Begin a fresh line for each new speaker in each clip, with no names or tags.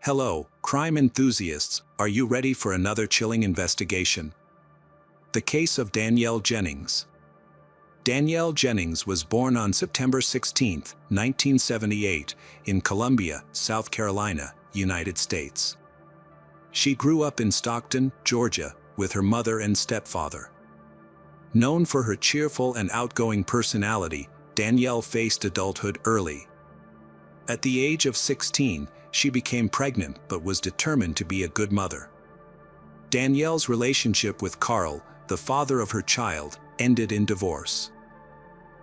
Hello, crime enthusiasts, are you ready for another chilling investigation? The case of Danielle Jennings. Danielle Jennings was born on September 16, 1978, in Columbia, South Carolina, United States. She grew up in Stockton, Georgia, with her mother and stepfather. Known for her cheerful and outgoing personality, Danielle faced adulthood early. At the age of 16, she became pregnant but was determined to be a good mother. Danielle's relationship with Carl, the father of her child, ended in divorce.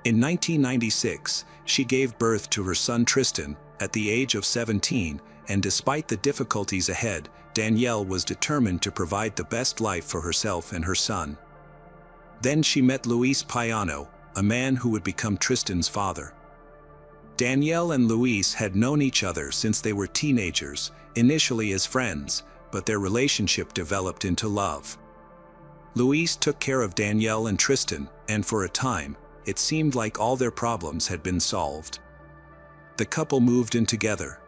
In 1996, she gave birth to her son Tristan at the age of 17, and despite the difficulties ahead, Danielle was determined to provide the best life for herself and her son. Then she met Luis Payano, a man who would become Tristan's father. Danielle and Luis had known each other since they were teenagers, initially as friends, but their relationship developed into love. Luis took care of Danielle and Tristan, and for a time, it seemed like all their problems had been solved. The couple moved in together,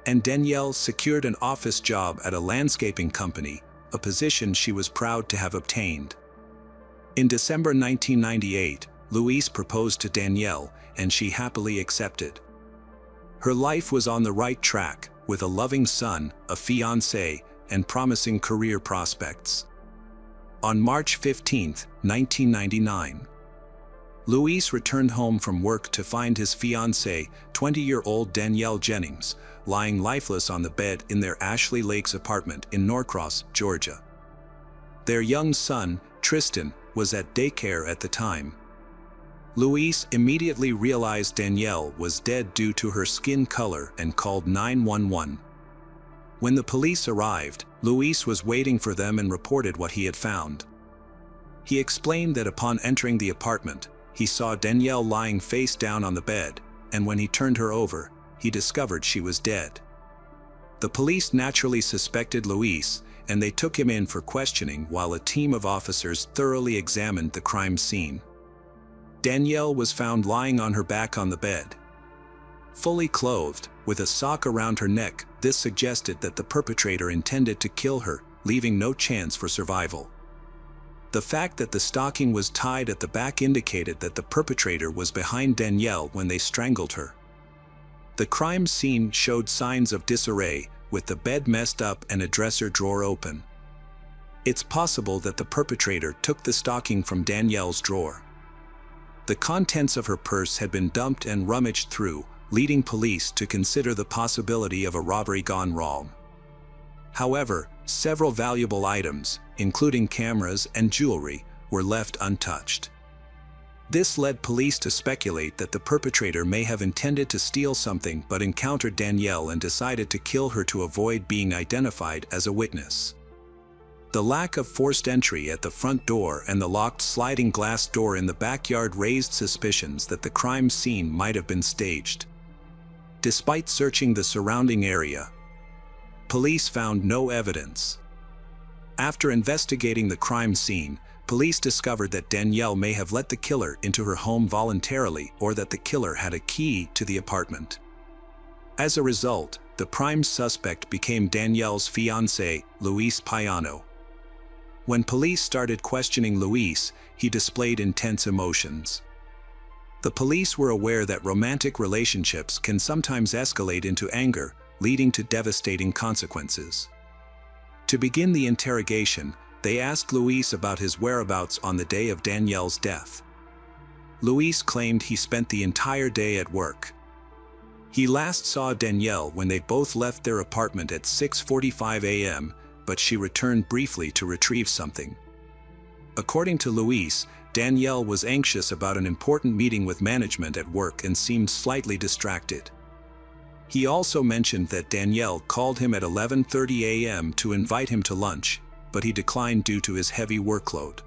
and Danielle secured an office job at a landscaping company, a position she was proud to have obtained. In December 1998, Luis proposed to Danielle, and she happily accepted. Her life was on the right track, with a loving son, a fiancé, and promising career prospects. On March 15, 1999, Luis returned home from work to find his fiancée, 20-year-old Danielle Jennings, lying lifeless on the bed in their Ashley Lakes apartment in Norcross, Georgia. Their young son, Tristan, was at daycare at the time. Luis immediately realized Danielle was dead due to her skin color and called 911. When the police arrived, Luis was waiting for them and reported what he had found. He explained that upon entering the apartment, he saw Danielle lying face down on the bed, and when he turned her over, he discovered she was dead. The police naturally suspected Luis, and they took him in for questioning while a team of officers thoroughly examined the crime scene. Danielle was found lying on her back on the bed. Fully clothed, with a sock around her neck, this suggested that the perpetrator intended to kill her, leaving no chance for survival. The fact that the stocking was tied at the back indicated that the perpetrator was behind Danielle when they strangled her. The crime scene showed signs of disarray, with the bed messed up and a dresser drawer open. It's possible that the perpetrator took the stocking from Danielle's drawer. The contents of her purse had been dumped and rummaged through, leading police to consider the possibility of a robbery gone wrong. However, several valuable items, including cameras and jewelry, were left untouched. This led police to speculate that the perpetrator may have intended to steal something but encountered Danielle and decided to kill her to avoid being identified as a witness. The lack of forced entry at the front door and the locked sliding glass door in the backyard raised suspicions that the crime scene might have been staged. Despite searching the surrounding area, police found no evidence. After investigating the crime scene, police discovered that Danielle may have let the killer into her home voluntarily or that the killer had a key to the apartment. As a result, the prime suspect became Danielle's fiancé, Luis Payano. When police started questioning Luis, he displayed intense emotions. The police were aware that romantic relationships can sometimes escalate into anger, leading to devastating consequences. To begin the interrogation, they asked Luis about his whereabouts on the day of Danielle's death. Luis claimed he spent the entire day at work. He last saw Danielle when they both left their apartment at 6:45 a.m., but she returned briefly to retrieve something. According to Luis, Danielle was anxious about an important meeting with management at work and seemed slightly distracted. He also mentioned that Danielle called him at 11:30 a.m. to invite him to lunch, but he declined due to his heavy workload.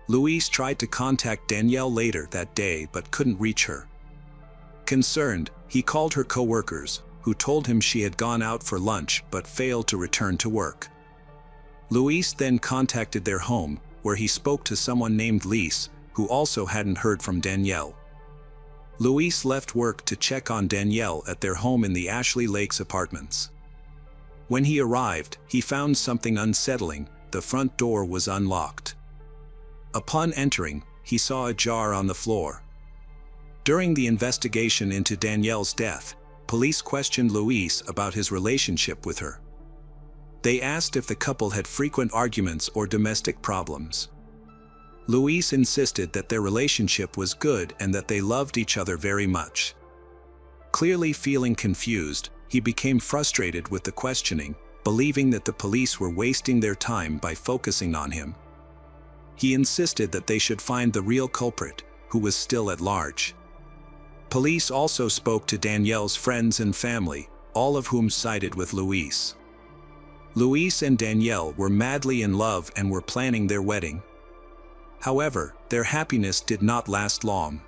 Luis tried to contact Danielle later that day but couldn't reach her. Concerned, he called her co-workers, who told him she had gone out for lunch but failed to return to work. Luis then contacted their home, where he spoke to someone named Lise, who also hadn't heard from Danielle. Luis left work to check on Danielle at their home in the Ashley Lakes apartments. When he arrived, he found something unsettling. The front door was unlocked. Upon entering, he saw a jar on the floor. During the investigation into Danielle's death, police questioned Luis about his relationship with her. They asked if the couple had frequent arguments or domestic problems. Luis insisted that their relationship was good and that they loved each other very much. Clearly feeling confused, he became frustrated with the questioning, believing that the police were wasting their time by focusing on him. He insisted that they should find the real culprit, who was still at large. Police also spoke to Danielle's friends and family, all of whom sided with Luis. Luis and Danielle were madly in love and were planning their wedding. However, their happiness did not last long.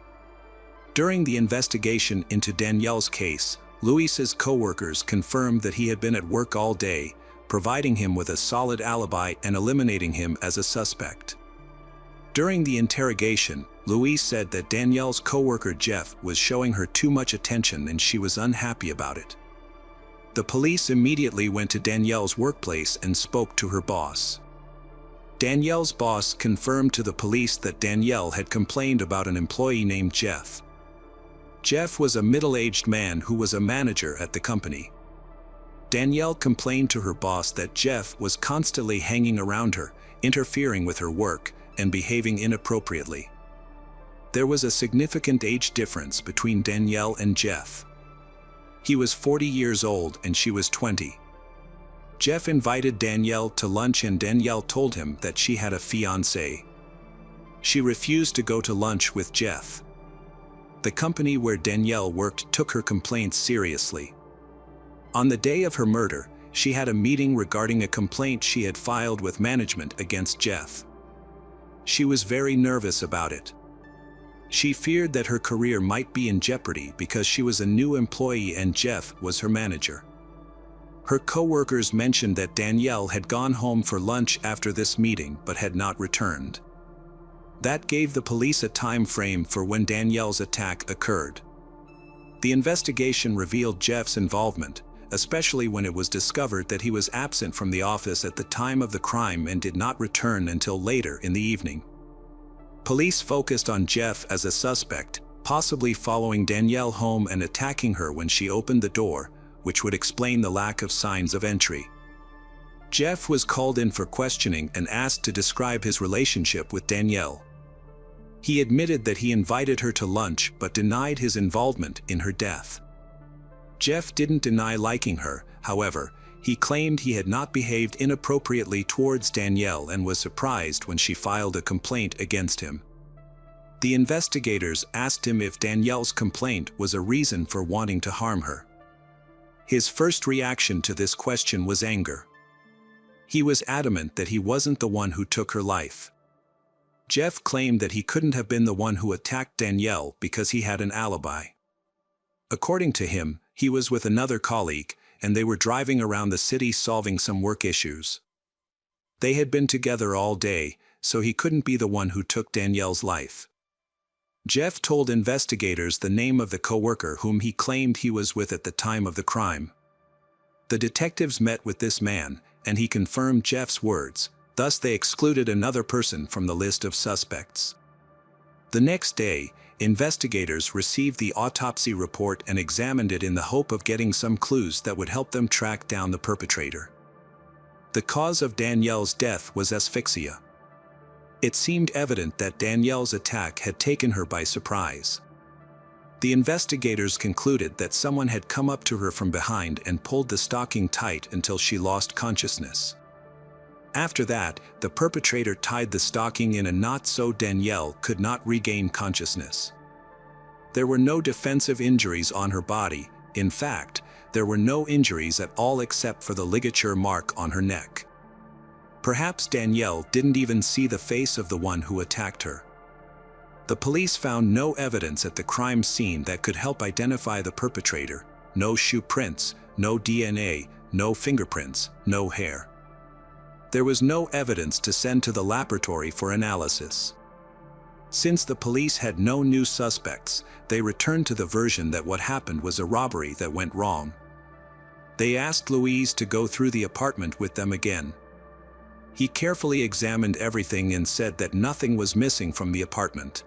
During the investigation into Danielle's case, Luis's co-workers confirmed that he had been at work all day, providing him with a solid alibi and eliminating him as a suspect. During the interrogation, Luis said that Danielle's co-worker Jeff was showing her too much attention and she was unhappy about it. The police immediately went to Danielle's workplace and spoke to her boss. Danielle's boss confirmed to the police that Danielle had complained about an employee named Jeff. Jeff was a middle-aged man who was a manager at the company. Danielle complained to her boss that Jeff was constantly hanging around her, interfering with her work, and behaving inappropriately. There was a significant age difference between Danielle and Jeff. He was 40 years old and she was 20. Jeff invited Danielle to lunch and Danielle told him that she had a fiancé. She refused to go to lunch with Jeff. The company where Danielle worked took her complaints seriously. On the day of her murder, she had a meeting regarding a complaint she had filed with management against Jeff. She was very nervous about it. She feared that her career might be in jeopardy because she was a new employee and Jeff was her manager. Her co-workers mentioned that Danielle had gone home for lunch after this meeting but had not returned. That gave the police a time frame for when Danielle's attack occurred. The investigation revealed Jeff's involvement, especially when it was discovered that he was absent from the office at the time of the crime and did not return until later in the evening. Police focused on Jeff as a suspect, possibly following Danielle home and attacking her when she opened the door, which would explain the lack of signs of entry. Jeff was called in for questioning and asked to describe his relationship with Danielle. He admitted that he invited her to lunch but denied his involvement in her death. Jeff didn't deny liking her, however, he claimed he had not behaved inappropriately towards Danielle and was surprised when she filed a complaint against him. The investigators asked him if Danielle's complaint was a reason for wanting to harm her. His first reaction to this question was anger. He was adamant that he wasn't the one who took her life. Jeff claimed that he couldn't have been the one who attacked Danielle because he had an alibi. According to him, he was with another colleague, and they were driving around the city solving some work issues. They had been together all day, so he couldn't be the one who took Danielle's life. Jeff told investigators the name of the coworker whom he claimed he was with at the time of the crime. The detectives met with this man, and he confirmed Jeff's words, thus they excluded another person from the list of suspects. The next day, investigators received the autopsy report and examined it in the hope of getting some clues that would help them track down the perpetrator. The cause of Danielle's death was asphyxia. It seemed evident that Danielle's attack had taken her by surprise. The investigators concluded that someone had come up to her from behind and pulled the stocking tight until she lost consciousness. After that, the perpetrator tied the stocking in a knot so Danielle could not regain consciousness. There were no defensive injuries on her body. In fact, there were no injuries at all except for the ligature mark on her neck. Perhaps Danielle didn't even see the face of the one who attacked her. The police found no evidence at the crime scene that could help identify the perpetrator. No shoe prints, no DNA, no fingerprints, no hair. There was no evidence to send to the laboratory for analysis. Since the police had no new suspects, they returned to the version that what happened was a robbery that went wrong. They asked Louise to go through the apartment with them again. He carefully examined everything and said that nothing was missing from the apartment.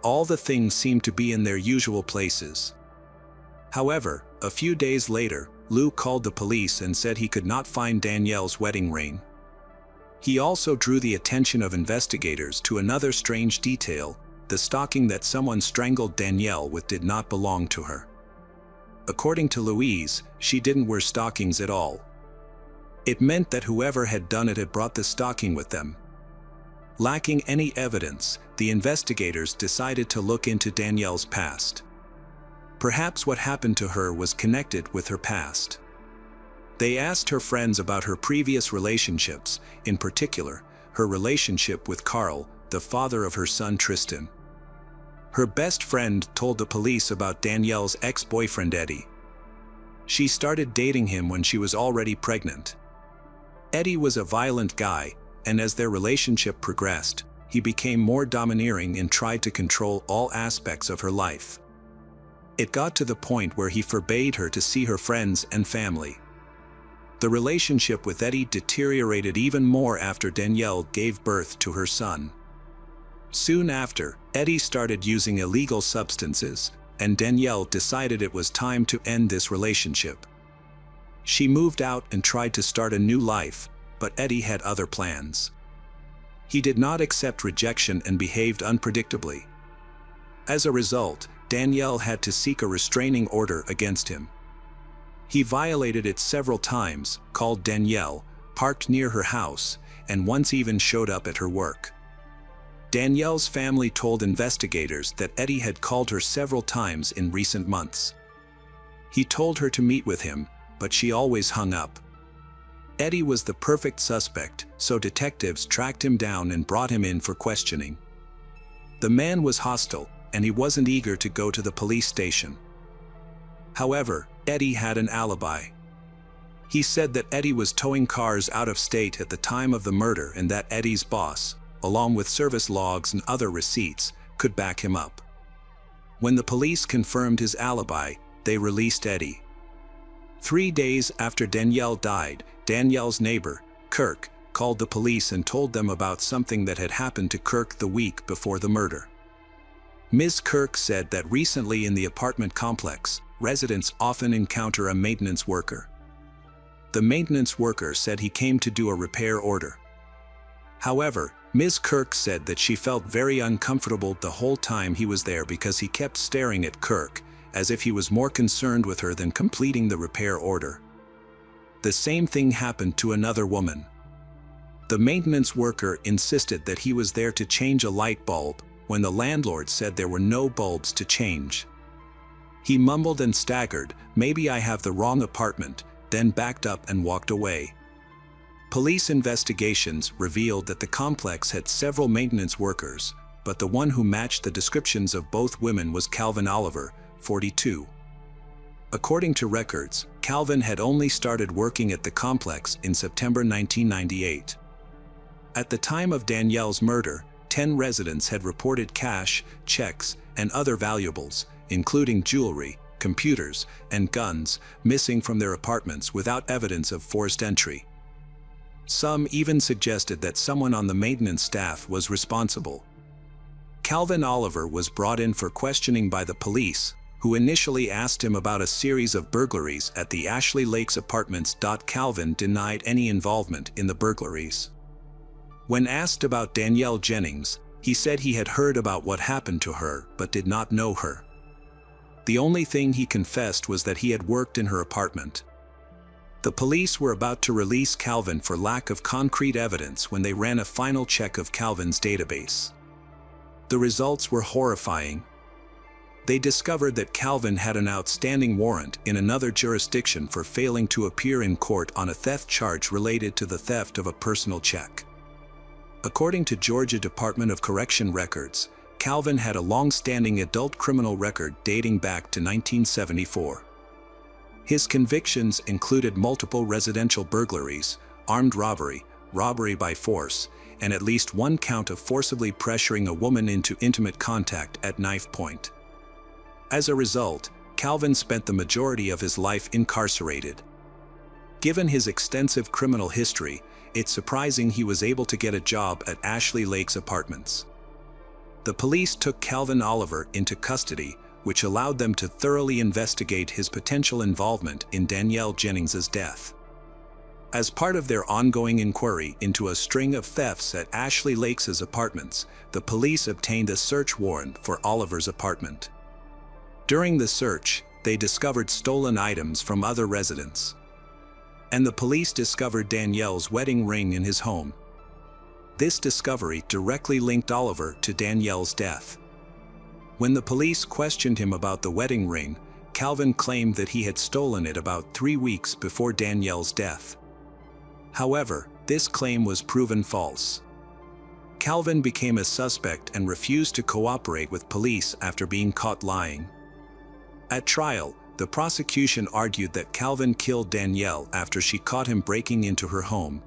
All the things seemed to be in their usual places. However, a few days later, Lou called the police and said he could not find Danielle's wedding ring. He also drew the attention of investigators to another strange detail: the stocking that someone strangled Danielle with did not belong to her. According to Louise, she didn't wear stockings at all. It meant that whoever had done it had brought the stocking with them. Lacking any evidence, the investigators decided to look into Danielle's past. Perhaps what happened to her was connected with her past. They asked her friends about her previous relationships, in particular, her relationship with Carl, the father of her son Tristan. Her best friend told the police about Danielle's ex-boyfriend Eddie. She started dating him when she was already pregnant. Eddie was a violent guy, and as their relationship progressed, he became more domineering and tried to control all aspects of her life. It got to the point where he forbade her to see her friends and family. The relationship with Eddie deteriorated even more after Danielle gave birth to her son. Soon after, Eddie started using illegal substances, and Danielle decided it was time to end this relationship. She moved out and tried to start a new life, but Eddie had other plans. He did not accept rejection and behaved unpredictably. As a result, Danielle had to seek a restraining order against him. He violated it several times, called Danielle, parked near her house, and once even showed up at her work. Danielle's family told investigators that Eddie had called her several times in recent months. He told her to meet with him, but she always hung up. Eddie was the perfect suspect, so detectives tracked him down and brought him in for questioning. The man was hostile, and he wasn't eager to go to the police station. However, Eddie had an alibi. He said that Eddie was towing cars out of state at the time of the murder and that Eddie's boss, along with service logs and other receipts, could back him up. When the police confirmed his alibi, they released Eddie. 3 days after Danielle died, Danielle's neighbor, Kirk, called the police and told them about something that had happened to Kirk the week before the murder. Ms. Kirk said that recently in the apartment complex, residents often encounter a maintenance worker. The maintenance worker said he came to do a repair order. However, Ms. Kirk said that she felt very uncomfortable the whole time he was there because he kept staring at Kirk, as if he was more concerned with her than completing the repair order. The same thing happened to another woman. The maintenance worker insisted that he was there to change a light bulb, when the landlord said there were no bulbs to change. He mumbled and staggered, "Maybe I have the wrong apartment," then backed up and walked away. Police investigations revealed that the complex had several maintenance workers, but the one who matched the descriptions of both women was Calvin Oliver, 42. According to records, Calvin had only started working at the complex in September 1998. At the time of Danielle's murder, 10 residents had reported cash, checks, and other valuables, including jewelry, computers, and guns, missing from their apartments without evidence of forced entry. Some even suggested that someone on the maintenance staff was responsible. Calvin Oliver was brought in for questioning by the police, who initially asked him about a series of burglaries at the Ashley Lakes apartments. Calvin denied any involvement in the burglaries. When asked about Danielle Jennings, he said he had heard about what happened to her but did not know her. The only thing he confessed was that he had worked in her apartment. The police were about to release Calvin for lack of concrete evidence when they ran a final check of Calvin's database. The results were horrifying. They discovered that Calvin had an outstanding warrant in another jurisdiction for failing to appear in court on a theft charge related to the theft of a personal check. According to Georgia Department of Correction records, Calvin had a long-standing adult criminal record dating back to 1974. His convictions included multiple residential burglaries, armed robbery, robbery by force, and at least one count of forcibly pressuring a woman into intimate contact at knife point. As a result, Calvin spent the majority of his life incarcerated. Given his extensive criminal history, it's surprising he was able to get a job at Ashley Lake's apartments. The police took Calvin Oliver into custody, which allowed them to thoroughly investigate his potential involvement in Danielle Jennings's death. As part of their ongoing inquiry into a string of thefts at Ashley Lake's apartments, the police obtained a search warrant for Oliver's apartment. During the search, they discovered stolen items from other residents. And the police discovered Danielle's wedding ring in his home. This discovery directly linked Oliver to Danielle's death. When the police questioned him about the wedding ring, Calvin claimed that he had stolen it about 3 weeks before Danielle's death. However, this claim was proven false. Calvin became a suspect and refused to cooperate with police after being caught lying. At trial, the prosecution argued that Calvin killed Danielle after she caught him breaking into her home.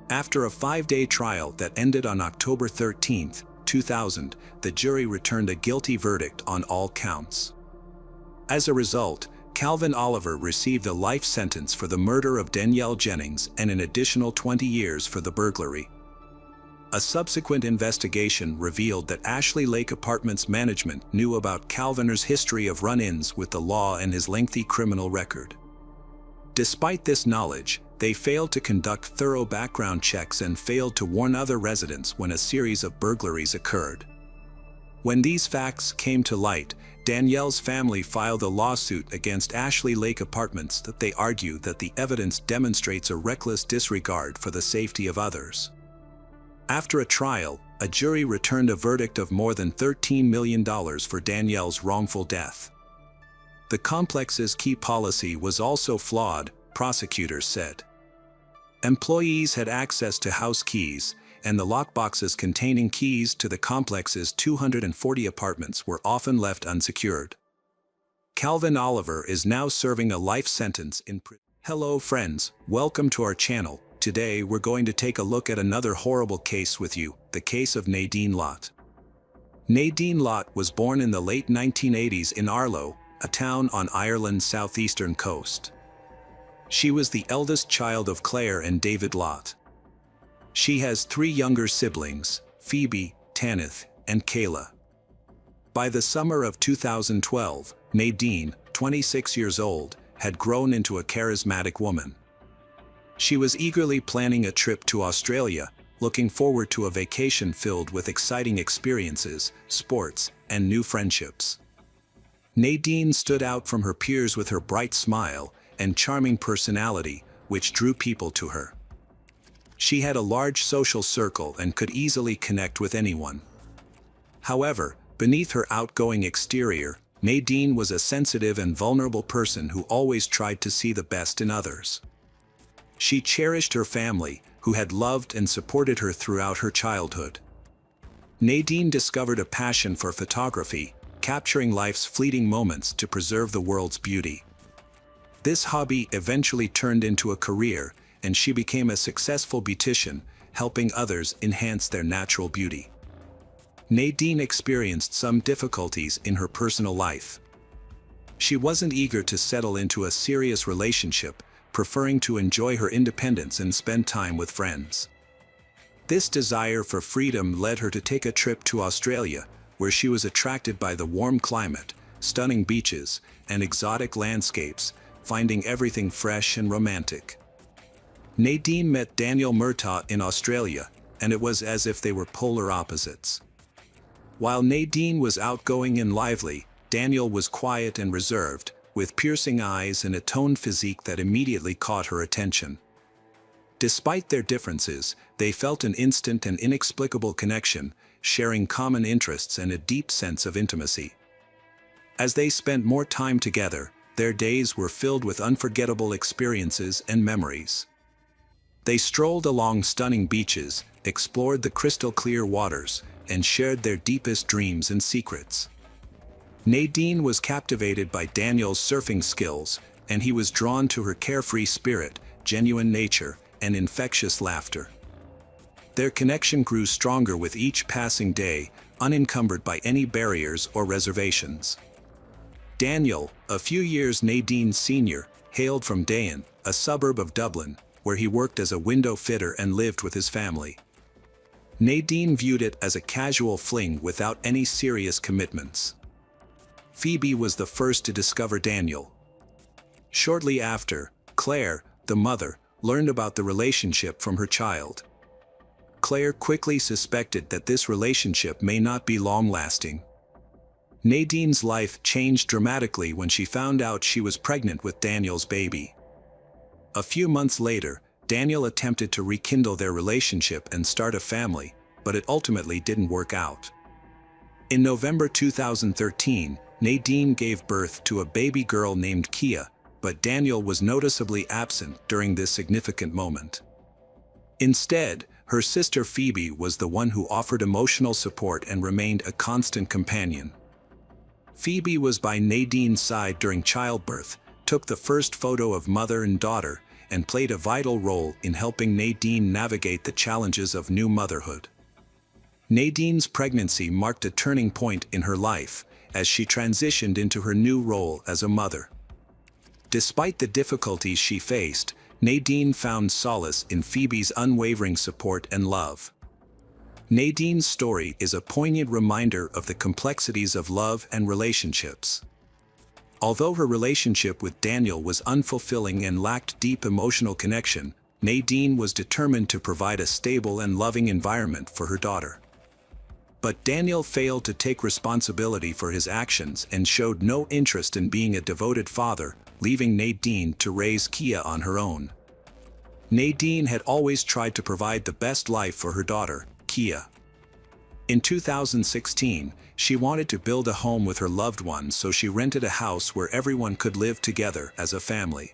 After a 5-day trial that ended on October 13, 2000, the jury returned a guilty verdict on all counts. As a result, Calvin Oliver received a life sentence for the murder of Danielle Jennings and an additional 20 years for the burglary. A subsequent investigation revealed that Ashley Lake Apartments management knew about Calvin's history of run-ins with the law and his lengthy criminal record. Despite this knowledge, they failed to conduct thorough background checks and failed to warn other residents when a series of burglaries occurred. When these facts came to light, Danielle's family filed a lawsuit against Ashley Lake Apartments that they argue that the evidence demonstrates a reckless disregard for the safety of others. After a trial, a jury returned a verdict of more than $13 million for Danielle's wrongful death. The complex's key policy was also flawed, prosecutors said. Employees had access to house keys, and the lockboxes containing keys to the complex's 240 apartments were often left unsecured. Calvin Oliver is now serving a life sentence in prison. Hello friends, welcome to our channel. Today we're going to take a look at another horrible case with you, the case of Nadine Lott. Nadine Lott was born in the late 1980s in Arlo, a town on Ireland's southeastern coast. She was the eldest child of Claire and David Lott. She has 3 younger siblings, Phoebe, Tanith, and Kayla. By the summer of 2012, Nadine, 26 years old, had grown into a charismatic woman. She was eagerly planning a trip to Australia, looking forward to a vacation filled with exciting experiences, sports, and new friendships. Nadine stood out from her peers with her bright smile and charming personality, which drew people to her. She had a large social circle and could easily connect with anyone. However, beneath her outgoing exterior, Nadine was a sensitive and vulnerable person who always tried to see the best in others. She cherished her family, who had loved and supported her throughout her childhood. Nadine discovered a passion for photography, capturing life's fleeting moments to preserve the world's beauty. This hobby eventually turned into a career, and she became a successful beautician, helping others enhance their natural beauty. Nadine experienced some difficulties in her personal life. She wasn't eager to settle into a serious relationship, preferring to enjoy her independence and spend time with friends. This desire for freedom led her to take a trip to Australia, where she was attracted by the warm climate, stunning beaches, and exotic landscapes, finding everything fresh and romantic. Nadine met Daniel Murtaugh in Australia, and it was as if they were polar opposites. While Nadine was outgoing and lively, Daniel was quiet and reserved, with piercing eyes and a toned physique that immediately caught her attention. Despite their differences, they felt an instant and inexplicable connection, sharing common interests and a deep sense of intimacy. As they spent more time together, their days were filled with unforgettable experiences and memories. They strolled along stunning beaches, explored the crystal-clear waters, and shared their deepest dreams and secrets. Nadine was captivated by Daniel's surfing skills, and he was drawn to her carefree spirit, genuine nature, and infectious laughter. Their connection grew stronger with each passing day, unencumbered by any barriers or reservations. Daniel, a few years Nadine's senior, hailed from Dayan, a suburb of Dublin, where he worked as a window fitter and lived with his family. Nadine viewed it as a casual fling without any serious commitments. Phoebe was the first to discover Daniel. Shortly after, Claire, the mother, learned about the relationship from her child. Claire quickly suspected that this relationship may not be long-lasting. Nadine's life changed dramatically when she found out she was pregnant with Daniel's baby. A few months later, Daniel attempted to rekindle their relationship and start a family, but it ultimately didn't work out. In November 2013, Nadine gave birth to a baby girl named Kia, but Daniel was noticeably absent during this significant moment. Instead, her sister Phoebe was the one who offered emotional support and remained a constant companion. Phoebe was by Nadine's side during childbirth, took the first photo of mother and daughter, and played a vital role in helping Nadine navigate the challenges of new motherhood. Nadine's pregnancy marked a turning point in her life, as she transitioned into her new role as a mother. Despite the difficulties she faced, Nadine found solace in Phoebe's unwavering support and love. Nadine's story is a poignant reminder of the complexities of love and relationships. Although her relationship with Daniel was unfulfilling and lacked deep emotional connection, Nadine was determined to provide a stable and loving environment for her daughter. But Daniel failed to take responsibility for his actions and showed no interest in being a devoted father, leaving Nadine to raise Kia on her own. Nadine had always tried to provide the best life for her daughter, Kia. In 2016, she wanted to build a home with her loved ones, so she rented a house where everyone could live together as a family.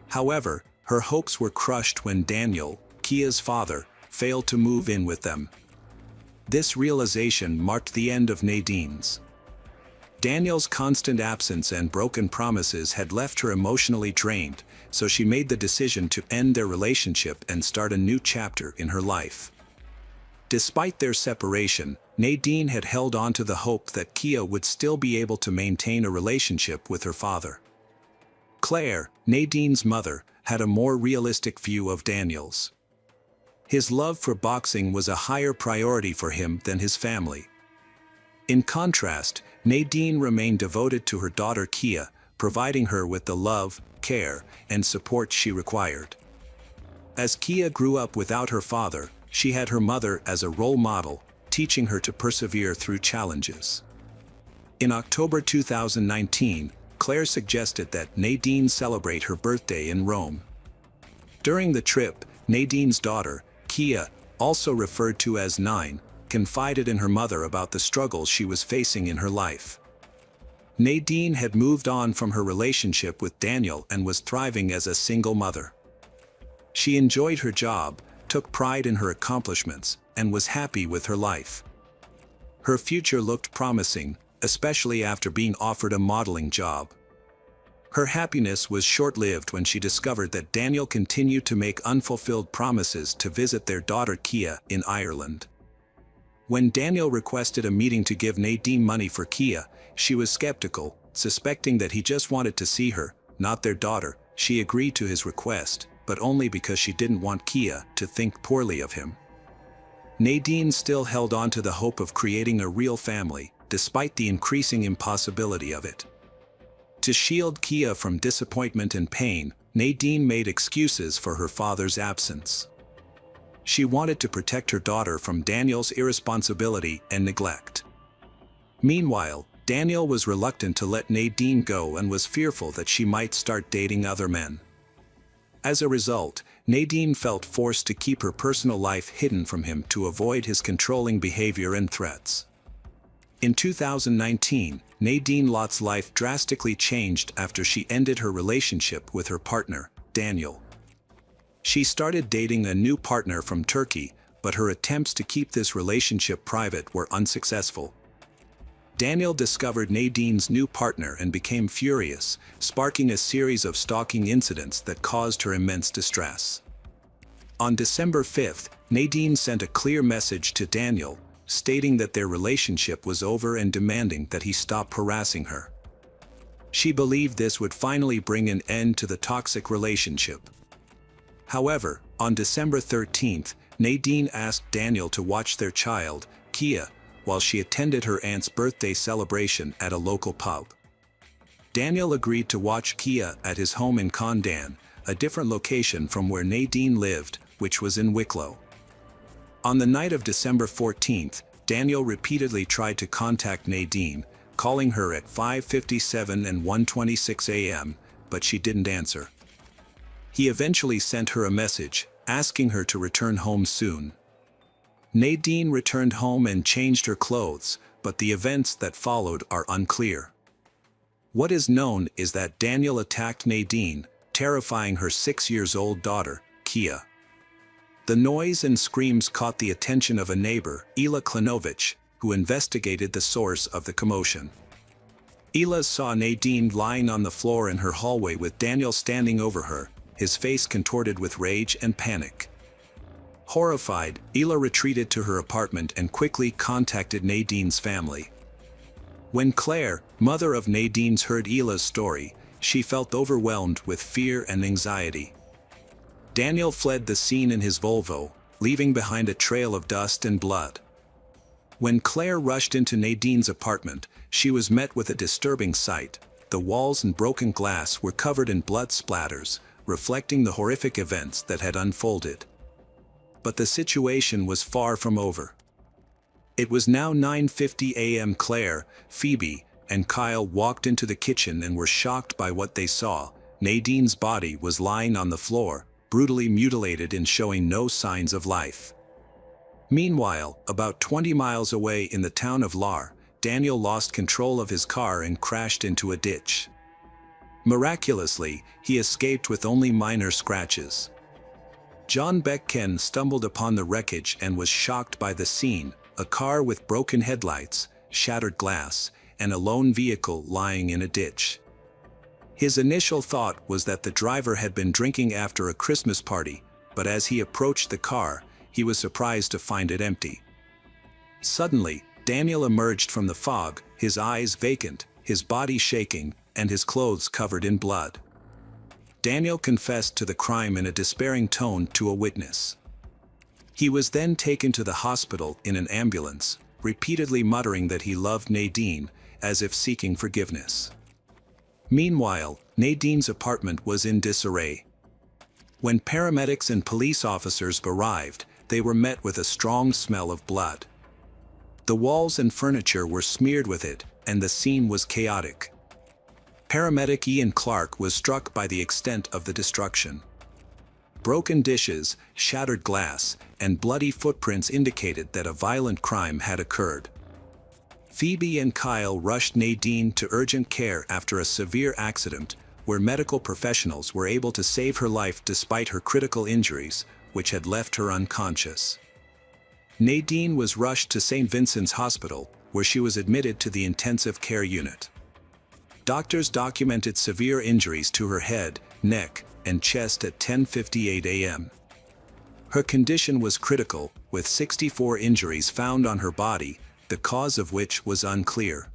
However, her hopes were crushed when Daniel, Kia's father, failed to move in with them. This realization marked the end of Nadine's. Daniel's constant absence and broken promises had left her emotionally drained, so she made the decision to end their relationship and start a new chapter in her life. Despite their separation, Nadine had held on to the hope that Kia would still be able to maintain a relationship with her father. Claire, Nadine's mother, had a more realistic view of Daniel's. His love for boxing was a higher priority for him than his family. In contrast, Nadine remained devoted to her daughter Kia, providing her with the love, care, and support she required. As Kia grew up without her father, she had her mother as a role model, teaching her to persevere through challenges. In October 2019, Claire suggested that Nadine celebrate her birthday in Rome. During the trip, Nadine's daughter, Kia, also referred to as Nine, confided in her mother about the struggles she was facing in her life. Nadine had moved on from her relationship with Daniel and was thriving as a single mother. She enjoyed her job, took pride in her accomplishments, and was happy with her life. Her future looked promising, especially after being offered a modeling job. Her happiness was short-lived when she discovered that Daniel continued to make unfulfilled promises to visit their daughter Kia in Ireland. When Daniel requested a meeting to give Nadine money for Kia, she was skeptical, suspecting that he just wanted to see her, not their daughter. She agreed to his request, but only because she didn't want Kia to think poorly of him. Nadine still held on to the hope of creating a real family, despite the increasing impossibility of it. To shield Kia from disappointment and pain, Nadine made excuses for her father's absence. She wanted to protect her daughter from Daniel's irresponsibility and neglect. Meanwhile, Daniel was reluctant to let Nadine go and was fearful that she might start dating other men. As a result, Nadine felt forced to keep her personal life hidden from him to avoid his controlling behavior and threats. In 2019, Nadine Lott's life drastically changed after she ended her relationship with her partner, Daniel. She started dating a new partner from Turkey, but her attempts to keep this relationship private were unsuccessful. Daniel discovered Nadine's new partner and became furious, sparking a series of stalking incidents that caused her immense distress. On December 5th, Nadine sent a clear message to Daniel, stating that their relationship was over and demanding that he stop harassing her. She believed this would finally bring an end to the toxic relationship. However, on December 13th, Nadine asked Daniel to watch their child, Kia, while she attended her aunt's birthday celebration at a local pub. Daniel agreed to watch Kia at his home in Condon, a different location from where Nadine lived, which was in Wicklow. On the night of December 14th, Daniel repeatedly tried to contact Nadine, calling her at 5:57 and 1:26 a.m., but she didn't answer. He eventually sent her a message, asking her to return home soon. Nadine returned home and changed her clothes, but the events that followed are unclear. What is known is that Daniel attacked Nadine, terrifying her 6-year-old daughter, Kia. The noise and screams caught the attention of a neighbor, Ela Klanovich, who investigated the source of the commotion. Ela saw Nadine lying on the floor in her hallway with Daniel standing over her, his face contorted with rage and panic. Horrified, Ela retreated to her apartment and quickly contacted Nadine's family. When Claire, mother of Nadine's, heard Ela's story, she felt overwhelmed with fear and anxiety. Daniel fled the scene in his Volvo, leaving behind a trail of dust and blood. When Claire rushed into Nadine's apartment, she was met with a disturbing sight. The walls and broken glass were covered in blood splatters, reflecting the horrific events that had unfolded. But the situation was far from over. It was now 9:50 a.m. Claire, Phoebe, and Kyle walked into the kitchen and were shocked by what they saw. Nadine's body was lying on the floor, brutally mutilated and showing no signs of life. Meanwhile, about 20 miles away in the town of Lahr, Daniel lost control of his car and crashed into a ditch. Miraculously, he escaped with only minor scratches. John Beck-Ken stumbled upon the wreckage and was shocked by the scene: a car with broken headlights, shattered glass, and a lone vehicle lying in a ditch. His initial thought was that the driver had been drinking after a Christmas party, but as he approached the car, he was surprised to find it empty. Suddenly, Daniel emerged from the fog, his eyes vacant, his body shaking, and his clothes covered in blood. Daniel confessed to the crime in a despairing tone to a witness. He was then taken to the hospital in an ambulance, repeatedly muttering that he loved Nadine, as if seeking forgiveness. Meanwhile, Nadine's apartment was in disarray. When paramedics and police officers arrived, they were met with a strong smell of blood. The walls and furniture were smeared with it, and the scene was chaotic. Paramedic Ian Clark was struck by the extent of the destruction. Broken dishes, shattered glass, and bloody footprints indicated that a violent crime had occurred. Phoebe and Kyle rushed Nadine to urgent care after a severe accident, where medical professionals were able to save her life despite her critical injuries, which had left her unconscious. Nadine was rushed to St. Vincent's Hospital, where she was admitted to the intensive care unit. Doctors documented severe injuries to her head, neck, and chest at 10:58 a.m. Her condition was critical, with 64 injuries found on her body, the cause of which was unclear.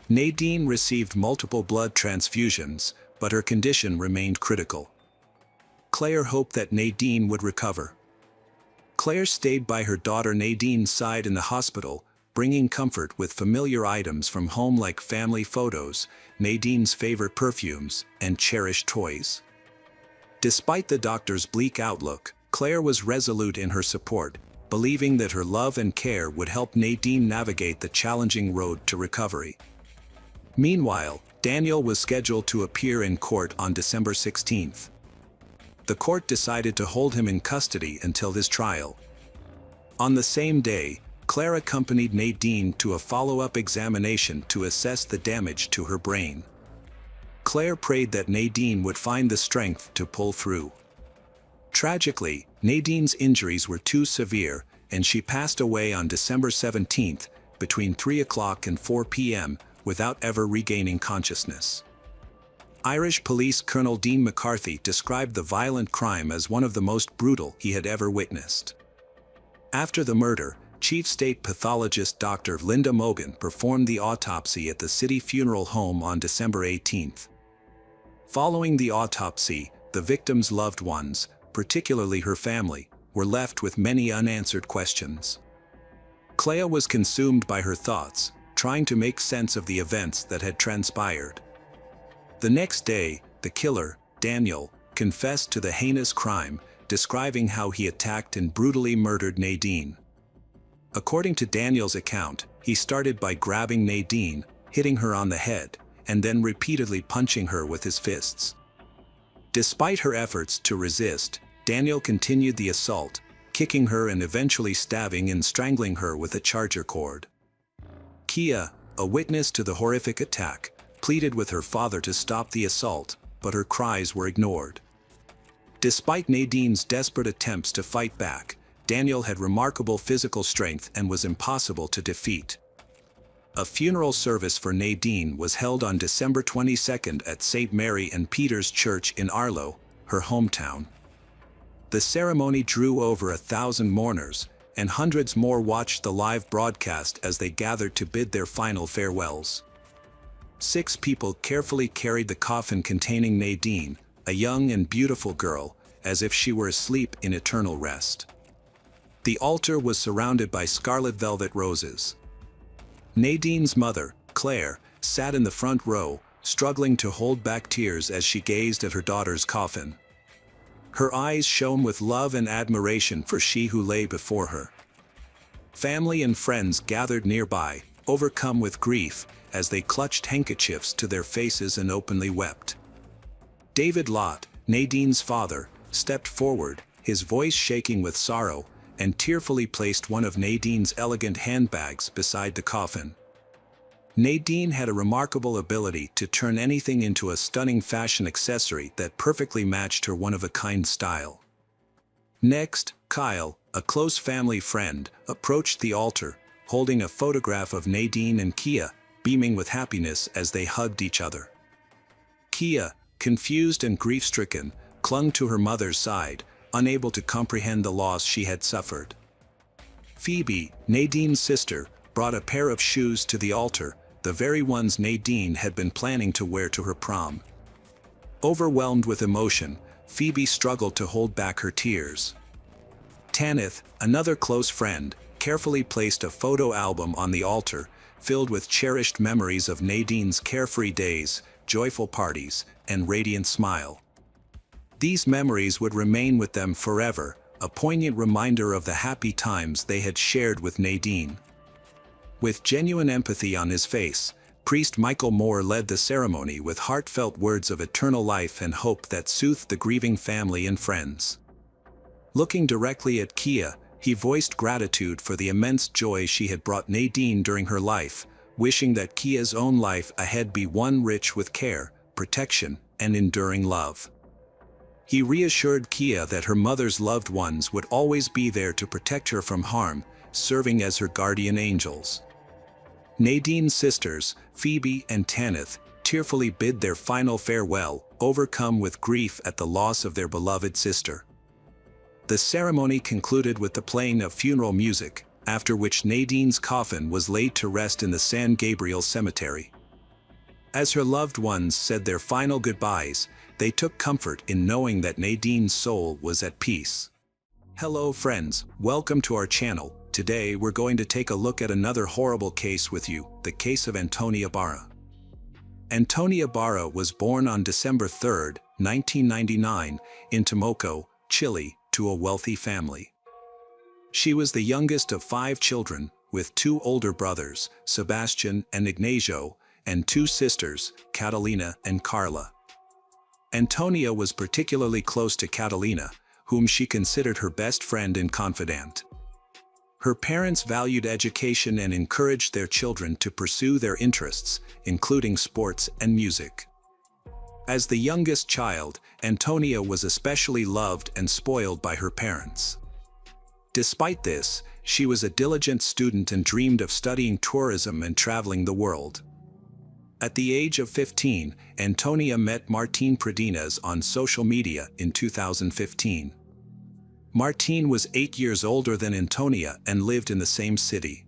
Nadine received multiple blood transfusions, but her condition remained critical. Claire hoped that Nadine would recover. Claire stayed by her daughter Nadine's side in the hospital, bringing comfort with familiar items from home like family photos, Nadine's favorite perfumes, and cherished toys. Despite the doctor's bleak outlook, Claire was resolute in her support, believing that her love and care would help Nadine navigate the challenging road to recovery. Meanwhile, Daniel was scheduled to appear in court on December 16th. The court decided to hold him in custody until his trial. On the same day, Claire accompanied Nadine to a follow-up examination to assess the damage to her brain. Claire prayed that Nadine would find the strength to pull through. Tragically, Nadine's injuries were too severe, and she passed away on December 17th, between 3 o'clock and 4 p.m., without ever regaining consciousness. Irish Police Colonel Dean McCarthy described the violent crime as one of the most brutal he had ever witnessed. After the murder, Chief State Pathologist Dr. Linda Mogan performed the autopsy at the city funeral home on December 18. Following the autopsy, the victim's loved ones, particularly her family, were left with many unanswered questions. Clea was consumed by her thoughts, trying to make sense of the events that had transpired. The next day, the killer, Daniel, confessed to the heinous crime, describing how he attacked and brutally murdered Nadine. According to Daniel's account, he started by grabbing Nadine, hitting her on the head, and then repeatedly punching her with his fists. Despite her efforts to resist, Daniel continued the assault, kicking her and eventually stabbing and strangling her with a charger cord. Kia, a witness to the horrific attack, pleaded with her father to stop the assault, but her cries were ignored. Despite Nadine's desperate attempts to fight back, Daniel had remarkable physical strength and was impossible to defeat. A funeral service for Nadine was held on December 22 at St. Mary and Peter's Church in Arlo, her hometown. The ceremony drew over 1,000 mourners, and hundreds more watched the live broadcast as they gathered to bid their final farewells. 6 people carefully carried the coffin containing Nadine, a young and beautiful girl, as if she were asleep in eternal rest. The altar was surrounded by scarlet velvet roses. Nadine's mother, Claire, sat in the front row, struggling to hold back tears as she gazed at her daughter's coffin. Her eyes shone with love and admiration for she who lay before her. Family and friends gathered nearby, overcome with grief, as they clutched handkerchiefs to their faces and openly wept. David Lott, Nadine's father, stepped forward, his voice shaking with sorrow, and tearfully placed one of Nadine's elegant handbags beside the coffin. Nadine had a remarkable ability to turn anything into a stunning fashion accessory that perfectly matched her one-of-a-kind style. Next, Kyle, a close family friend, approached the altar, holding a photograph of Nadine and Kia, beaming with happiness as they hugged each other. Kia, confused and grief-stricken, clung to her mother's side, unable to comprehend the loss she had suffered. Phoebe, Nadine's sister, brought a pair of shoes to the altar, the very ones Nadine had been planning to wear to her prom. Overwhelmed with emotion, Phoebe struggled to hold back her tears. Tanith, another close friend, carefully placed a photo album on the altar, filled with cherished memories of Nadine's carefree days, joyful parties, and radiant smile. These memories would remain with them forever, a poignant reminder of the happy times they had shared with Nadine. With genuine empathy on his face, Priest Michael Moore led the ceremony with heartfelt words of eternal life and hope that soothed the grieving family and friends. Looking directly at Kia, he voiced gratitude for the immense joy she had brought Nadine during her life, wishing that Kia's own life ahead be one rich with care, protection, and enduring love. He reassured Kia that her mother's loved ones would always be there to protect her from harm, serving as her guardian angels. Nadine's sisters, Phoebe and Tanith, tearfully bid their final farewell, overcome with grief at the loss of their beloved sister. The ceremony concluded with the playing of funeral music, after which Nadine's coffin was laid to rest in the San Gabriel Cemetery. As her loved ones said their final goodbyes, they took comfort in knowing that Nadine's soul was at peace. Hello friends, welcome to our channel. Today we're going to take a look at another horrible case with you, the case of Antonia Barra. Antonia Barra was born on December 3, 1999, in Temuco, Chile, to a wealthy family. She was the youngest of 5 children, with 2 older brothers, Sebastian and Ignacio, and 2 sisters, Catalina and Carla. Antonia was particularly close to Catalina, whom she considered her best friend and confidant. Her parents valued education and encouraged their children to pursue their interests, including sports and music. As the youngest child, Antonia was especially loved and spoiled by her parents. Despite this, she was a diligent student and dreamed of studying tourism and traveling the world. At the age of 15, Antonia met Martín Pradines on social media in 2015. Martin was 8 years older than Antonia and lived in the same city.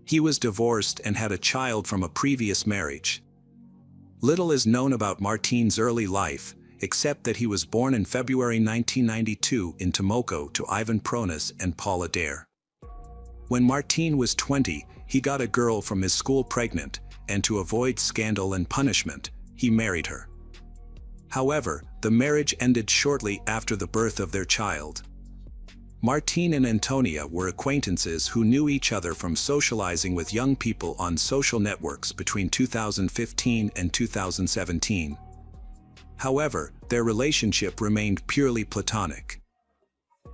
He was divorced and had a child from a previous marriage. Little is known about Martin's early life, except that he was born in February 1992 in Tomoko to Ivan Pronis and Paula Dare. When Martin was 20, he got a girl from his school pregnant, and to avoid scandal and punishment, he married her. However, the marriage ended shortly after the birth of their child. Martin and Antonia were acquaintances who knew each other from socializing with young people on social networks between 2015 and 2017. However, their relationship remained purely platonic.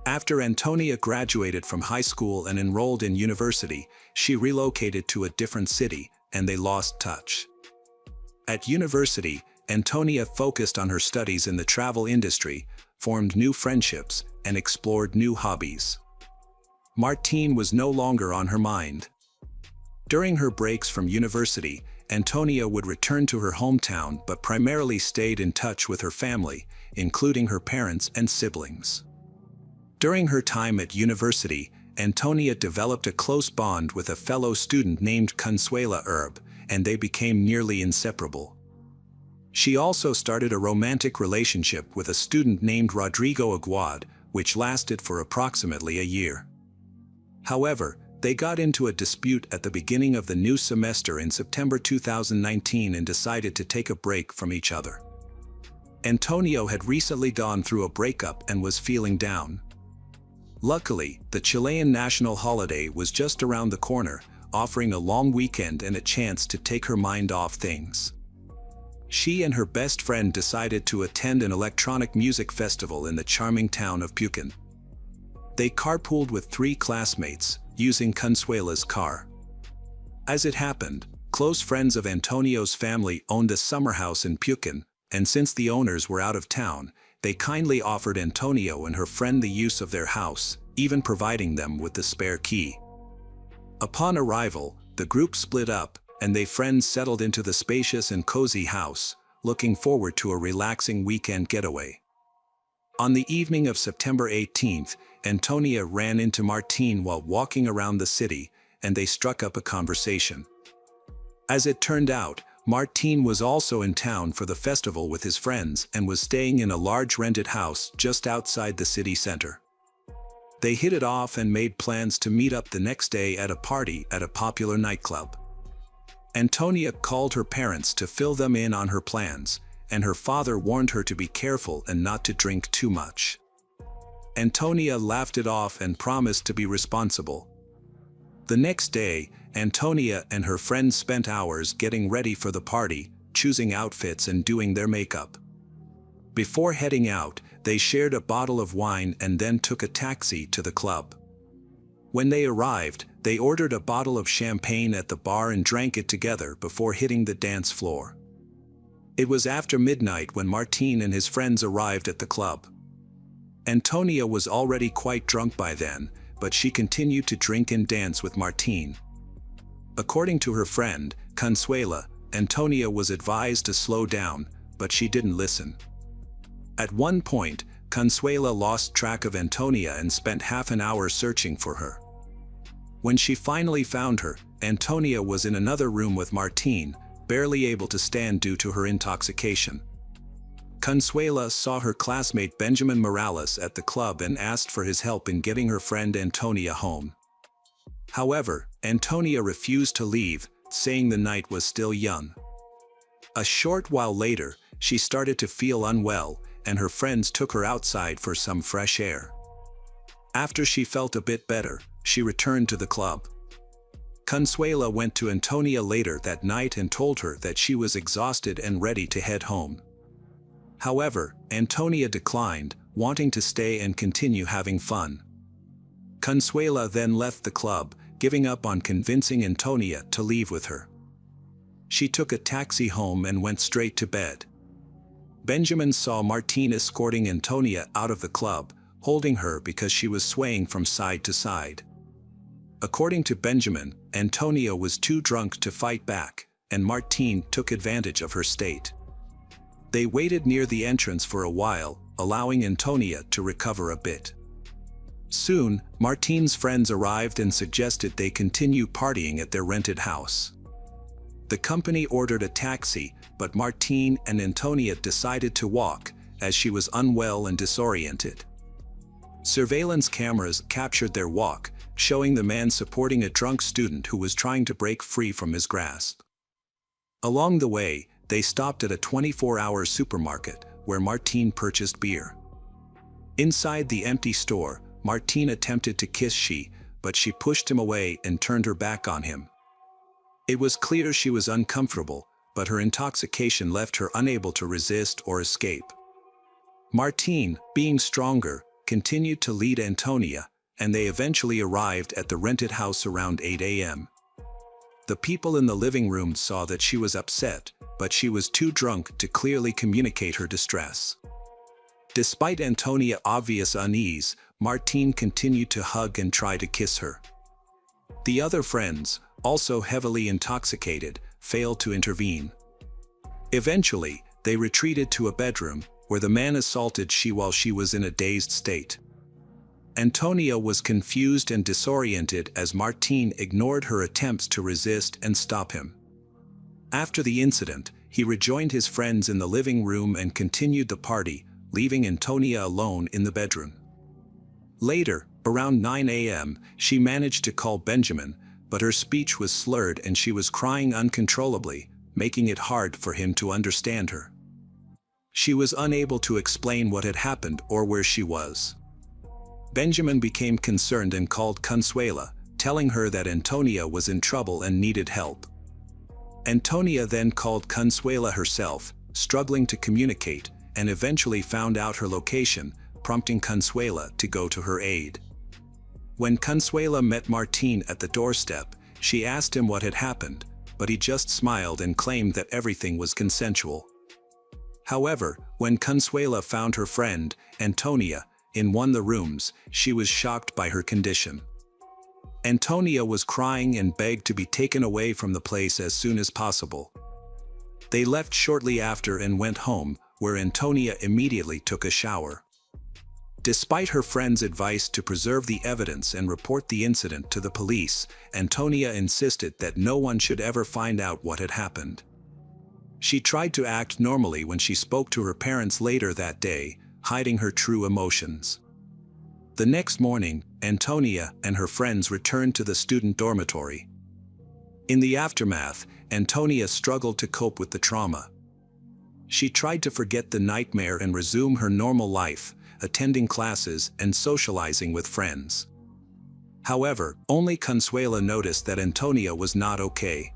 After Antonia graduated from high school and enrolled in university, she relocated to a different city, and they lost touch. At university, Antonia focused on her studies in the travel industry, formed new friendships, and explored new hobbies. Martin was no longer on her mind. During her breaks from university, Antonia would return to her hometown but primarily stayed in touch with her family, including her parents and siblings. During her time at university, Antonia developed a close bond with a fellow student named Consuela Herb, and they became nearly inseparable. She also started a romantic relationship with a student named Rodrigo Aguad, which lasted for approximately a year. However, they got into a dispute at the beginning of the new semester in September 2019 and decided to take a break from each other. Antonio had recently gone through a breakup and was feeling down. Luckily, the Chilean national holiday was just around the corner, offering a long weekend and a chance to take her mind off things. She and her best friend decided to attend an electronic music festival in the charming town of Pucón. They carpooled with 3 classmates, using Consuela's car. As it happened, close friends of Antonio's family owned a summer house in Pucón, and since the owners were out of town, they kindly offered Antonio and her friend the use of their house, even providing them with the spare key. Upon arrival, the group split up, and they friends settled into the spacious and cozy house, looking forward to a relaxing weekend getaway. On the evening of September 18th, Antonia ran into Martin while walking around the city, and they struck up a conversation. As it turned out, Martin was also in town for the festival with his friends and was staying in a large rented house just outside the city center. They hit it off and made plans to meet up the next day at a party at a popular nightclub. Antonia called her parents to fill them in on her plans, and her father warned her to be careful and not to drink too much. Antonia laughed it off and promised to be responsible. The next day, Antonia and her friends spent hours getting ready for the party, choosing outfits and doing their makeup. Before heading out, they shared a bottle of wine and then took a taxi to the club. When they arrived, they ordered a bottle of champagne at the bar and drank it together before hitting the dance floor. It was after midnight when Martin and his friends arrived at the club. Antonia was already quite drunk by then, but she continued to drink and dance with Martin. According to her friend, Consuela, Antonia was advised to slow down, but she didn't listen. At one point, Consuela lost track of Antonia and spent half an hour searching for her. When she finally found her, Antonia was in another room with Martin, barely able to stand due to her intoxication. Consuela saw her classmate Benjamin Morales at the club and asked for his help in getting her friend Antonia home. However, Antonia refused to leave, saying the night was still young. A short while later, she started to feel unwell, and her friends took her outside for some fresh air. After she felt a bit better, she returned to the club. Consuela went to Antonia later that night and told her that she was exhausted and ready to head home. However, Antonia declined, wanting to stay and continue having fun. Consuela then left the club, giving up on convincing Antonia to leave with her. She took a taxi home and went straight to bed. Benjamin saw Martin escorting Antonia out of the club, holding her because she was swaying from side to side. According to Benjamin, Antonia was too drunk to fight back, and Martin took advantage of her state. They waited near the entrance for a while, allowing Antonia to recover a bit. Soon, Martine's friends arrived and suggested they continue partying at their rented house. The company ordered a taxi, but Martine and Antonia decided to walk, as she was unwell and disoriented. Surveillance cameras captured their walk, showing the man supporting a drunk student who was trying to break free from his grasp. Along the way, they stopped at a 24-hour supermarket, where Martine purchased beer. Inside the empty store, Martine attempted to kiss she, but she pushed him away and turned her back on him. It was clear she was uncomfortable, but her intoxication left her unable to resist or escape. Martine, being stronger, continued to lead Antonia, and they eventually arrived at the rented house around 8 a.m. The people in the living room saw that she was upset, but she was too drunk to clearly communicate her distress. Despite Antonia's obvious unease, Martine continued to hug and try to kiss her. The other friends, also heavily intoxicated, failed to intervene. Eventually, they retreated to a bedroom, where the man assaulted she while she was in a dazed state. Antonia was confused and disoriented as Martine ignored her attempts to resist and stop him. After the incident, he rejoined his friends in the living room and continued the party, leaving Antonia alone in the bedroom. Later, around 9 a.m., she managed to call Benjamin, but her speech was slurred and she was crying uncontrollably, making it hard for him to understand her. She was unable to explain what had happened or where she was. Benjamin became concerned and called Consuela, telling her that Antonia was in trouble and needed help. Antonia then called Consuela herself, struggling to communicate, and eventually found out her location, prompting Consuela to go to her aid. When Consuela met Martine at the doorstep, she asked him what had happened, but he just smiled and claimed that everything was consensual. However, when Consuela found her friend, Antonia, in one of the rooms, she was shocked by her condition. Antonia was crying and begged to be taken away from the place as soon as possible. They left shortly after and went home, where Antonia immediately took a shower. Despite her friend's advice to preserve the evidence and report the incident to the police, Antonia insisted that no one should ever find out what had happened. She tried to act normally when she spoke to her parents later that day, hiding her true emotions. The next morning, Antonia and her friends returned to the student dormitory. In the aftermath, Antonia struggled to cope with the trauma. She tried to forget the nightmare and resume her normal life, attending classes and socializing with friends. However, only Consuela noticed that Antonia was not okay.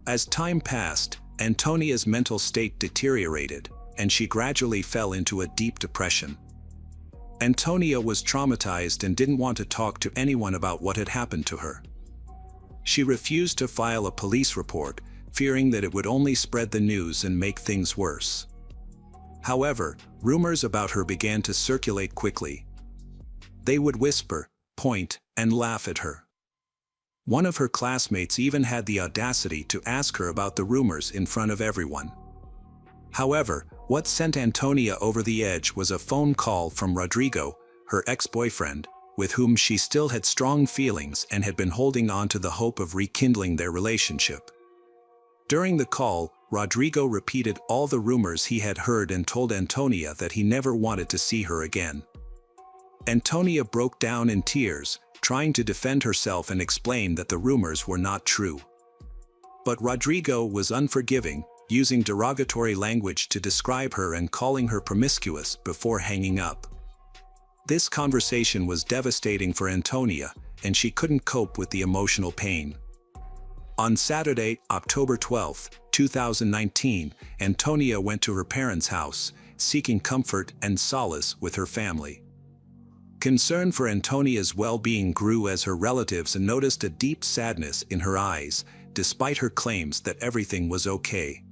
As time passed, Antonia's mental state deteriorated, and she gradually fell into a deep depression. Antonia was traumatized and didn't want to talk to anyone about what had happened to her. She refused to file a police report, fearing that it would only spread the news and make things worse. However, rumors about her began to circulate quickly. They would whisper, point, and laugh at her. One of her classmates even had the audacity to ask her about the rumors in front of everyone. However, what sent Antonia over the edge was a phone call from Rodrigo, her ex-boyfriend, with whom she still had strong feelings and had been holding on to the hope of rekindling their relationship. During the call, Rodrigo repeated all the rumors he had heard and told Antonia that he never wanted to see her again. Antonia broke down in tears, trying to defend herself and explain that the rumors were not true. But Rodrigo was unforgiving, using derogatory language to describe her and calling her promiscuous before hanging up. This conversation was devastating for Antonia, and she couldn't cope with the emotional pain. On Saturday, October 12, 2019, Antonia went to her parents' house, seeking comfort and solace with her family. Concern for Antonia's well-being grew as her relatives noticed a deep sadness in her eyes, despite her claims that everything was okay.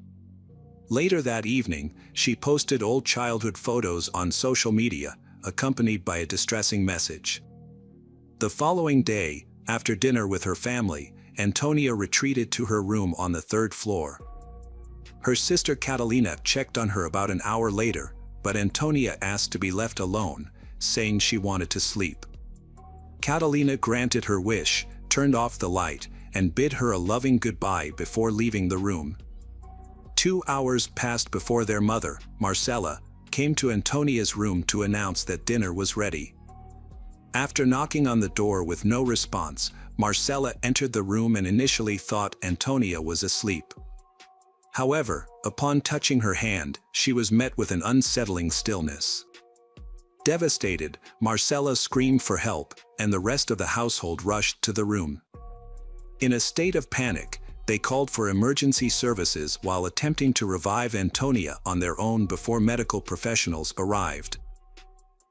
Later that evening, she posted old childhood photos on social media, accompanied by a distressing message. The following day, after dinner with her family, Antonia retreated to her room on the third floor. Her sister Catalina checked on her about an hour later, but Antonia asked to be left alone, saying she wanted to sleep. Catalina granted her wish, turned off the light, and bid her a loving goodbye before leaving the room. 2 hours passed before their mother, Marcela, came to Antonia's room to announce that dinner was ready. After knocking on the door with no response, Marcela entered the room and initially thought Antonia was asleep. However, upon touching her hand, she was met with an unsettling stillness. Devastated, Marcela screamed for help, and the rest of the household rushed to the room. In a state of panic, they called for emergency services while attempting to revive Antonia on their own before medical professionals arrived.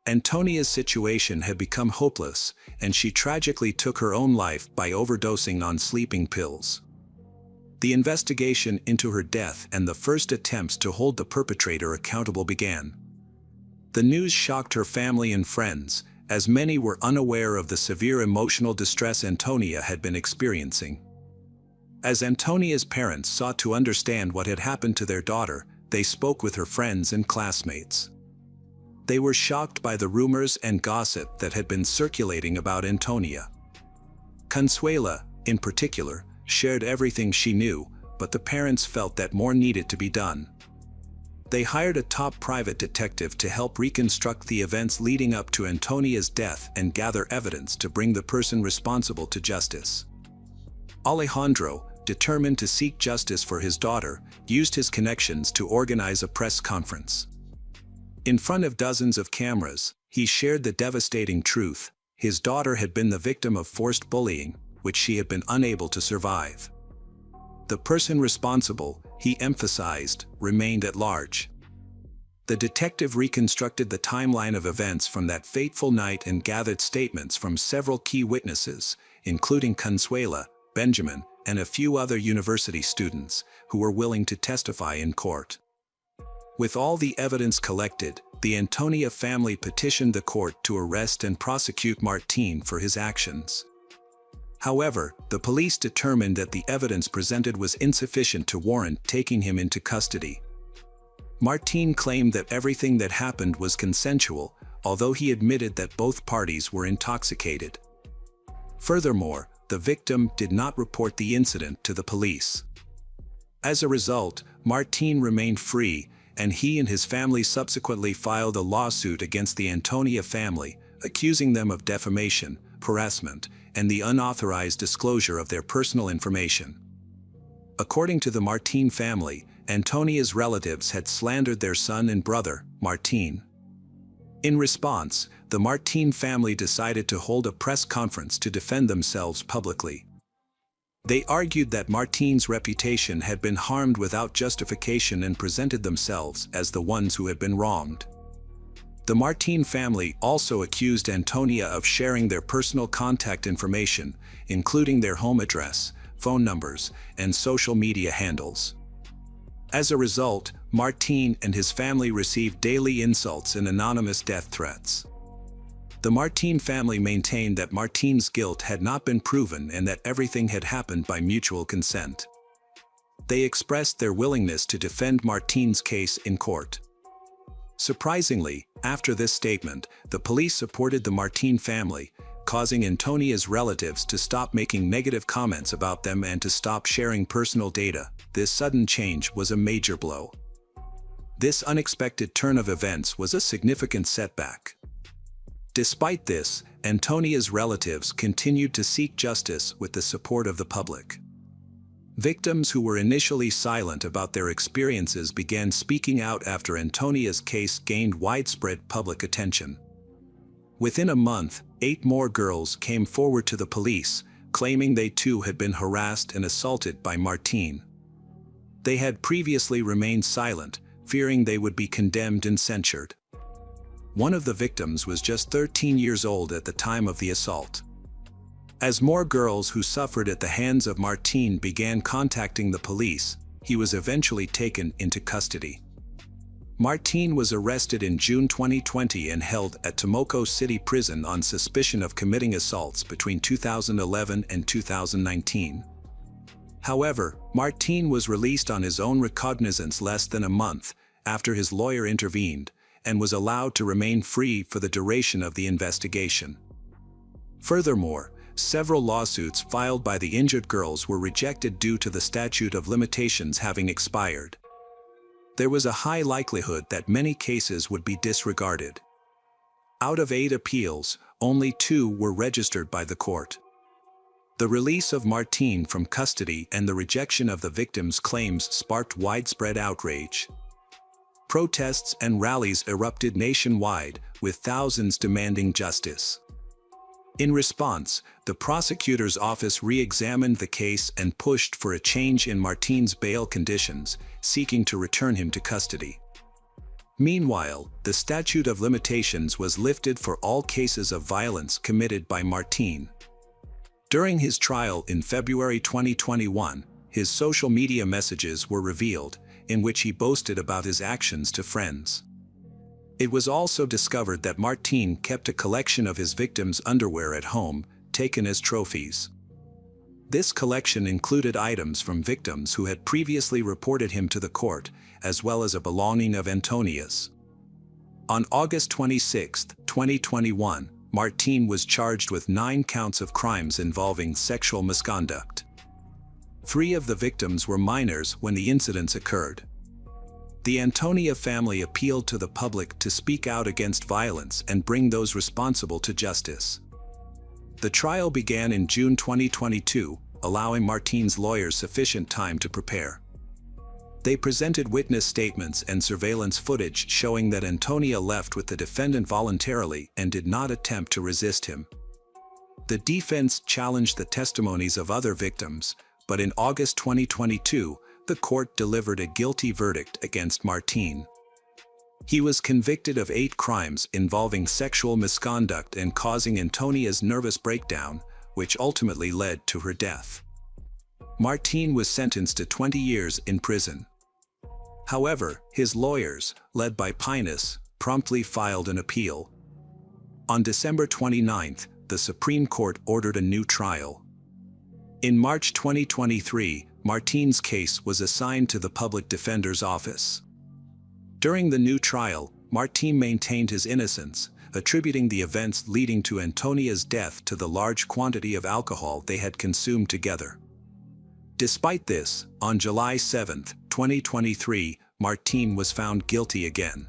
Antonia's situation had become hopeless, and she tragically took her own life by overdosing on sleeping pills. The investigation into her death and the first attempts to hold the perpetrator accountable began. The news shocked her family and friends, as many were unaware of the severe emotional distress Antonia had been experiencing. As Antonia's parents sought to understand what had happened to their daughter, they spoke with her friends and classmates. They were shocked by the rumors and gossip that had been circulating about Antonia. Consuela, in particular, shared everything she knew, but the parents felt that more needed to be done. They hired a top private detective to help reconstruct the events leading up to Antonia's death and gather evidence to bring the person responsible to justice. Alejandro, determined to seek justice for his daughter, used his connections to organize a press conference. In front of dozens of cameras, he shared the devastating truth: his daughter had been the victim of forced bullying, which she had been unable to survive. The person responsible, he emphasized, remained at large. The detective reconstructed the timeline of events from that fateful night and gathered statements from several key witnesses, including Consuela, Benjamin, and a few other university students, who were willing to testify in court. With all the evidence collected, the Antonia family petitioned the court to arrest and prosecute Martín for his actions. However, the police determined that the evidence presented was insufficient to warrant taking him into custody. Martín claimed that everything that happened was consensual, although he admitted that both parties were intoxicated. Furthermore, the victim did not report the incident to the police. As a result, Martín remained free, and he and his family subsequently filed a lawsuit against the Antonia family, accusing them of defamation, harassment, and the unauthorized disclosure of their personal information. According to the Martín family, Antonia's relatives had slandered their son and brother, Martín. In response, the Martín family decided to hold a press conference to defend themselves publicly. They argued that Martín's reputation had been harmed without justification and presented themselves as the ones who had been wronged. The Martín family also accused Antonia of sharing their personal contact information, including their home address, phone numbers, and social media handles. As a result, Martín and his family received daily insults and anonymous death threats. The Martín family maintained that Martín's guilt had not been proven and that everything had happened by mutual consent. They expressed their willingness to defend Martín's case in court. Surprisingly, after this statement, the police supported the Martín family, causing Antonia's relatives to stop making negative comments about them and to stop sharing personal data. This sudden change was a major blow. This unexpected turn of events was a significant setback. Despite this, Antonia's relatives continued to seek justice with the support of the public. Victims who were initially silent about their experiences began speaking out after Antonia's case gained widespread public attention. Within a month, 8 more girls came forward to the police, claiming they too had been harassed and assaulted by Martín. They had previously remained silent, fearing they would be condemned and censured. One of the victims was just 13 years old at the time of the assault. As more girls who suffered at the hands of Martín began contacting the police, he was eventually taken into custody. Martín was arrested in June 2020 and held at Temuco City Prison on suspicion of committing assaults between 2011 and 2019. However, Martín was released on his own recognizance less than a month after his lawyer intervened, and was allowed to remain free for the duration of the investigation. Furthermore, several lawsuits filed by the injured girls were rejected due to the statute of limitations having expired. There was a high likelihood that many cases would be disregarded. Out of 8 appeals, only 2 were registered by the court. The release of Martine from custody and the rejection of the victim's claims sparked widespread outrage. Protests and rallies erupted nationwide, with thousands demanding justice. In response, the prosecutor's office re-examined the case and pushed for a change in Martine's bail conditions, seeking to return him to custody. Meanwhile, the statute of limitations was lifted for all cases of violence committed by Martine. During his trial in February 2021, his social media messages were revealed, in which he boasted about his actions to friends. It was also discovered that Martine kept a collection of his victims' underwear at home, taken as trophies. This collection included items from victims who had previously reported him to the court, as well as a belonging of Antonia's. On August 26, 2021, Martine was charged with 9 counts of crimes involving sexual misconduct. 3 of the victims were minors when the incidents occurred. The Antonia family appealed to the public to speak out against violence and bring those responsible to justice. The trial began in June 2022, allowing Martine's lawyers sufficient time to prepare. They presented witness statements and surveillance footage showing that Antonia left with the defendant voluntarily and did not attempt to resist him. The defense challenged the testimonies of other victims, but in August 2022, the court delivered a guilty verdict against Martine. He was convicted of 8 crimes involving sexual misconduct and causing Antonia's nervous breakdown, which ultimately led to her death. Martine was sentenced to 20 years in prison. However, his lawyers, led by Pinus, promptly filed an appeal. On December 29, the Supreme Court ordered a new trial. In March 2023, Martine's case was assigned to the Public Defender's Office. During the new trial, Martine maintained his innocence, attributing the events leading to Antonia's death to the large quantity of alcohol they had consumed together. Despite this, on July 7, 2023, Martine was found guilty again.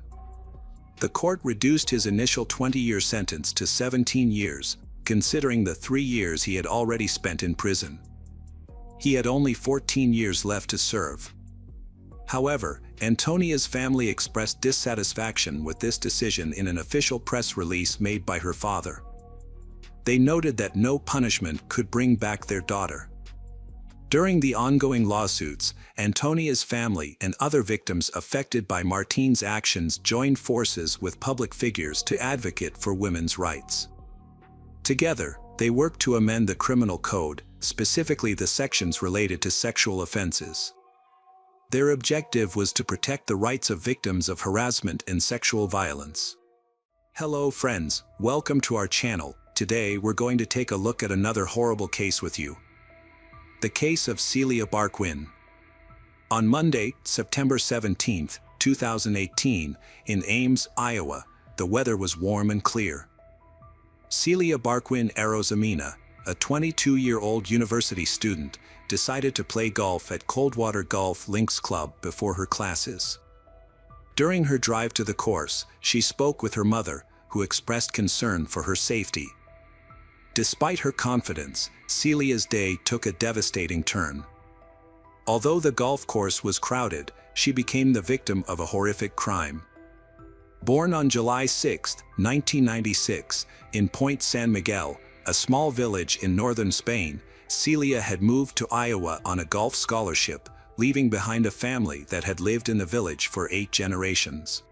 The court reduced his initial 20-year sentence to 17 years, considering the 3 years he had already spent in prison. He had only 14 years left to serve. However, Antonia's family expressed dissatisfaction with this decision in an official press release made by her father. They noted that no punishment could bring back their daughter. During the ongoing lawsuits, Antonia's family and other victims affected by Martine's actions joined forces with public figures to advocate for women's rights. Together, they worked to amend the criminal code, specifically the sections related to sexual offenses. Their objective was to protect the rights of victims of harassment and sexual violence. Hello friends, welcome to our channel. Today we're going to take a look at another horrible case with you. The case of Celia Barquin. On Monday, September 17, 2018, in Ames, Iowa, the weather was warm and clear. Celia Barquin Arozamena, a 22-year-old university student, decided to play golf at Coldwater Golf Links Club before her classes. During her drive to the course, she spoke with her mother, who expressed concern for her safety. Despite her confidence, Celia's day took a devastating turn. Although the golf course was crowded, she became the victim of a horrific crime. Born on July 6, 1996, in Point San Miguel, a small village in northern Spain, Celia had moved to Iowa on a golf scholarship, leaving behind a family that had lived in the village for 8 generations.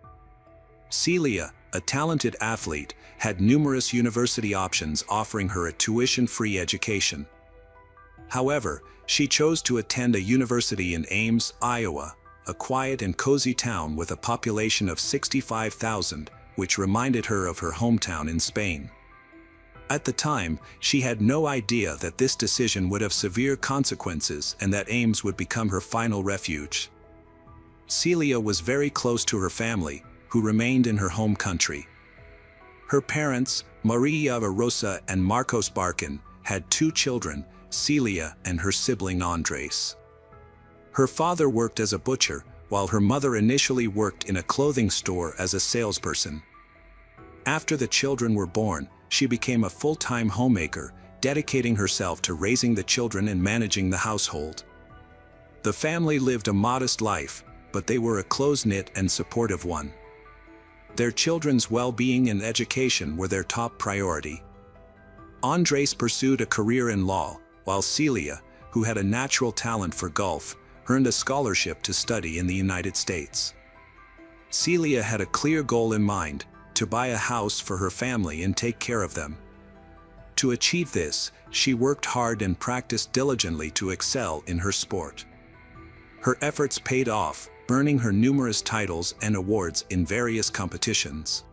Celia, a talented athlete, had numerous university options offering her a tuition-free education. However, she chose to attend a university in Ames, Iowa, a quiet and cozy town with a population of 65,000, which reminded her of her hometown in Spain. At the time, she had no idea that this decision would have severe consequences and that Ames would become her final refuge. Celia was very close to her family, who remained in her home country. Her parents, Maria Rosa and Marcos Barkin, had 2 children, Celia and her sibling Andres. Her father worked as a butcher, while her mother initially worked in a clothing store as a salesperson. After the children were born, she became a full-time homemaker, dedicating herself to raising the children and managing the household. The family lived a modest life, but they were a close-knit and supportive one. Their children's well-being and education were their top priority. Andres pursued a career in law, while Celia, who had a natural talent for golf, earned a scholarship to study in the United States. Celia had a clear goal in mind: to buy a house for her family and take care of them. To achieve this, she worked hard and practiced diligently to excel in her sport. Her efforts paid off, earning her numerous titles and awards in various competitions.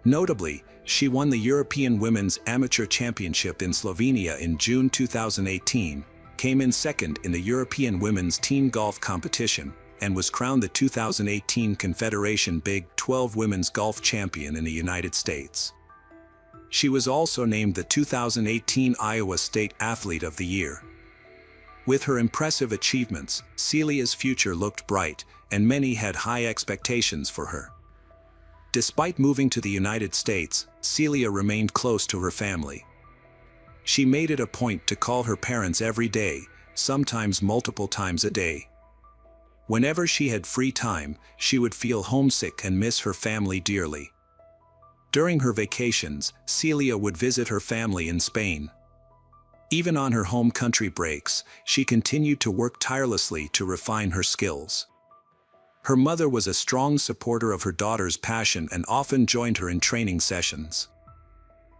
Notably, she won the European Women's Amateur Championship in Slovenia in June 2018, came in second in the European Women's Team Golf Competition, and was crowned the 2018 Confederation Big 12 Women's Golf Champion in the United States. She was also named the 2018 Iowa State Athlete of the Year. With her impressive achievements, Celia's future looked bright, and many had high expectations for her. Despite moving to the United States, Celia remained close to her family. She made it a point to call her parents every day, sometimes multiple times a day. Whenever she had free time, she would feel homesick and miss her family dearly. During her vacations, Celia would visit her family in Spain. Even on her home country breaks, she continued to work tirelessly to refine her skills. Her mother was a strong supporter of her daughter's passion and often joined her in training sessions.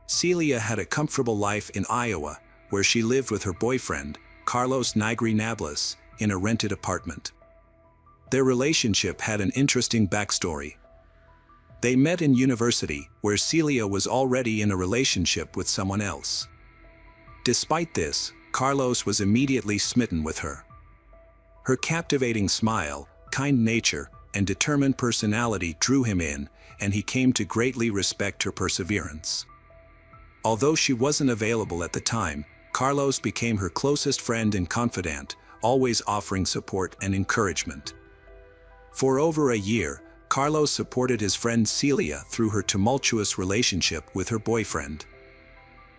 Celia had a comfortable life in Iowa, where she lived with her boyfriend, Carlos Nigri Nablas, in a rented apartment. Their relationship had an interesting backstory. They met in university, where Celia was already in a relationship with someone else. Despite this, Carlos was immediately smitten with her. Her captivating smile, kind nature, and determined personality drew him in, and he came to greatly respect her perseverance. Although she wasn't available at the time, Carlos became her closest friend and confidant, always offering support and encouragement. For over a year, Carlos supported his friend Celia through her tumultuous relationship with her boyfriend.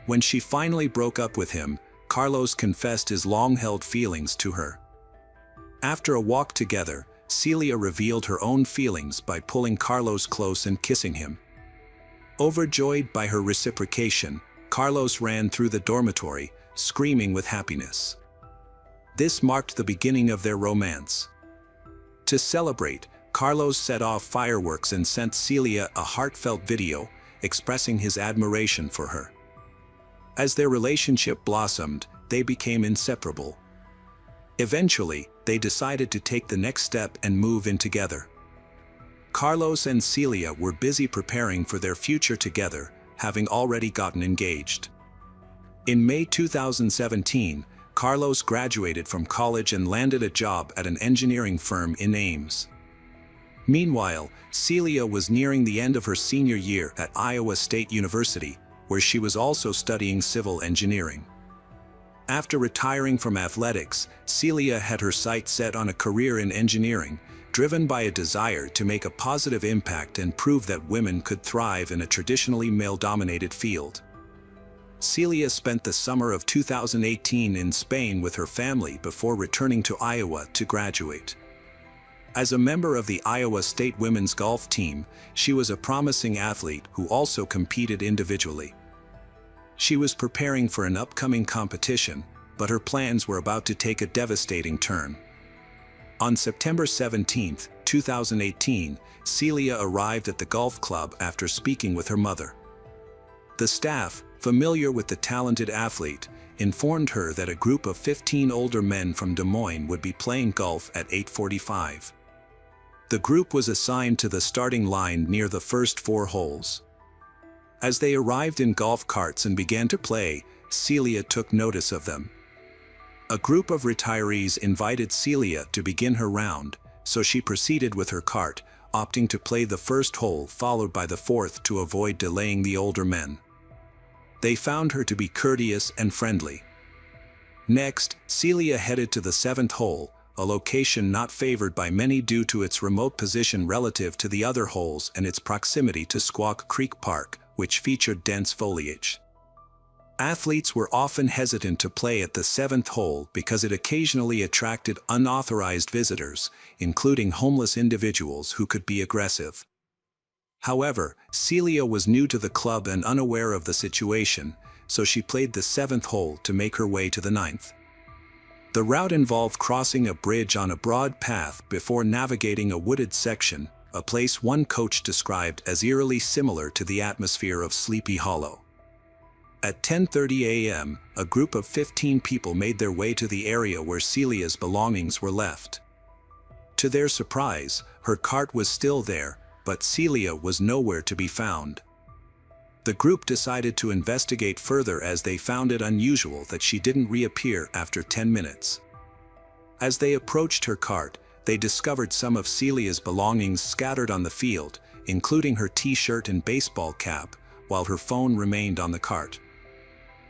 When she finally broke up with him, Carlos confessed his long-held feelings to her. After a walk together, Celia revealed her own feelings by pulling Carlos close and kissing him. Overjoyed by her reciprocation, Carlos ran through the dormitory, screaming with happiness. This marked the beginning of their romance. To celebrate, Carlos set off fireworks and sent Celia a heartfelt video, expressing his admiration for her. As their relationship blossomed, they became inseparable. Eventually, they decided to take the next step and move in together. Carlos and Celia were busy preparing for their future together, having already gotten engaged. In May 2017, Carlos graduated from college and landed a job at an engineering firm in Ames. Meanwhile, Celia was nearing the end of her senior year at Iowa State University, where she was also studying civil engineering. After retiring from athletics, Celia had her sights set on a career in engineering, driven by a desire to make a positive impact and prove that women could thrive in a traditionally male-dominated field. Celia spent the summer of 2018 in Spain with her family before returning to Iowa to graduate. As a member of the Iowa State women's golf team, she was a promising athlete who also competed individually. She was preparing for an upcoming competition, but her plans were about to take a devastating turn. On September 17, 2018, Celia arrived at the golf club after speaking with her mother. The staff, familiar with the talented athlete, informed her that a group of 15 older men from Des Moines would be playing golf at 8:45. The group was assigned to the starting line near the first 4 holes. As they arrived in golf carts and began to play, Celia took notice of them. A group of retirees invited Celia to begin her round, so she proceeded with her cart, opting to play the first hole followed by the fourth to avoid delaying the older men. They found her to be courteous and friendly. Next, Celia headed to the seventh hole, a location not favored by many due to its remote position relative to the other holes and its proximity to Squaw Creek Park, which featured dense foliage. Athletes were often hesitant to play at the seventh hole because it occasionally attracted unauthorized visitors, including homeless individuals who could be aggressive. However, Celia was new to the club and unaware of the situation, so she played the seventh hole to make her way to the ninth. The route involved crossing a bridge on a broad path before navigating a wooded section, a place one coach described as eerily similar to the atmosphere of Sleepy Hollow. At 10:30 a.m., a group of 15 people made their way to the area where Celia's belongings were left. To their surprise, her cart was still there, but Celia was nowhere to be found. The group decided to investigate further as they found it unusual that she didn't reappear after 10 minutes. As they approached her cart, they discovered some of Celia's belongings scattered on the field, including her t-shirt and baseball cap, while her phone remained on the cart.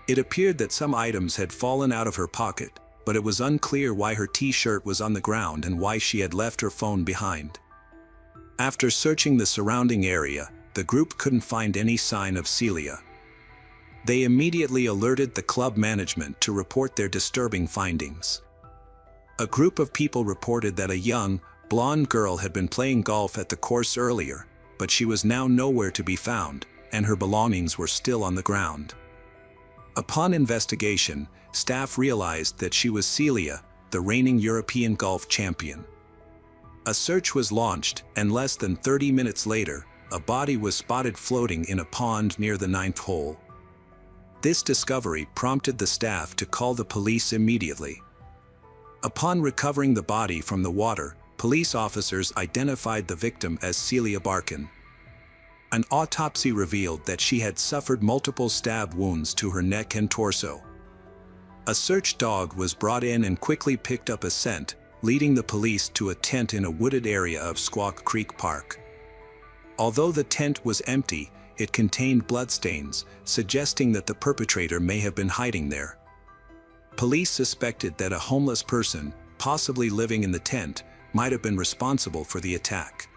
It appeared that some items had fallen out of her pocket, but it was unclear why her t-shirt was on the ground and why she had left her phone behind. After searching the surrounding area, the group couldn't find any sign of Celia. They immediately alerted the club management to report their disturbing findings. A group of people reported that a young, blonde girl had been playing golf at the course earlier, but she was now nowhere to be found, and her belongings were still on the ground. Upon investigation, staff realized that she was Celia, the reigning European golf champion. A search was launched, and less than 30 minutes later, a body was spotted floating in a pond near the ninth hole. This discovery prompted the staff to call the police immediately. Upon recovering the body from the water, police officers identified the victim as Celia Barkin. An autopsy revealed that she had suffered multiple stab wounds to her neck and torso. A search dog was brought in and quickly picked up a scent, leading the police to a tent in a wooded area of Squaw Creek Park. Although the tent was empty, it contained bloodstains, suggesting that the perpetrator may have been hiding there. Police suspected that a homeless person, possibly living in the tent, might have been responsible for the attack.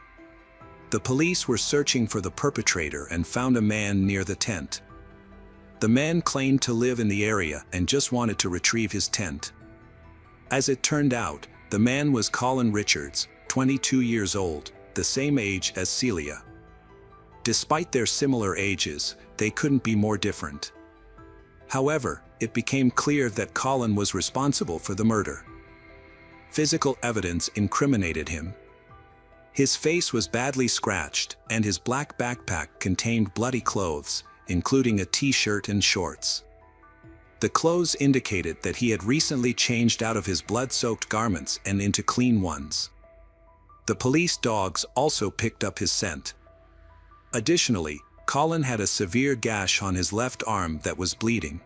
The police were searching for the perpetrator and found a man near the tent. The man claimed to live in the area and just wanted to retrieve his tent. As it turned out, the man was Colin Richards, 22 years old, the same age as Celia. Despite their similar ages, they couldn't be more different. However, it became clear that Colin was responsible for the murder. Physical evidence incriminated him. His face was badly scratched, and his black backpack contained bloody clothes, including a t-shirt and shorts. The clothes indicated that he had recently changed out of his blood-soaked garments and into clean ones. The police dogs also picked up his scent. Additionally, Colin had a severe gash on his left arm that was bleeding.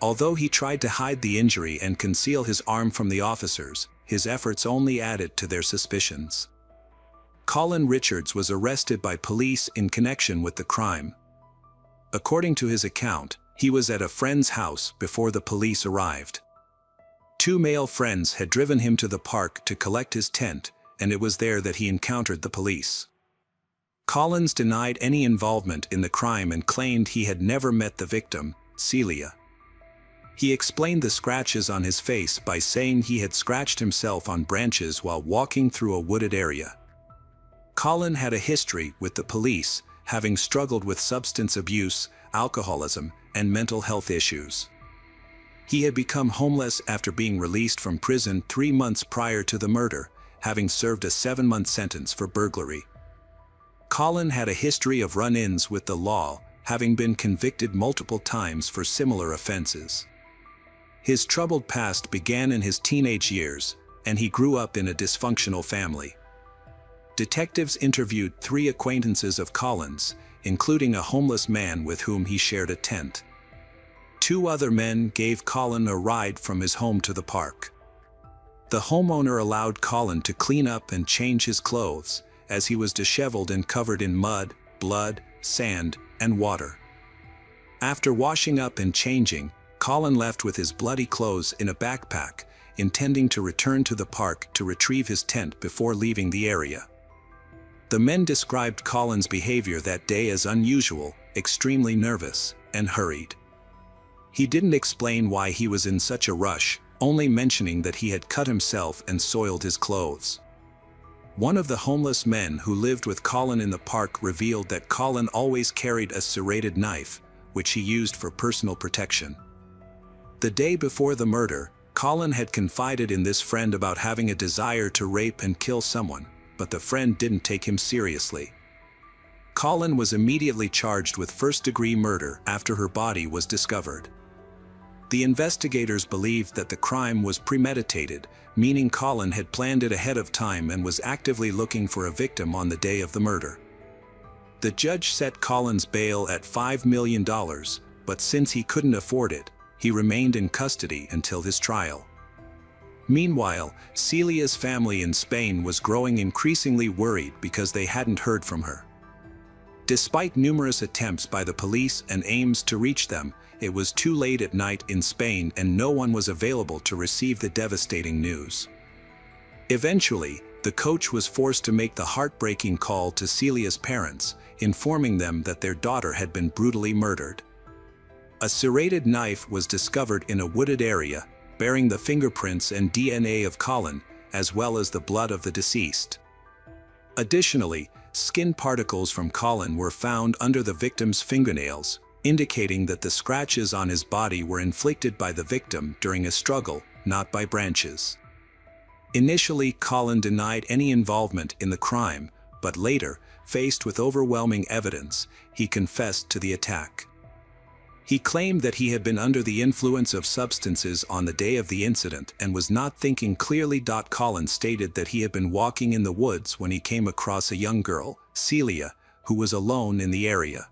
Although he tried to hide the injury and conceal his arm from the officers, his efforts only added to their suspicions. Colin Richards was arrested by police in connection with the crime. According to his account, he was at a friend's house before the police arrived. Two male friends had driven him to the park to collect his tent, and it was there that he encountered the police. Collins denied any involvement in the crime and claimed he had never met the victim, Celia. He explained the scratches on his face by saying he had scratched himself on branches while walking through a wooded area. Colin had a history with the police, having struggled with substance abuse, alcoholism, and mental health issues. He had become homeless after being released from prison 3 months prior to the murder, having served a 7-month sentence for burglary. Colin had a history of run-ins with the law, having been convicted multiple times for similar offenses. His troubled past began in his teenage years, and he grew up in a dysfunctional family. Detectives interviewed 3 acquaintances of Colin's, including a homeless man with whom he shared a tent. 2 other men gave Colin a ride from his home to the park. The homeowner allowed Colin to clean up and change his clothes, as he was disheveled and covered in mud, blood, sand, and water. After washing up and changing, Colin left with his bloody clothes in a backpack, intending to return to the park to retrieve his tent before leaving the area. The men described Colin's behavior that day as unusual, extremely nervous, and hurried. He didn't explain why he was in such a rush, only mentioning that he had cut himself and soiled his clothes. One of the homeless men who lived with Colin in the park revealed that Colin always carried a serrated knife, which he used for personal protection. The day before the murder, Colin had confided in this friend about having a desire to rape and kill someone, but the friend didn't take him seriously. Colin was immediately charged with first-degree murder after her body was discovered. The investigators believed that the crime was premeditated, meaning Colin had planned it ahead of time and was actively looking for a victim on the day of the murder. The judge set Colin's bail at $5 million, but since he couldn't afford it, he remained in custody until his trial. Meanwhile, Celia's family in Spain was growing increasingly worried because they hadn't heard from her. Despite numerous attempts by the police and aims to reach them, it was too late at night in Spain and no one was available to receive the devastating news. Eventually, the coach was forced to make the heartbreaking call to Celia's parents, informing them that their daughter had been brutally murdered. A serrated knife was discovered in a wooded area, bearing the fingerprints and DNA of Colin, as well as the blood of the deceased. Additionally, skin particles from Colin were found under the victim's fingernails, indicating that the scratches on his body were inflicted by the victim during a struggle, not by branches. Initially, Colin denied any involvement in the crime, but later, faced with overwhelming evidence, he confessed to the attack. He claimed that he had been under the influence of substances on the day of the incident and was not thinking clearly. Colin stated that he had been walking in the woods when he came across a young girl, Celia, who was alone in the area.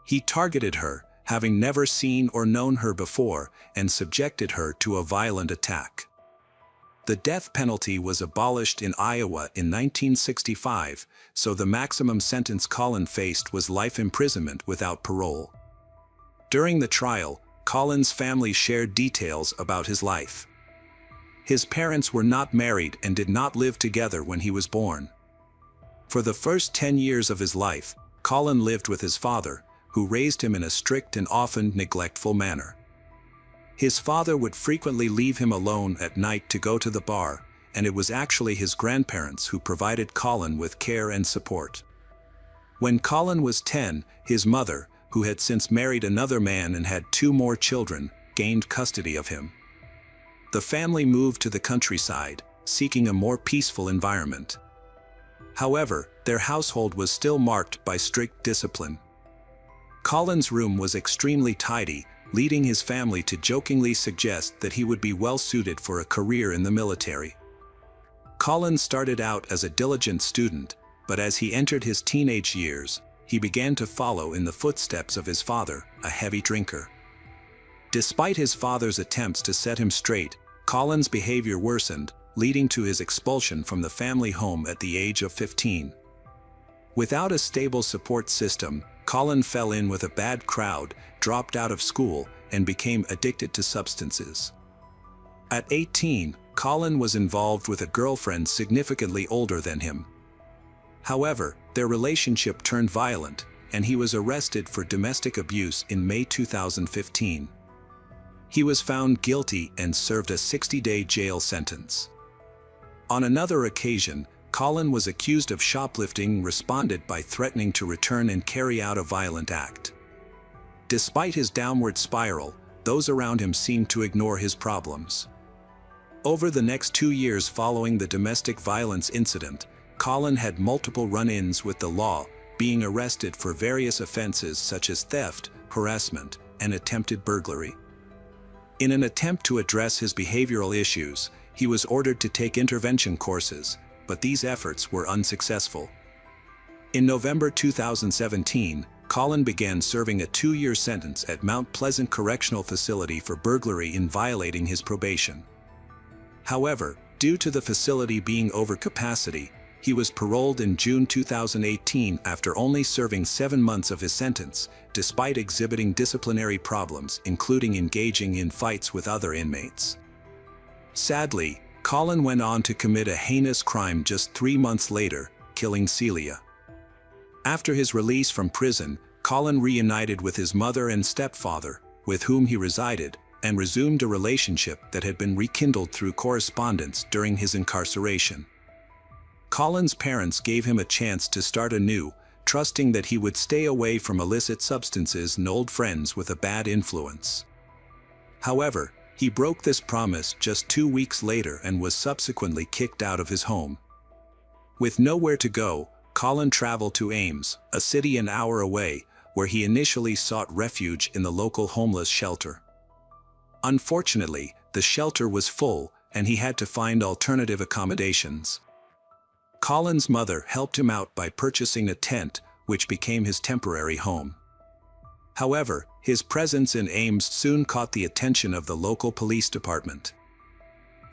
He targeted her, having never seen or known her before, and subjected her to a violent attack. The death penalty was abolished in Iowa in 1965, so the maximum sentence Colin faced was life imprisonment without parole. During the trial, Colin's family shared details about his life. His parents were not married and did not live together when he was born. For the first 10 years of his life, Colin lived with his father, who raised him in a strict and often neglectful manner. His father would frequently leave him alone at night to go to the bar, and it was actually his grandparents who provided Colin with care and support. When Colin was 10, his mother, who had since married another man and had 2 more children, gained custody of him. The family moved to the countryside, seeking a more peaceful environment. However, their household was still marked by strict discipline. Colin's room was extremely tidy, leading his family to jokingly suggest that he would be well suited for a career in the military. Colin started out as a diligent student, but as he entered his teenage years, he began to follow in the footsteps of his father, a heavy drinker. Despite his father's attempts to set him straight, Colin's behavior worsened, leading to his expulsion from the family home at the age of 15. Without a stable support system, Colin fell in with a bad crowd, dropped out of school, and became addicted to substances. At 18, Colin was involved with a girlfriend significantly older than him. However, their relationship turned violent, and he was arrested for domestic abuse in May 2015. He was found guilty and served a 60-day jail sentence. On another occasion, Colin was accused of shoplifting, responded by threatening to return and carry out a violent act. Despite his downward spiral, those around him seemed to ignore his problems. Over the next 2 years following the domestic violence incident, Colin had multiple run-ins with the law, being arrested for various offenses such as theft, harassment, and attempted burglary. In an attempt to address his behavioral issues, he was ordered to take intervention courses, but these efforts were unsuccessful. In November 2017, Colin began serving a 2-year sentence at Mount Pleasant Correctional Facility for burglary in violating his probation. However, due to the facility being over capacity, He was paroled in June 2018 after only serving 7 months of his sentence, despite exhibiting disciplinary problems, including engaging in fights with other inmates. Sadly, Colin went on to commit a heinous crime just 3 months later, killing Celia. After his release from prison, Colin reunited with his mother and stepfather, with whom he resided, and resumed a relationship that had been rekindled through correspondence during his incarceration. Colin's parents gave him a chance to start anew, trusting that he would stay away from illicit substances and old friends with a bad influence. However, he broke this promise just 2 weeks later and was subsequently kicked out of his home. With nowhere to go, Colin traveled to Ames, a city an hour away, where he initially sought refuge in the local homeless shelter. Unfortunately, the shelter was full, and he had to find alternative accommodations. Colin's mother helped him out by purchasing a tent, which became his temporary home. However, his presence in Ames soon caught the attention of the local police department.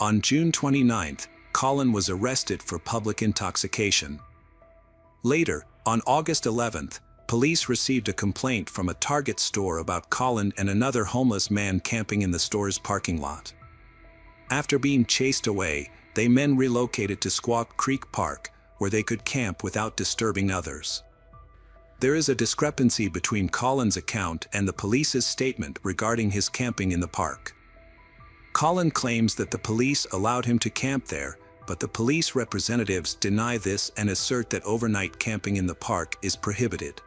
On June 29, Colin was arrested for public intoxication. Later, on August 11, police received a complaint from a Target store about Colin and another homeless man camping in the store's parking lot. After being chased away, the men relocated to Squaw Creek Park, where they could camp without disturbing others. There is a discrepancy between Colin's account and the police's statement regarding his camping in the park. Colin claims that the police allowed him to camp there, but the police representatives deny this and assert that overnight camping in the park is prohibited.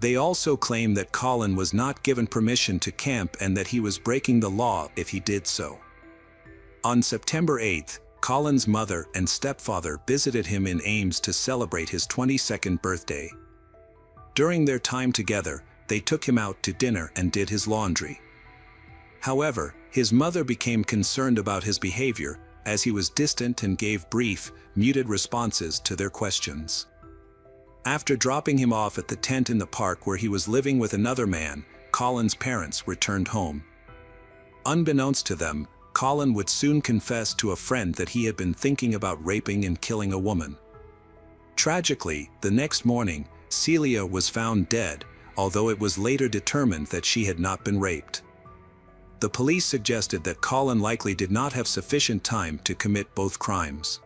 They also claim that Colin was not given permission to camp and that he was breaking the law if he did so. On September 8, Colin's mother and stepfather visited him in Ames to celebrate his 22nd birthday. During their time together, they took him out to dinner and did his laundry. However, his mother became concerned about his behavior, as he was distant and gave brief, muted responses to their questions. After dropping him off at the tent in the park where he was living with another man, Colin's parents returned home. Unbeknownst to them, Colin would soon confess to a friend that he had been thinking about raping and killing a woman. Tragically, the next morning, Celia was found dead, although it was later determined that she had not been raped. The police suggested that Colin likely did not have sufficient time to commit both crimes.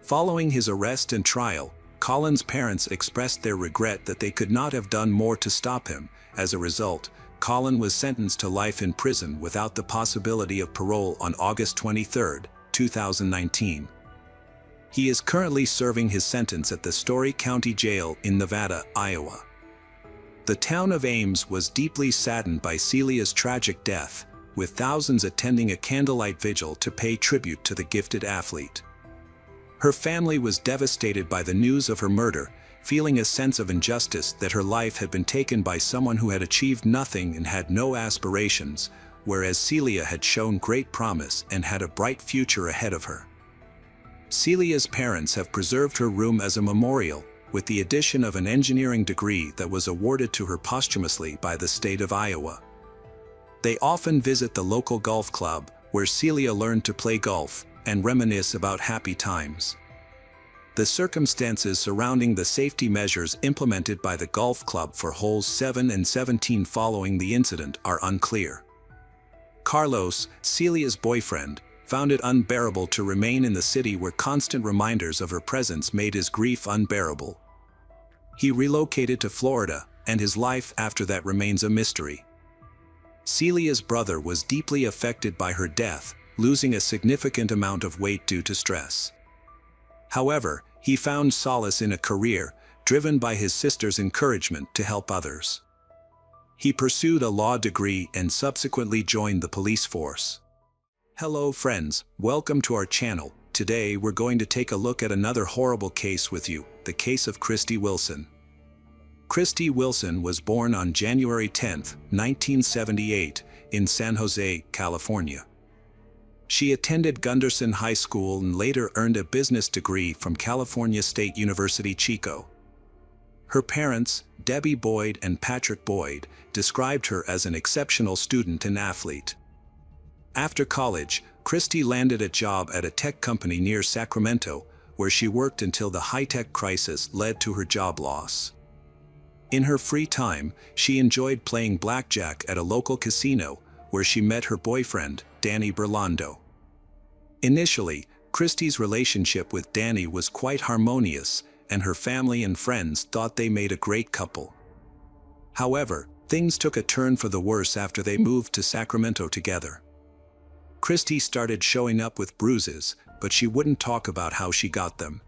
Following his arrest and trial, Colin's parents expressed their regret that they could not have done more to stop him. As a result, Colin was sentenced to life in prison without the possibility of parole on August 23, 2019. He is currently serving his sentence at the Story County Jail in Nevada, Iowa. The town of Ames was deeply saddened by Celia's tragic death, with thousands attending a candlelight vigil to pay tribute to the gifted athlete. Her family was devastated by the news of her murder, feeling a sense of injustice that her life had been taken by someone who had achieved nothing and had no aspirations, whereas Celia had shown great promise and had a bright future ahead of her. Celia's parents have preserved her room as a memorial, with the addition of an engineering degree that was awarded to her posthumously by the state of Iowa. They often visit the local golf club, where Celia learned to play golf, and reminisce about happy times. The circumstances surrounding the safety measures implemented by the golf club for holes 7 and 17 following the incident are unclear. Carlos, Celia's boyfriend, found it unbearable to remain in the city where constant reminders of her presence made his grief unbearable. He relocated to Florida, and his life after that remains a mystery. Celia's brother was deeply affected by her death, losing a significant amount of weight due to stress. However, he found solace in a career driven by his sister's encouragement to help others. He pursued a law degree and subsequently joined the police force. Hello friends, welcome to our channel. Today we're going to take a look at another horrible case with you, the case of Christy Wilson. Christy Wilson was born on January 10, 1978, in San Jose, California. She attended Gunderson High School and later earned a business degree from California State University, Chico. Her parents, Debbie Boyd and Patrick Boyd, described her as an exceptional student and athlete. After college, Christy landed a job at a tech company near Sacramento, where she worked until the high-tech crisis led to her job loss. In her free time, she enjoyed playing blackjack at a local casino, where she met her boyfriend, Danny Berlando. Initially, Christie's relationship with Danny was quite harmonious, and her family and friends thought they made a great couple. However, things took a turn for the worse after they moved to Sacramento together. Christie started showing up with bruises, but she wouldn't talk about how she got them.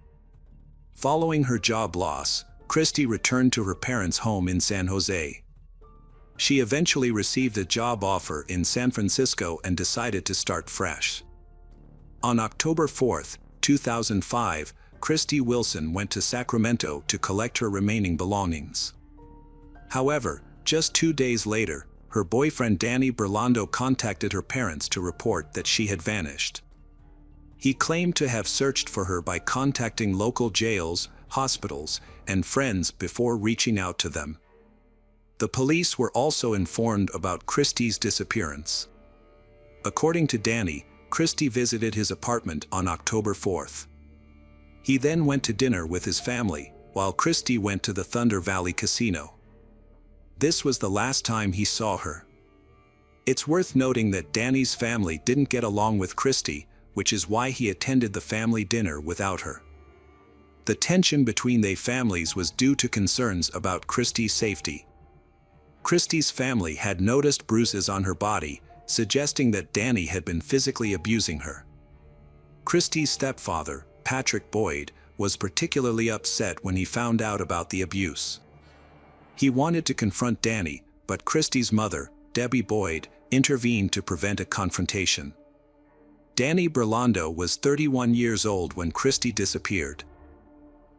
Following her job loss, Christie returned to her parents' home in San Jose. She eventually received a job offer in San Francisco and decided to start fresh. On October 4, 2005, Christie Wilson went to Sacramento to collect her remaining belongings. However, just 2 days later, her boyfriend Danny Berlando contacted her parents to report that she had vanished. He claimed to have searched for her by contacting local jails, hospitals, and friends before reaching out to them. The police were also informed about Christie's disappearance. According to Danny, Christie visited his apartment on October 4th. He then went to dinner with his family, while Christie went to the Thunder Valley Casino. This was the last time he saw her. It's worth noting that Danny's family didn't get along with Christie, which is why he attended the family dinner without her. The tension between their families was due to concerns about Christie's safety. Christie's family had noticed bruises on her body, suggesting that Danny had been physically abusing her. Christie's stepfather, Patrick Boyd, was particularly upset when he found out about the abuse. He wanted to confront Danny, but Christie's mother, Debbie Boyd, intervened to prevent a confrontation. Danny Berlando was 31 years old when Christie disappeared.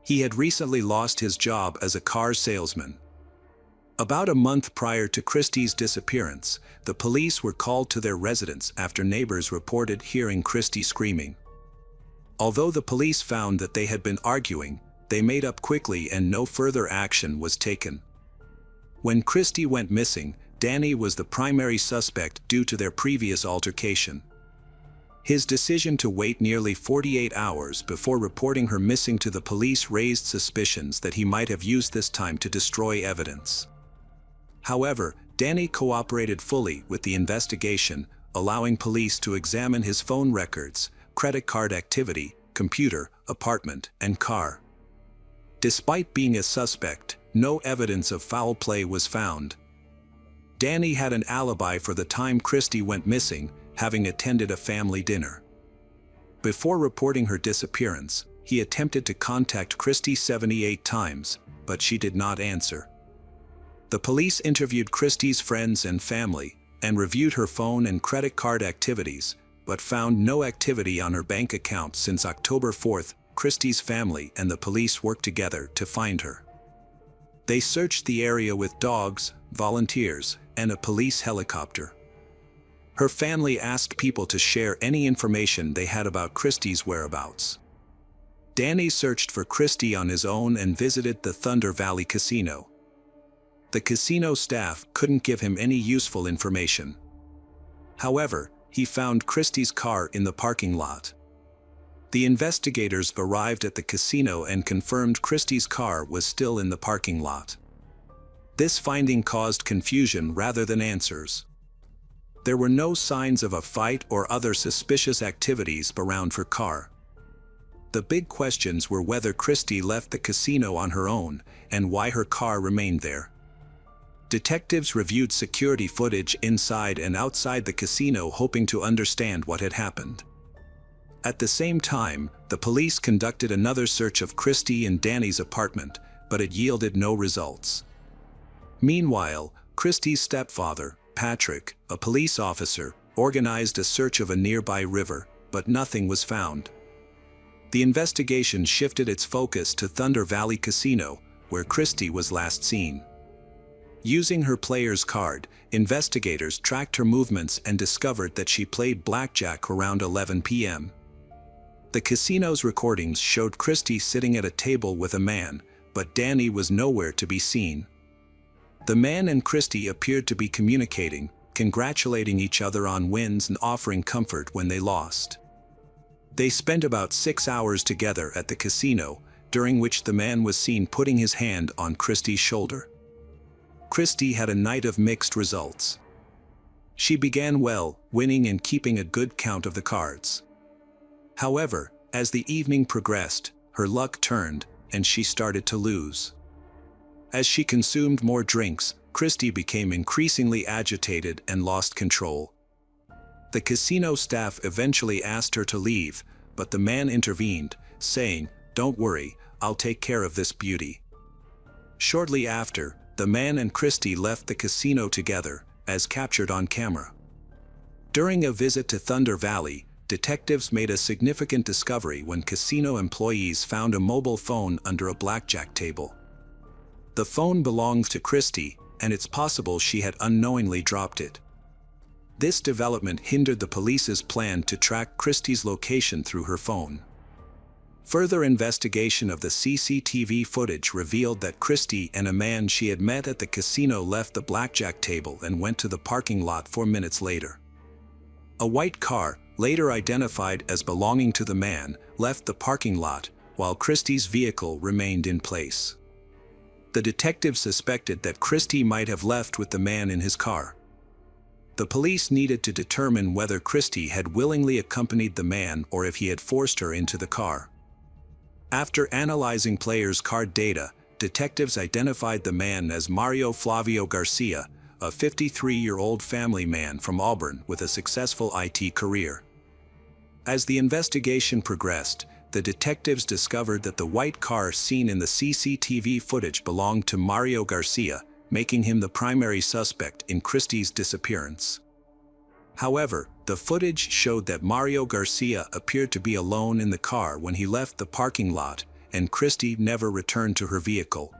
He had recently lost his job as a car salesman. About a month prior to Christie's disappearance, the police were called to their residence after neighbors reported hearing Christie screaming. Although the police found that they had been arguing, they made up quickly and no further action was taken. When Christie went missing, Danny was the primary suspect due to their previous altercation. His decision to wait nearly 48 hours before reporting her missing to the police raised suspicions that he might have used this time to destroy evidence. However, Danny cooperated fully with the investigation, allowing police to examine his phone records, credit card activity, computer, apartment, and car. Despite being a suspect, no evidence of foul play was found. Danny had an alibi for the time Christie went missing, having attended a family dinner. Before reporting her disappearance, he attempted to contact Christie 78 times, but she did not answer. The police interviewed Christie's friends and family, and reviewed her phone and credit card activities, but found no activity on her bank account since October 4th. Christie's family and the police worked together to find her. They searched the area with dogs, volunteers, and a police helicopter. Her family asked people to share any information they had about Christie's whereabouts. Danny searched for Christie on his own and visited the Thunder Valley Casino. The casino staff couldn't give him any useful information. However, he found Christie's car in the parking lot. The investigators arrived at the casino and confirmed Christie's car was still in the parking lot. This finding caused confusion rather than answers. There were no signs of a fight or other suspicious activities around her car. The big questions were whether Christie left the casino on her own and why her car remained there. Detectives reviewed security footage inside and outside the casino hoping to understand what had happened. At the same time, the police conducted another search of Christie and Danny's apartment, but it yielded no results. Meanwhile, Christie's stepfather, Patrick, a police officer, organized a search of a nearby river, but nothing was found. The investigation shifted its focus to Thunder Valley Casino, where Christie was last seen. Using her player's card, investigators tracked her movements and discovered that she played blackjack around 11 p.m. The casino's recordings showed Christie sitting at a table with a man, but Danny was nowhere to be seen. The man and Christie appeared to be communicating, congratulating each other on wins and offering comfort when they lost. They spent about 6 hours together at the casino, during which the man was seen putting his hand on Christie's shoulder. Christie had a night of mixed results. She began well, winning and keeping a good count of the cards. However, as the evening progressed, her luck turned, and she started to lose. As she consumed more drinks, Christie became increasingly agitated and lost control. The casino staff eventually asked her to leave, but the man intervened, saying, "Don't worry, I'll take care of this beauty." Shortly after, the man and Christie left the casino together, as captured on camera. During a visit to Thunder Valley, detectives made a significant discovery when casino employees found a mobile phone under a blackjack table. The phone belonged to Christie, and it's possible she had unknowingly dropped it. This development hindered the police's plan to track Christie's location through her phone. Further investigation of the CCTV footage revealed that Christie and a man she had met at the casino left the blackjack table and went to the parking lot 4 minutes later. A white car, later identified as belonging to the man, left the parking lot, while Christie's vehicle remained in place. The detective suspected that Christie might have left with the man in his car. The police needed to determine whether Christie had willingly accompanied the man or if he had forced her into the car. After analyzing players' card data, detectives identified the man as Mario Flavio Garcia, a 53-year-old family man from Auburn with a successful IT career. As the investigation progressed, the detectives discovered that the white car seen in the CCTV footage belonged to Mario Garcia, making him the primary suspect in Christie's disappearance. However, the footage showed that Mario Garcia appeared to be alone in the car when he left the parking lot, and Christie never returned to her vehicle.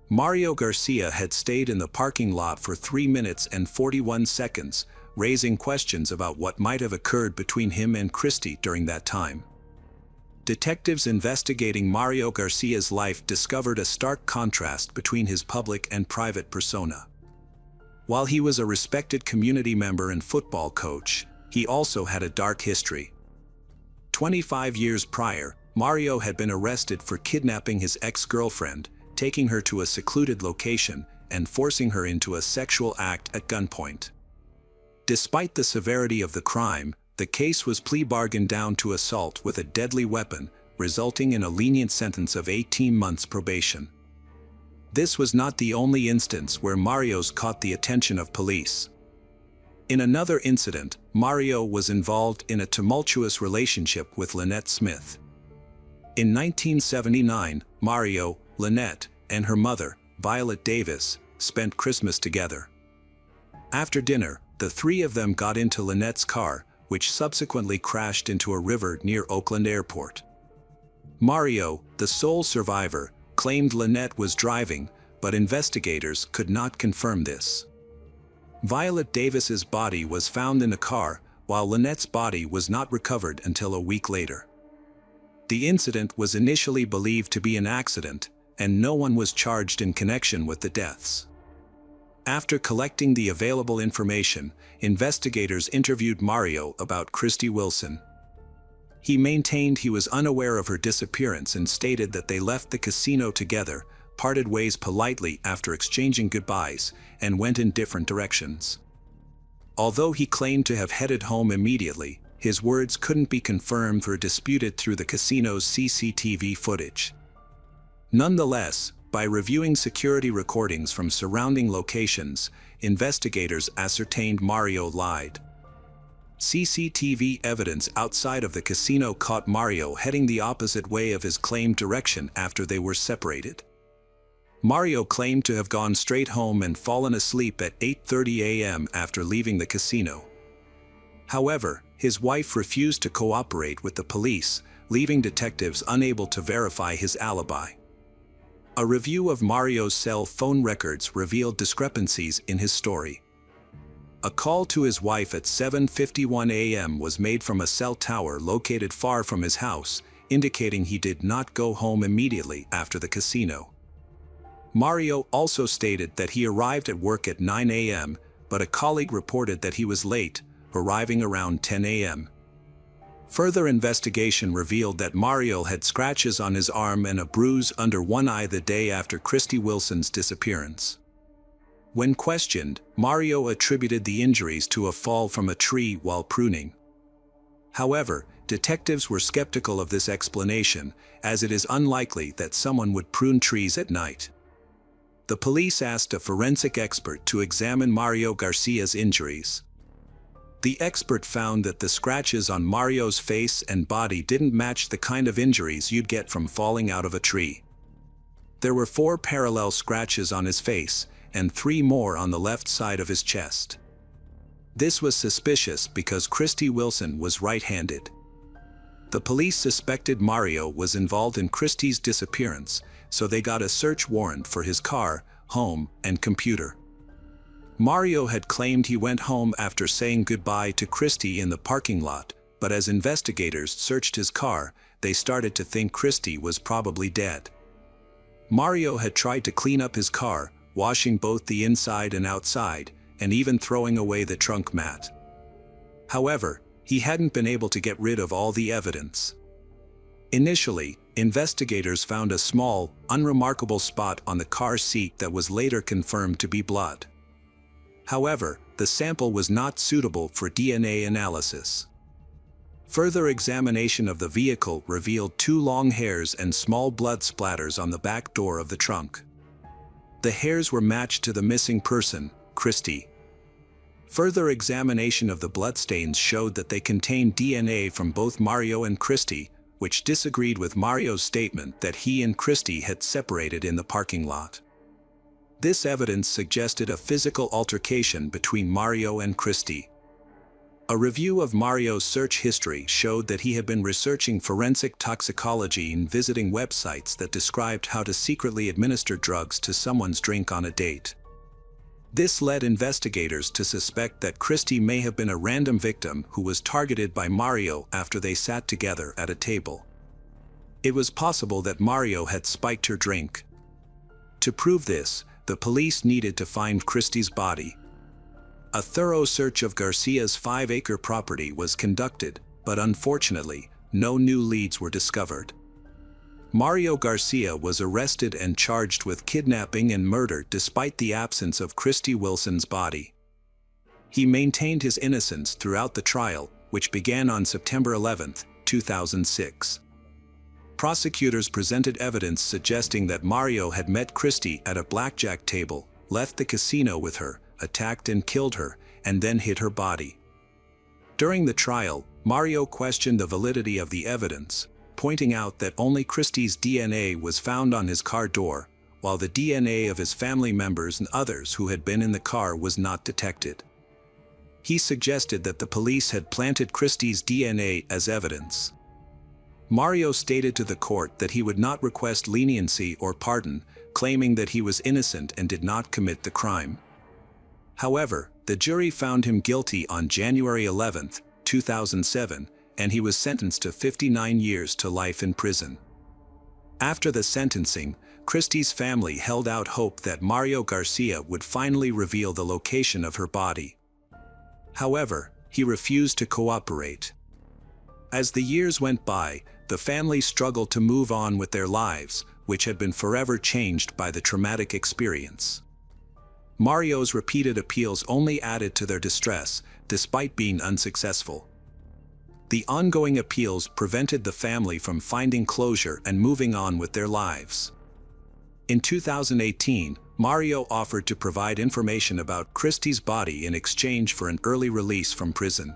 Mario Garcia had stayed in the parking lot for 3 minutes and 41 seconds, raising questions about what might have occurred between him and Christie during that time. Detectives investigating Mario Garcia's life discovered a stark contrast between his public and private persona. While he was a respected community member and football coach, he also had a dark history. 25 years prior, Mario had been arrested for kidnapping his ex-girlfriend, taking her to a secluded location, and forcing her into a sexual act at gunpoint. Despite the severity of the crime, the case was plea bargained down to assault with a deadly weapon, resulting in a lenient sentence of 18 months probation. This was not the only instance where Mario's caught the attention of police. In another incident, Mario was involved in a tumultuous relationship with Lynette Smith. In 1979, Mario, Lynette, and her mother, Violet Davis, spent Christmas together. After dinner, the three of them got into Lynette's car, which subsequently crashed into a river near Oakland Airport. Mario, the sole survivor, claimed Lynette was driving, but investigators could not confirm this. Violet Davis's body was found in the car, while Lynette's body was not recovered until a week later. The incident was initially believed to be an accident, and no one was charged in connection with the deaths. After collecting the available information, investigators interviewed Mario about Christie Wilson. He maintained he was unaware of her disappearance and stated that they left the casino together, parted ways politely after exchanging goodbyes, and went in different directions. Although he claimed to have headed home immediately, his words couldn't be confirmed or disputed through the casino's CCTV footage. Nonetheless, by reviewing security recordings from surrounding locations, investigators ascertained Mario lied. CCTV evidence outside of the casino caught Mario heading the opposite way of his claimed direction after they were separated. Mario claimed to have gone straight home and fallen asleep at 8:30 a.m. after leaving the casino. However, his wife refused to cooperate with the police, leaving detectives unable to verify his alibi. A review of Mario's cell phone records revealed discrepancies in his story. A call to his wife at 7:51 a.m. was made from a cell tower located far from his house, indicating he did not go home immediately after the casino. Mario also stated that he arrived at work at 9 a.m., but a colleague reported that he was late, arriving around 10 a.m. Further investigation revealed that Mario had scratches on his arm and a bruise under one eye the day after Christy Wilson's disappearance. When questioned, Mario attributed the injuries to a fall from a tree while pruning. However, detectives were skeptical of this explanation, as it is unlikely that someone would prune trees at night. The police asked a forensic expert to examine Mario Garcia's injuries. The expert found that the scratches on Mario's face and body didn't match the kind of injuries you'd get from falling out of a tree. There were 4 parallel scratches on his face, and 3 more on the left side of his chest. This was suspicious because Christy Wilson was right-handed. The police suspected Mario was involved in Christy's disappearance, so they got a search warrant for his car, home, and computer. Mario had claimed he went home after saying goodbye to Christy in the parking lot, but as investigators searched his car, they started to think Christy was probably dead. Mario had tried to clean up his car, washing both the inside and outside, and even throwing away the trunk mat. However, he hadn't been able to get rid of all the evidence. Initially, investigators found a small, unremarkable spot on the car seat that was later confirmed to be blood. However, the sample was not suitable for DNA analysis. Further examination of the vehicle revealed 2 long hairs and small blood splatters on the back door of the trunk. The hairs were matched to the missing person, Christy. Further examination of the bloodstains showed that they contained DNA from both Mario and Christy, which disagreed with Mario's statement that he and Christy had separated in the parking lot. This evidence suggested a physical altercation between Mario and Christy. A review of Mario's search history showed that he had been researching forensic toxicology and visiting websites that described how to secretly administer drugs to someone's drink on a date. This led investigators to suspect that Christy may have been a random victim who was targeted by Mario after they sat together at a table. It was possible that Mario had spiked her drink. To prove this, the police needed to find Christy's body. A thorough search of Garcia's 5-acre property was conducted, but unfortunately, no new leads were discovered. Mario Garcia was arrested and charged with kidnapping and murder despite the absence of Christy Wilson's body. He maintained his innocence throughout the trial, which began on September 11, 2006. Prosecutors presented evidence suggesting that Mario had met Christy at a blackjack table, left the casino with her, attacked and killed her, and then hid her body. During the trial, Mario questioned the validity of the evidence, pointing out that only Christy's DNA was found on his car door, while the DNA of his family members and others who had been in the car was not detected. He suggested that the police had planted Christy's DNA as evidence. Mario stated to the court that he would not request leniency or pardon, claiming that he was innocent and did not commit the crime. However, the jury found him guilty on January 11, 2007, and he was sentenced to 59 years to life in prison. After the sentencing, Christy's family held out hope that Mario Garcia would finally reveal the location of her body. However, he refused to cooperate. As the years went by, the family struggled to move on with their lives, which had been forever changed by the traumatic experience. Mario's repeated appeals only added to their distress, despite being unsuccessful. The ongoing appeals prevented the family from finding closure and moving on with their lives. In 2018, Mario offered to provide information about Christy's body in exchange for an early release from prison.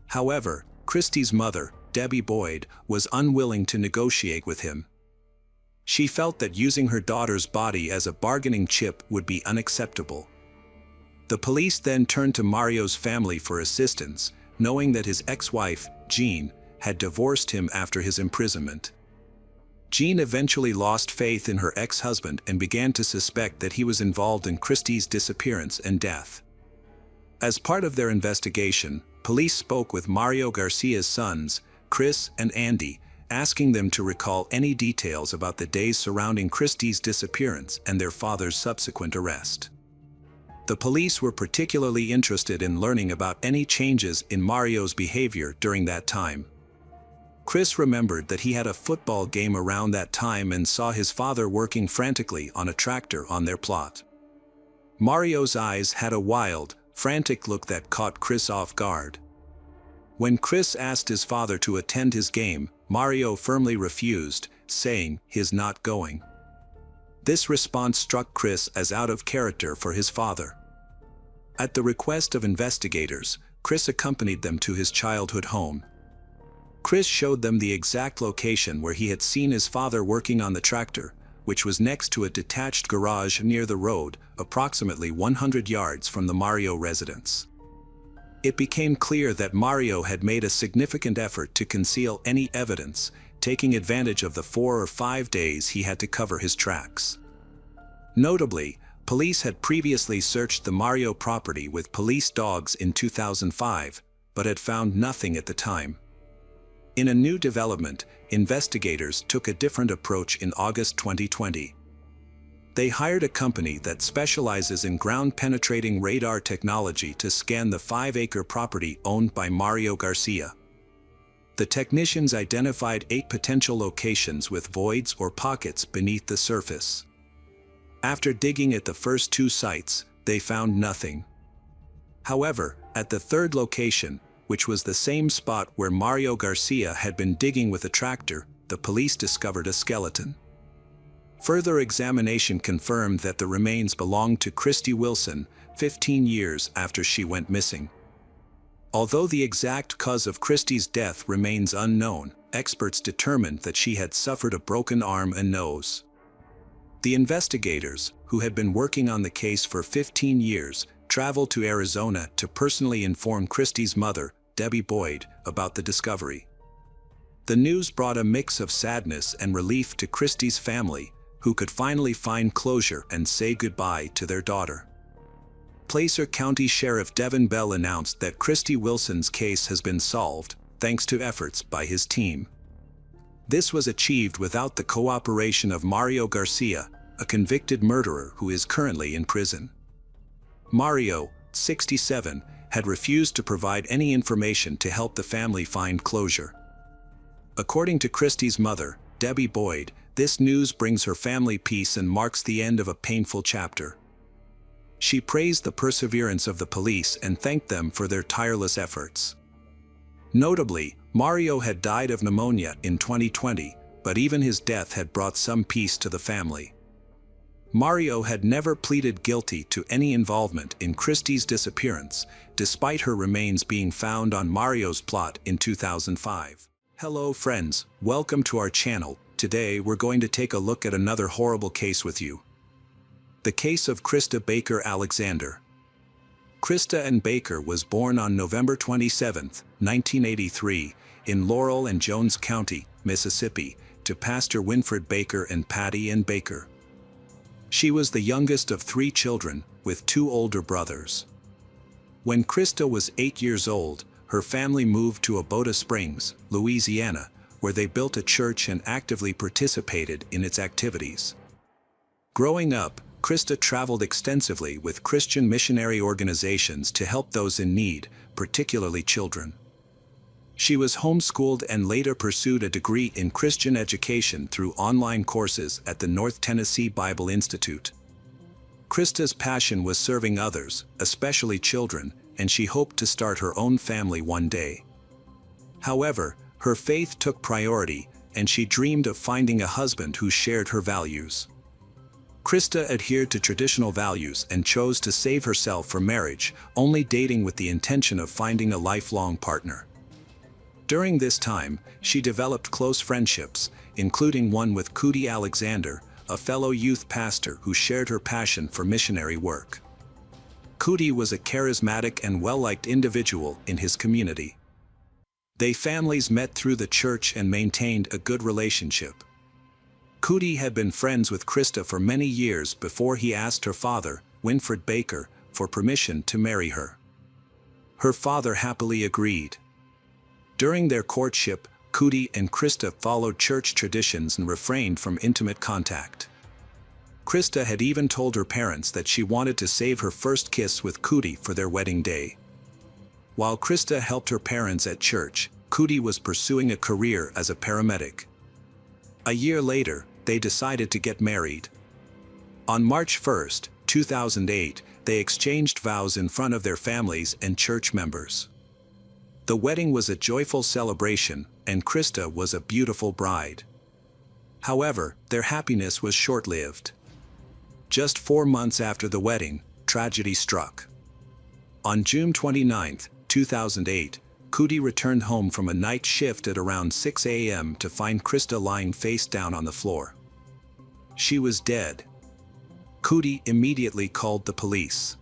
However, Christy's mother, Debbie Boyd, was unwilling to negotiate with him. She felt that using her daughter's body as a bargaining chip would be unacceptable. The police then turned to Mario's family for assistance, knowing that his ex-wife, Jean, had divorced him after his imprisonment. Jean eventually lost faith in her ex-husband and began to suspect that he was involved in Christy's disappearance and death. As part of their investigation, police spoke with Mario Garcia's sons, Chris and Andy, asking them to recall any details about the days surrounding Christy's disappearance and their father's subsequent arrest. The police were particularly interested in learning about any changes in Mario's behavior during that time. Chris remembered that he had a football game around that time and saw his father working frantically on a tractor on their plot. Mario's eyes had a wild, frantic look that caught Chris off guard. When Chris asked his father to attend his game, Mario firmly refused, saying he's not going. This response struck Chris as out of character for his father. At the request of investigators, Chris accompanied them to his childhood home. Chris showed them the exact location where he had seen his father working on the tractor, which was next to a detached garage near the road, approximately 100 yards from the Mario residence. It became clear that Mario had made a significant effort to conceal any evidence, taking advantage of the 4 or 5 days he had to cover his tracks. Notably, police had previously searched the Mario property with police dogs in 2005, but had found nothing at the time. In a new development, investigators took a different approach in August 2020. They hired a company that specializes in ground-penetrating radar technology to scan the 5-acre property owned by Mario Garcia. The technicians identified 8 potential locations with voids or pockets beneath the surface. After digging at the first 2 sites, they found nothing. However, at the 3rd location, which was the same spot where Mario Garcia had been digging with a tractor, the police discovered a skeleton. Further examination confirmed that the remains belonged to Christy Wilson, 15 years after she went missing. Although the exact cause of Christy's death remains unknown, experts determined that she had suffered a broken arm and nose. The investigators, who had been working on the case for 15 years, traveled to Arizona to personally inform Christy's mother, Debbie Boyd, about the discovery. The news brought a mix of sadness and relief to Christy's family, who could finally find closure and say goodbye to their daughter. Placer County Sheriff Devin Bell announced that Christy Wilson's case has been solved, thanks to efforts by his team. This was achieved without the cooperation of Mario Garcia, a convicted murderer who is currently in prison. Mario, 67, had refused to provide any information to help the family find closure. According to Christy's mother, Debbie Boyd, this news brings her family peace and marks the end of a painful chapter. She praised the perseverance of the police and thanked them for their tireless efforts. Notably, Mario had died of pneumonia in 2020, but even his death had brought some peace to the family. Mario had never pleaded guilty to any involvement in Christy's disappearance, despite her remains being found on Mario's plot in 2005. Hello friends, welcome to our channel. Today we're going to take a look at another horrible case with you. The case of Krista Baker Alexander. Krista Ann Baker was born on November 27, 1983, in Laurel and Jones County, Mississippi, to Pastor Winfred Baker and Patty Ann Baker. She was the youngest of 3 children, with 2 older brothers. When Krista was 8 years old, her family moved to Abota Springs, Louisiana, where they built a church and actively participated in its activities. Growing up, Krista traveled extensively with Christian missionary organizations to help those in need, particularly children. She was homeschooled and later pursued a degree in Christian education through online courses at the North Tennessee Bible Institute. Krista's passion was serving others, especially children, and she hoped to start her own family one day. However, her faith took priority, and she dreamed of finding a husband who shared her values. Krista adhered to traditional values and chose to save herself for marriage, only dating with the intention of finding a lifelong partner. During this time, she developed close friendships, including one with Cootie Alexander, a fellow youth pastor who shared her passion for missionary work. Cootie was a charismatic and well-liked individual in his community. They families met through the church and maintained a good relationship. Cootie had been friends with Krista for many years before he asked her father, Winfred Baker, for permission to marry her. Her father happily agreed. During their courtship, Cootie and Krista followed church traditions and refrained from intimate contact. Krista had even told her parents that she wanted to save her first kiss with Cootie for their wedding day. While Krista helped her parents at church, Cootie was pursuing a career as a paramedic. A year later, they decided to get married. On March 1, 2008, they exchanged vows in front of their families and church members. The wedding was a joyful celebration, and Krista was a beautiful bride. However, their happiness was short-lived. Just 4 months after the wedding, tragedy struck. On June 29, 2008, Cootie returned home from a night shift at around 6 a.m. to find Krista lying face down on the floor. She was dead. Cootie immediately called the police.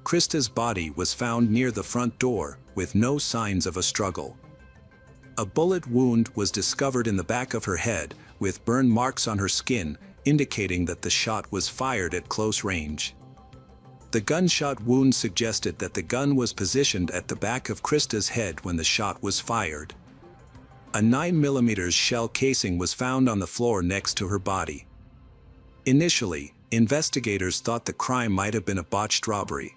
Krista's body was found near the front door, with no signs of a struggle. A bullet wound was discovered in the back of her head, with burn marks on her skin, indicating that the shot was fired at close range. The gunshot wound suggested that the gun was positioned at the back of Krista's head when the shot was fired. A 9mm shell casing was found on the floor next to her body. Initially, investigators thought the crime might have been a botched robbery.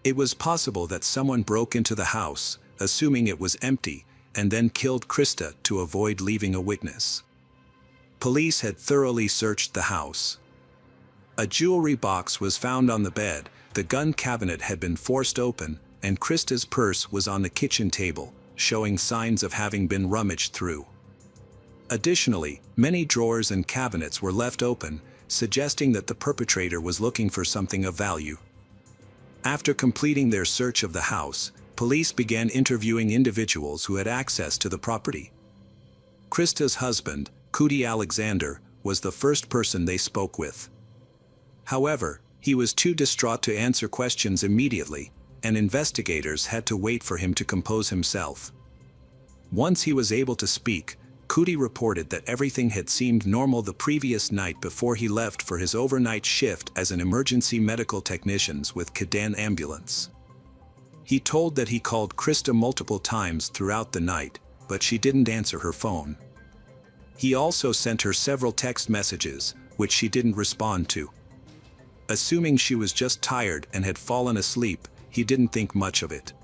It was possible that someone broke into the house, assuming it was empty, and then killed Krista to avoid leaving a witness. Police had thoroughly searched the house. A jewelry box was found on the bed, the gun cabinet had been forced open, and Krista's purse was on the kitchen table, showing signs of having been rummaged through. Additionally, many drawers and cabinets were left open, suggesting that the perpetrator was looking for something of value. After completing their search of the house, police began interviewing individuals who had access to the property. Krista's husband, Cootie Alexander, was the first person they spoke with. However, he was too distraught to answer questions immediately, and investigators had to wait for him to compose himself. Once he was able to speak, Cootie reported that everything had seemed normal the previous night before he left for his overnight shift as an emergency medical technician with Cadan ambulance. He told that he called Krista multiple times throughout the night, but she didn't answer her phone. He also sent her several text messages, which she didn't respond to. Assuming she was just tired and had fallen asleep, he didn't think much of it.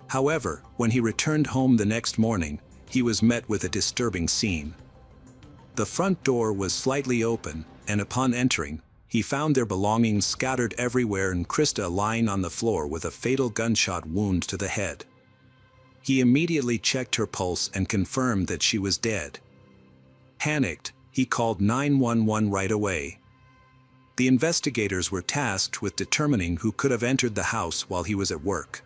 However, when he returned home the next morning, he was met with a disturbing scene. The front door was slightly open, and upon entering, he found their belongings scattered everywhere and Krista lying on the floor with a fatal gunshot wound to the head. He immediately checked her pulse and confirmed that she was dead. Panicked, he called 911 right away. The investigators were tasked with determining who could have entered the house while he was at work.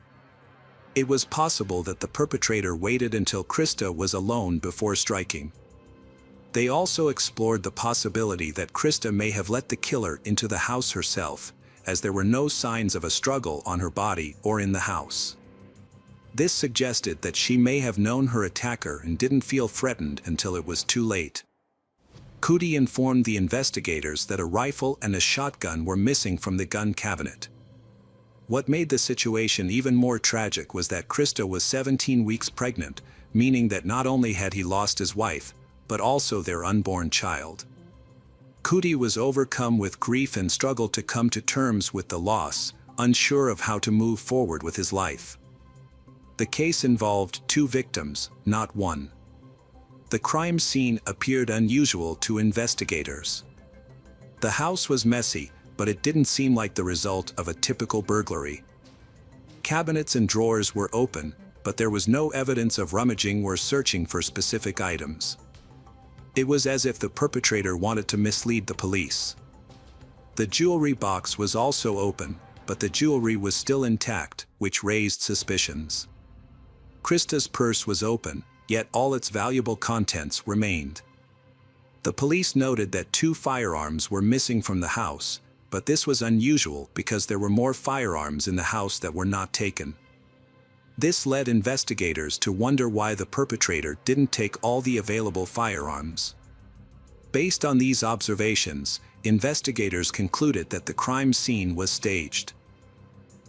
It was possible that the perpetrator waited until Krista was alone before striking. They also explored the possibility that Krista may have let the killer into the house herself, as there were no signs of a struggle on her body or in the house. This suggested that she may have known her attacker and didn't feel threatened until it was too late. Cootie informed the investigators that a rifle and a shotgun were missing from the gun cabinet. What made the situation even more tragic was that Krista was 17 weeks pregnant, meaning that not only had he lost his wife, but also their unborn child. Cootie was overcome with grief and struggled to come to terms with the loss, unsure of how to move forward with his life. The case involved 2 victims, not one. The crime scene appeared unusual to investigators. The house was messy, but it didn't seem like the result of a typical burglary. Cabinets and drawers were open, but there was no evidence of rummaging or searching for specific items. It was as if the perpetrator wanted to mislead the police. The jewelry box was also open, but the jewelry was still intact, which raised suspicions. Krista's purse was open, yet all its valuable contents remained. The police noted that 2 firearms were missing from the house, but this was unusual because there were more firearms in the house that were not taken. This led investigators to wonder why the perpetrator didn't take all the available firearms. Based on these observations, investigators concluded that the crime scene was staged.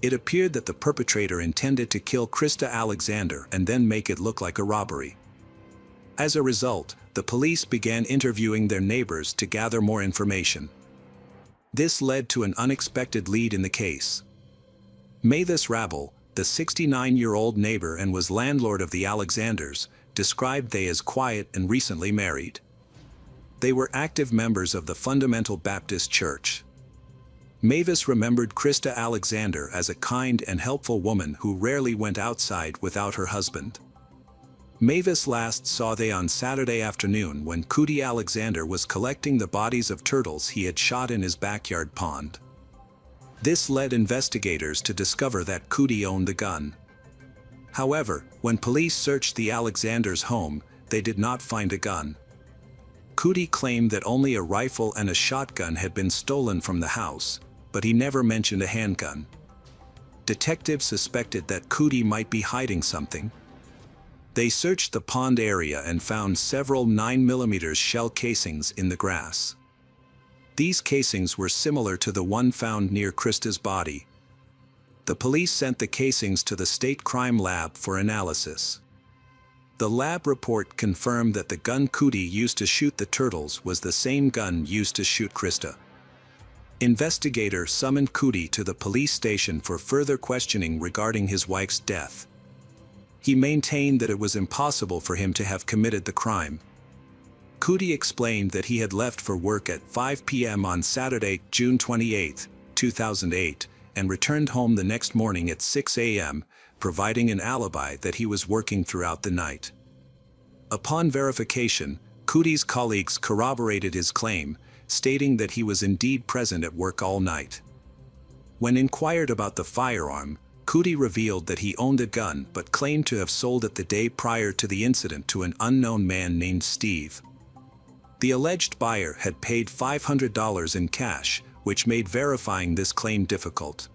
It appeared that the perpetrator intended to kill Krista Alexander and then make it look like a robbery. As a result, the police began interviewing their neighbors to gather more information. This led to an unexpected lead in the case. Mavis Rabel, the 69-year-old neighbor and was landlord of the Alexanders, described they as quiet and recently married. They were active members of the Fundamental Baptist Church. Mavis remembered Krista Alexander as a kind and helpful woman who rarely went outside without her husband. Mavis last saw they on Saturday afternoon when Cootie Alexander was collecting the bodies of turtles he had shot in his backyard pond. This led investigators to discover that Cootie owned the gun. However, when police searched the Alexanders' home, they did not find a gun. Cootie claimed that only a rifle and a shotgun had been stolen from the house, but he never mentioned a handgun. Detectives suspected that Cootie might be hiding something. They searched the pond area and found several 9mm shell casings in the grass. These casings were similar to the one found near Krista's body. The police sent the casings to the state crime lab for analysis. The lab report confirmed that the gun Cootie used to shoot the turtles was the same gun used to shoot Krista. Investigators summoned Cootie to the police station for further questioning regarding his wife's death. He maintained that it was impossible for him to have committed the crime. Cootie explained that he had left for work at 5 p.m. on Saturday, June 28, 2008, and returned home the next morning at 6 a.m., providing an alibi that he was working throughout the night. Upon verification, Cootie's colleagues corroborated his claim, stating that he was indeed present at work all night. When inquired about the firearm, Cootie revealed that he owned a gun but claimed to have sold it the day prior to the incident to an unknown man named Steve. The alleged buyer had paid $500 in cash, which made verifying this claim difficult.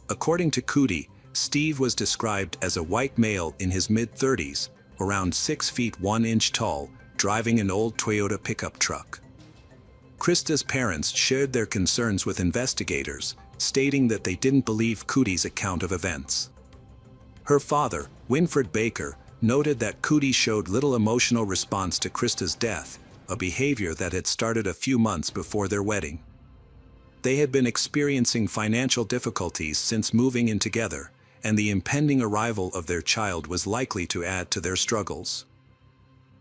According to Cootie, Steve was described as a white male in his mid-30s, around 6 feet 1 inch tall, driving an old Toyota pickup truck. Krista's parents shared their concerns with investigators, stating that they didn't believe Cootie's account of events. Her father, Winfred Baker, noted that Cootie showed little emotional response to Krista's death, a behavior that had started a few months before their wedding. They had been experiencing financial difficulties since moving in together, and the impending arrival of their child was likely to add to their struggles.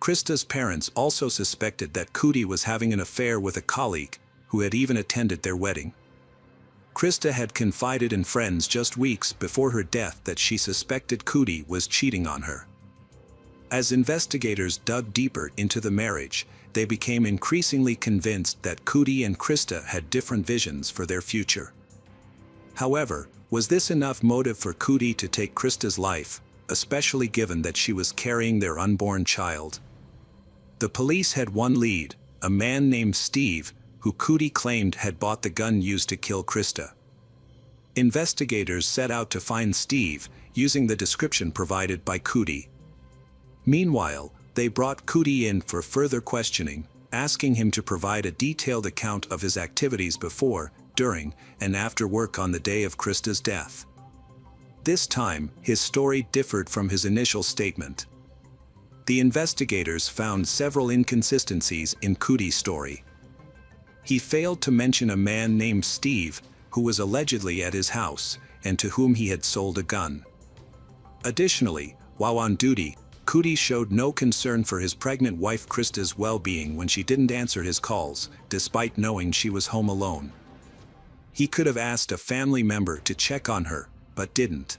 Krista's parents also suspected that Cootie was having an affair with a colleague, who had even attended their wedding. Krista had confided in friends just weeks before her death that she suspected Cootie was cheating on her. As investigators dug deeper into the marriage, they became increasingly convinced that Cootie and Krista had different visions for their future. However, was this enough motive for Cootie to take Krista's life, especially given that she was carrying their unborn child? The police had one lead, a man named Steve, who Cootie claimed had bought the gun used to kill Krista. Investigators set out to find Steve, using the description provided by Cootie. Meanwhile, they brought Cootie in for further questioning, asking him to provide a detailed account of his activities before, during, and after work on the day of Krista's death. This time, his story differed from his initial statement. The investigators found several inconsistencies in Cootie's story. He failed to mention a man named Steve, who was allegedly at his house, and to whom he had sold a gun. Additionally, while on duty, Cootie showed no concern for his pregnant wife Krista's well-being when she didn't answer his calls, despite knowing she was home alone. He could have asked a family member to check on her, but didn't.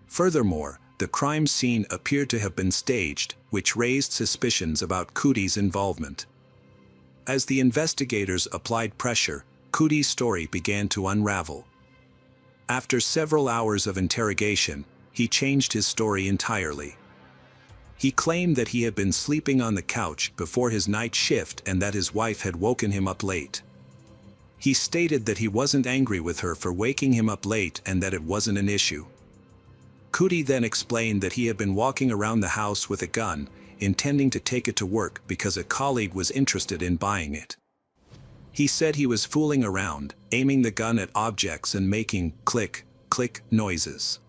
Furthermore, the crime scene appeared to have been staged, which raised suspicions about Cootie's involvement. As the investigators applied pressure, Cootie's story began to unravel. After several hours of interrogation, he changed his story entirely. He claimed that he had been sleeping on the couch before his night shift and that his wife had woken him up late. He stated that he wasn't angry with her for waking him up late and that it wasn't an issue. Cootie then explained that he had been walking around the house with a gun, intending to take it to work because a colleague was interested in buying it. He said he was fooling around, aiming the gun at objects and making click, click noises.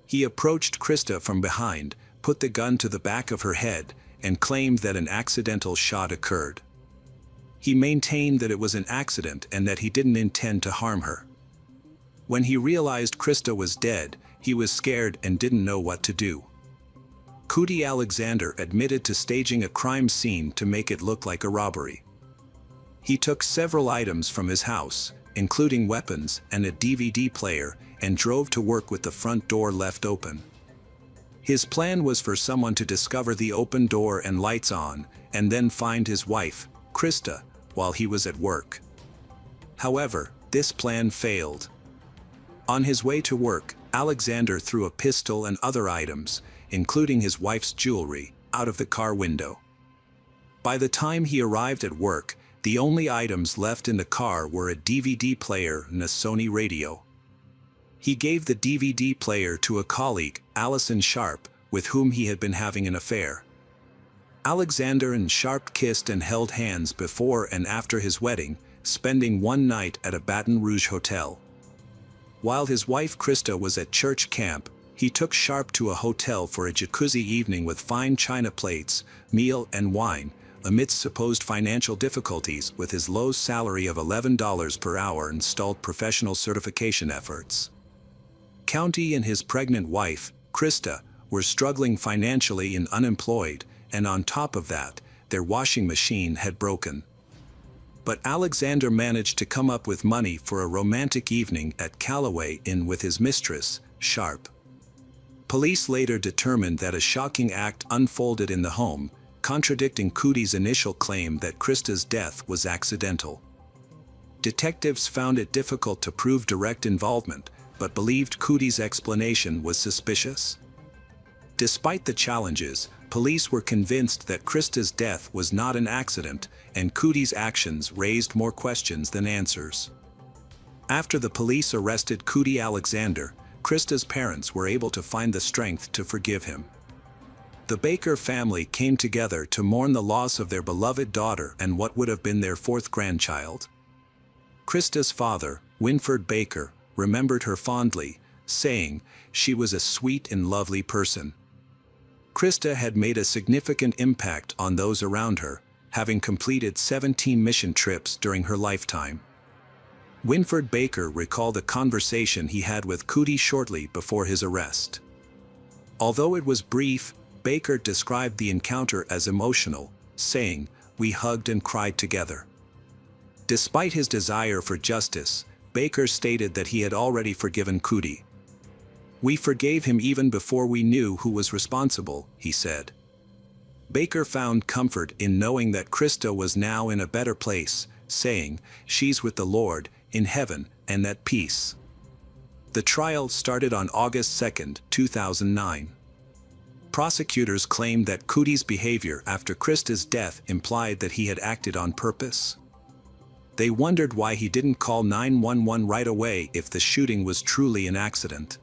He approached Krista from behind, put the gun to the back of her head, and claimed that an accidental shot occurred. He maintained that it was an accident and that he didn't intend to harm her. When he realized Krista was dead, he was scared and didn't know what to do. Cootie Alexander admitted to staging a crime scene to make it look like a robbery. He took several items from his house, including weapons and a DVD player, and drove to work with the front door left open. His plan was for someone to discover the open door and lights on, and then find his wife, Krista, while he was at work. However, this plan failed. On his way to work, Alexander threw a pistol and other items, including his wife's jewelry, out of the car window. By the time he arrived at work, the only items left in the car were a DVD player and a Sony radio. He gave the DVD player to a colleague, Allison Sharp, with whom he had been having an affair. Alexander and Sharp kissed and held hands before and after his wedding, spending one night at a Baton Rouge hotel. While his wife Krista was at church camp, he took Sharp to a hotel for a jacuzzi evening with fine china plates, meal and wine, amidst supposed financial difficulties with his low salary of $11 per hour and stalled professional certification efforts. County and his pregnant wife, Krista, were struggling financially and unemployed, and on top of that, their washing machine had broken. But Alexander managed to come up with money for a romantic evening at Callaway Inn with his mistress, Sharp. Police later determined that a shocking act unfolded in the home, contradicting Cootie's initial claim that Krista's death was accidental. Detectives found it difficult to prove direct involvement, but believed Cootie's explanation was suspicious. Despite the challenges, police were convinced that Krista's death was not an accident, and Cootie's actions raised more questions than answers. After the police arrested Cootie Alexander, Krista's parents were able to find the strength to forgive him. The Baker family came together to mourn the loss of their beloved daughter and what would have been their fourth grandchild. Krista's father, Winford Baker, remembered her fondly, saying, "She was a sweet and lovely person." Krista had made a significant impact on those around her, having completed 17 mission trips during her lifetime. Winford Baker recalled a conversation he had with Cootie shortly before his arrest. Although it was brief, Baker described the encounter as emotional, saying, "We hugged and cried together." Despite his desire for justice, Baker stated that he had already forgiven Cootie. "We forgave him even before we knew who was responsible," he said. Baker found comfort in knowing that Krista was now in a better place, saying, "She's with the Lord, in heaven, and at peace." The trial started on August 2, 2009. Prosecutors claimed that Cootie's behavior after Krista's death implied that he had acted on purpose. They wondered why he didn't call 911 right away if the shooting was truly an accident.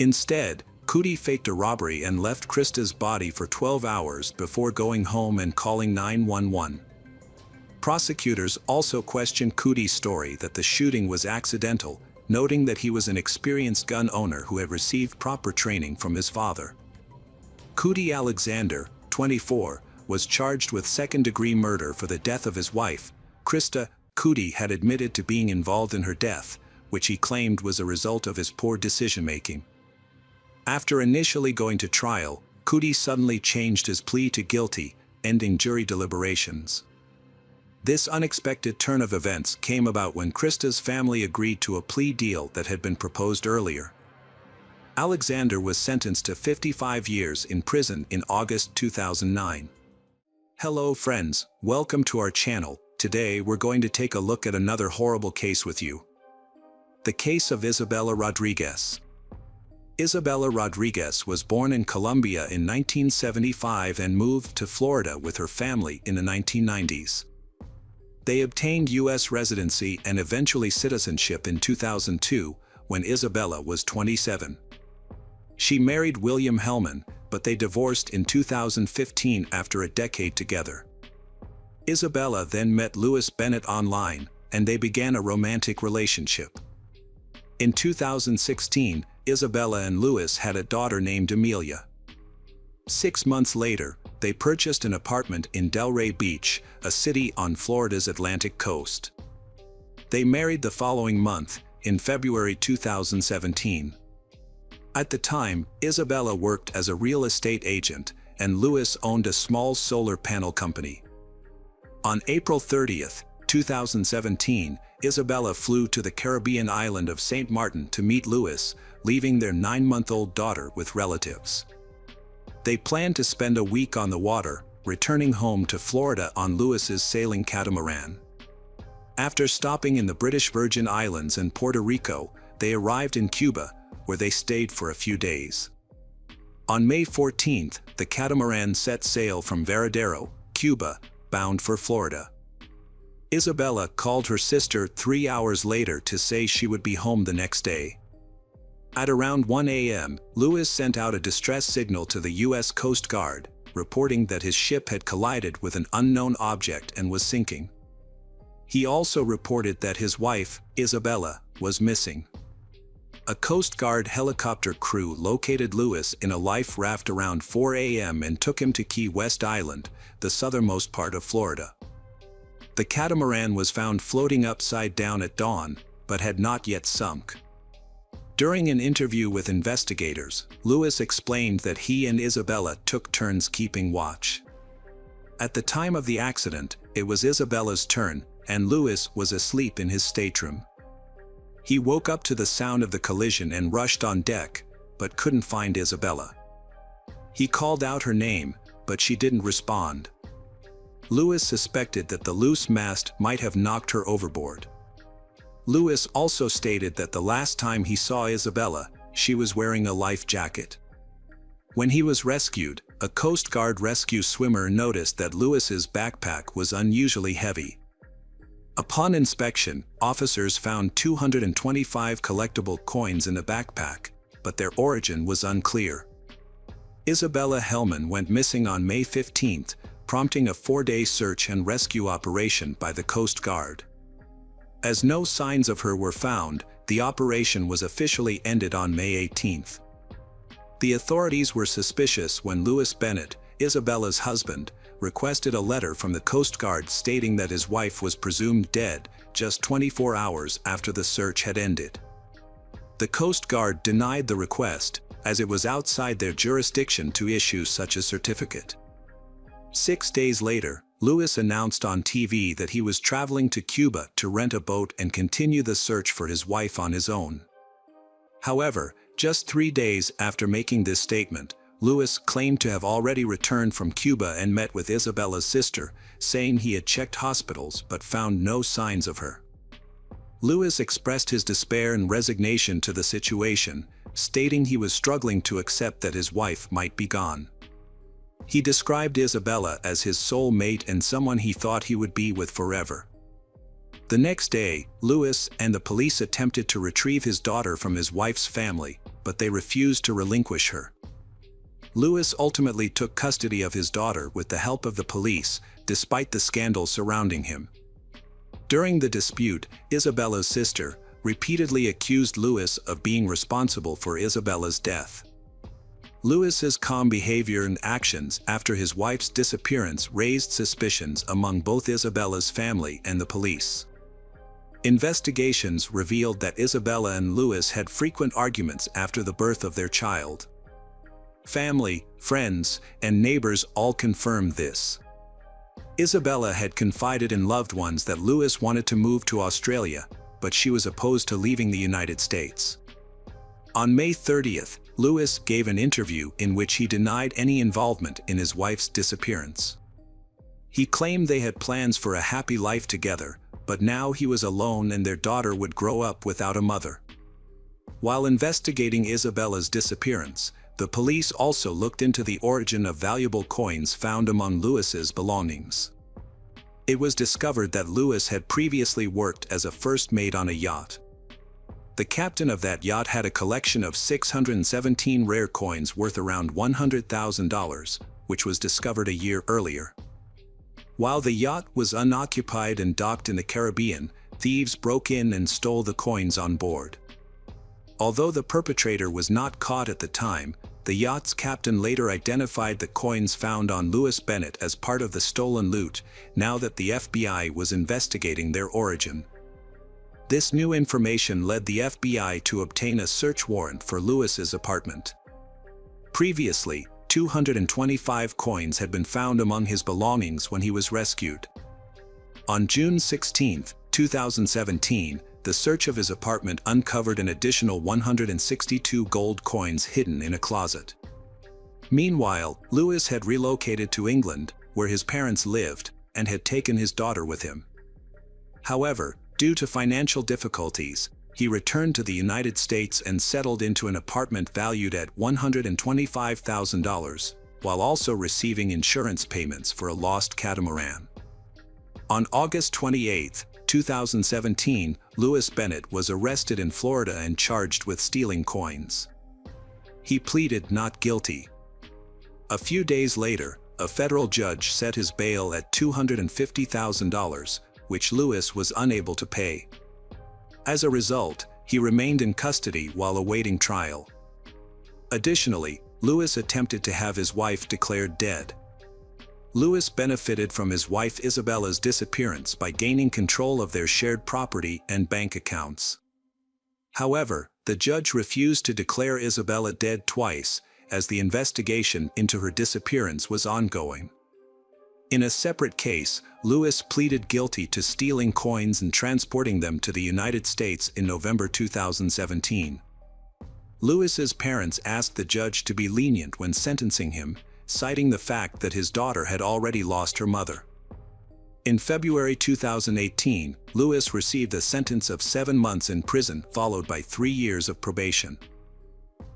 Instead, Cootie faked a robbery and left Krista's body for 12 hours before going home and calling 911. Prosecutors also questioned Cootie's story that the shooting was accidental, noting that he was an experienced gun owner who had received proper training from his father. Cootie Alexander, 24, was charged with second-degree murder for the death of his wife, Krista. Cootie had admitted to being involved in her death, which he claimed was a result of his poor decision-making. After initially going to trial, Cootie suddenly changed his plea to guilty, ending jury deliberations. This unexpected turn of events came about when Krista's family agreed to a plea deal that had been proposed earlier. Alexander was sentenced to 55 years in prison in August 2009. Hello friends, welcome to our channel. Today we're going to take a look at another horrible case with you. The case of Isabella Rodriguez. Isabella Rodriguez was born in Colombia in 1975 and moved to Florida with her family in the 1990s. They obtained U.S. residency and eventually citizenship in 2002, when Isabella was 27. She married William Hellman, but they divorced in 2015 after a decade together. Isabella then met Louis Bennett online, and they began a romantic relationship. In 2016, Isabella and Louis had a daughter named Amelia. 6 months later, they purchased an apartment in Delray Beach, a city on Florida's Atlantic coast. They married the following month, in February 2017. At the time, Isabella worked as a real estate agent, and Lewis owned a small solar panel company. On April 30, 2017, Isabella flew to the Caribbean island of St. Martin to meet Lewis, leaving their 9-month-old daughter with relatives. They planned to spend a week on the water, returning home to Florida on Lewis's sailing catamaran. After stopping in the British Virgin Islands and Puerto Rico, they arrived in Cuba, where they stayed for a few days. On May 14, the catamaran set sail from Varadero, Cuba, bound for Florida. Isabella called her sister 3 hours later to say she would be home the next day. At around 1 a.m., Lewis sent out a distress signal to the U.S. Coast Guard, reporting that his ship had collided with an unknown object and was sinking. He also reported that his wife, Isabella, was missing. A Coast Guard helicopter crew located Lewis in a life raft around 4 a.m. and took him to Key West Island, the southernmost part of Florida. The catamaran was found floating upside down at dawn, but had not yet sunk. During an interview with investigators, Lewis explained that he and Isabella took turns keeping watch. At the time of the accident, it was Isabella's turn, and Lewis was asleep in his stateroom. He woke up to the sound of the collision and rushed on deck, but couldn't find Isabella. He called out her name, but she didn't respond. Lewis suspected that the loose mast might have knocked her overboard. Lewis also stated that the last time he saw Isabella, she was wearing a life jacket. When he was rescued, a Coast Guard rescue swimmer noticed that Lewis's backpack was unusually heavy. Upon inspection, officers found 225 collectible coins in the backpack, but their origin was unclear. Isabella Hellman went missing on May 15th, prompting a 4-day search and rescue operation by the Coast Guard. As no signs of her were found, the operation was officially ended on May 18th. The authorities were suspicious when Lewis Bennett, Isabella's husband, requested a letter from the Coast Guard stating that his wife was presumed dead just 24 hours after the search had ended. The Coast Guard denied the request, as it was outside their jurisdiction to issue such a certificate. 6 days later, Lewis announced on TV that he was traveling to Cuba to rent a boat and continue the search for his wife on his own. However, just 3 days after making this statement, Lewis claimed to have already returned from Cuba and met with Isabella's sister, saying he had checked hospitals but found no signs of her. Lewis expressed his despair and resignation to the situation, stating he was struggling to accept that his wife might be gone. He described Isabella as his soul mate and someone he thought he would be with forever. The next day, Lewis and the police attempted to retrieve his daughter from his wife's family, but they refused to relinquish her. Lewis ultimately took custody of his daughter with the help of the police, despite the scandal surrounding him. During the dispute, Isabella's sister repeatedly accused Lewis of being responsible for Isabella's death. Lewis's calm behavior and actions after his wife's disappearance raised suspicions among both Isabella's family and the police. Investigations revealed that Isabella and Lewis had frequent arguments after the birth of their child. Family, friends, and neighbors all confirmed this. Isabella had confided in loved ones that Lewis wanted to move to Australia, but she was opposed to leaving the United States. On May 30th, Lewis gave an interview in which he denied any involvement in his wife's disappearance. He claimed they had plans for a happy life together, but now he was alone and their daughter would grow up without a mother. While investigating Isabella's disappearance, the police also looked into the origin of valuable coins found among Lewis's belongings. It was discovered that Lewis had previously worked as a first mate on a yacht. The captain of that yacht had a collection of 617 rare coins worth around $100,000, which was discovered a year earlier. While the yacht was unoccupied and docked in the Caribbean, thieves broke in and stole the coins on board. Although the perpetrator was not caught at the time, the yacht's captain later identified the coins found on Louis Bennett as part of the stolen loot, now that the FBI was investigating their origin. This new information led the FBI to obtain a search warrant for Louis's apartment. Previously, 225 coins had been found among his belongings when he was rescued. On June 16, 2017, the search of his apartment uncovered an additional 162 gold coins hidden in a closet. Meanwhile, Louis had relocated to England, where his parents lived, and had taken his daughter with him. However, due to financial difficulties, he returned to the United States and settled into an apartment valued at $125,000, while also receiving insurance payments for a lost catamaran. On August 28, 2017, Louis Bennett was arrested in Florida and charged with stealing coins. He pleaded not guilty. A few days later, a federal judge set his bail at $250,000, which Louis was unable to pay. As a result, he remained in custody while awaiting trial. Additionally, Louis attempted to have his wife declared dead. Louis benefited from his wife Isabella's disappearance by gaining control of their shared property and bank accounts. However, the judge refused to declare Isabella dead twice, as the investigation into her disappearance was ongoing. In a separate case, Louis pleaded guilty to stealing coins and transporting them to the United States in November 2017. Louis's parents asked the judge to be lenient when sentencing him, citing the fact that his daughter had already lost her mother. In February 2018, Louis received a sentence of 7 months in prison, followed by 3 years of probation.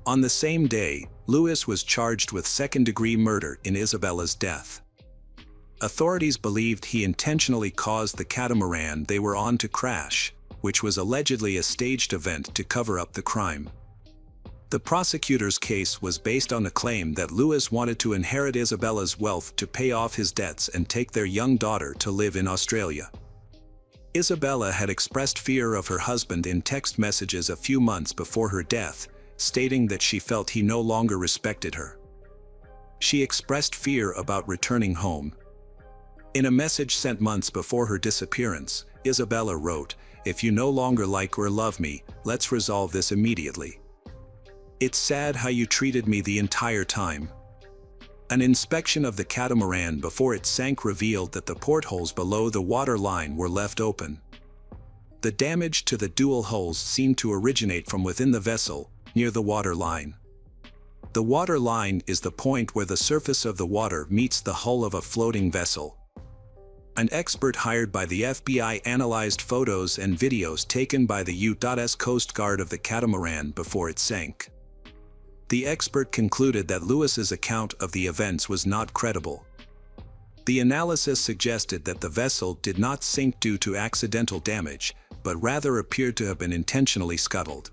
On the same day, Louis was charged with second-degree murder in Isabella's death. Authorities believed he intentionally caused the catamaran they were on to crash, which was allegedly a staged event to cover up the crime. The prosecutor's case was based on a claim that Louis wanted to inherit Isabella's wealth to pay off his debts and take their young daughter to live in Australia. Isabella had expressed fear of her husband in text messages a few months before her death, stating that she felt he no longer respected her. She expressed fear about returning home. In a message sent months before her disappearance, Isabella wrote, "If you no longer like or love me, let's resolve this immediately. It's sad how you treated me the entire time." An inspection of the catamaran before it sank revealed that the portholes below the water line were left open. The damage to the dual hulls seemed to originate from within the vessel, near the water line. The water line is the point where the surface of the water meets the hull of a floating vessel. An expert hired by the FBI analyzed photos and videos taken by the U.S. Coast Guard of the catamaran before it sank. The expert concluded that Louis's account of the events was not credible. The analysis suggested that the vessel did not sink due to accidental damage, but rather appeared to have been intentionally scuttled.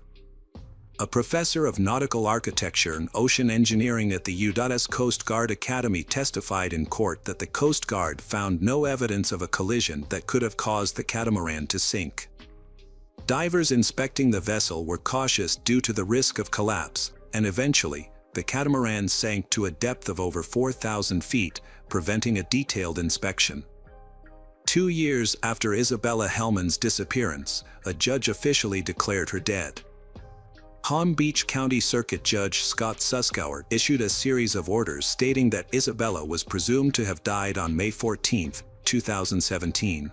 A professor of nautical architecture and ocean engineering at the U.S. Coast Guard Academy testified in court that the Coast Guard found no evidence of a collision that could have caused the catamaran to sink. Divers inspecting the vessel were cautious due to the risk of collapse, and eventually, the catamaran sank to a depth of over 4,000 feet, preventing a detailed inspection. 2 years after Isabella Hellman's disappearance, a judge officially declared her dead. Palm Beach County Circuit Judge Scott Suskauer issued a series of orders stating that Isabella was presumed to have died on May 14, 2017.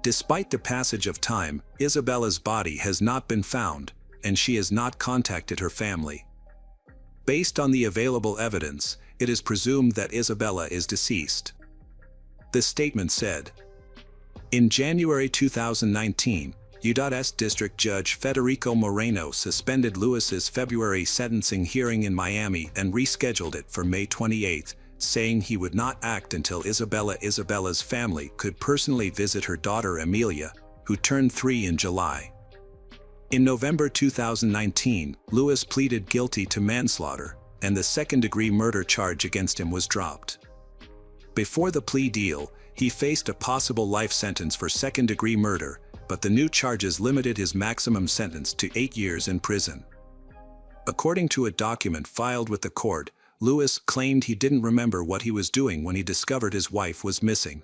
Despite the passage of time, Isabella's body has not been found, and she has not contacted her family. Based on the available evidence, it is presumed that Isabella is deceased. The statement said, in January 2019, U.S. District Judge Federico Moreno suspended Louis's February sentencing hearing in Miami and rescheduled it for May 28, saying he would not act until Isabella's family could personally visit her daughter Amelia, who turned 3 in July. In November 2019, Louis pleaded guilty to manslaughter, and the second-degree murder charge against him was dropped. Before the plea deal, he faced a possible life sentence for second-degree murder, but the new charges limited his maximum sentence to 8 years in prison. According to a document filed with the court, Lewis claimed he didn't remember what he was doing when he discovered his wife was missing.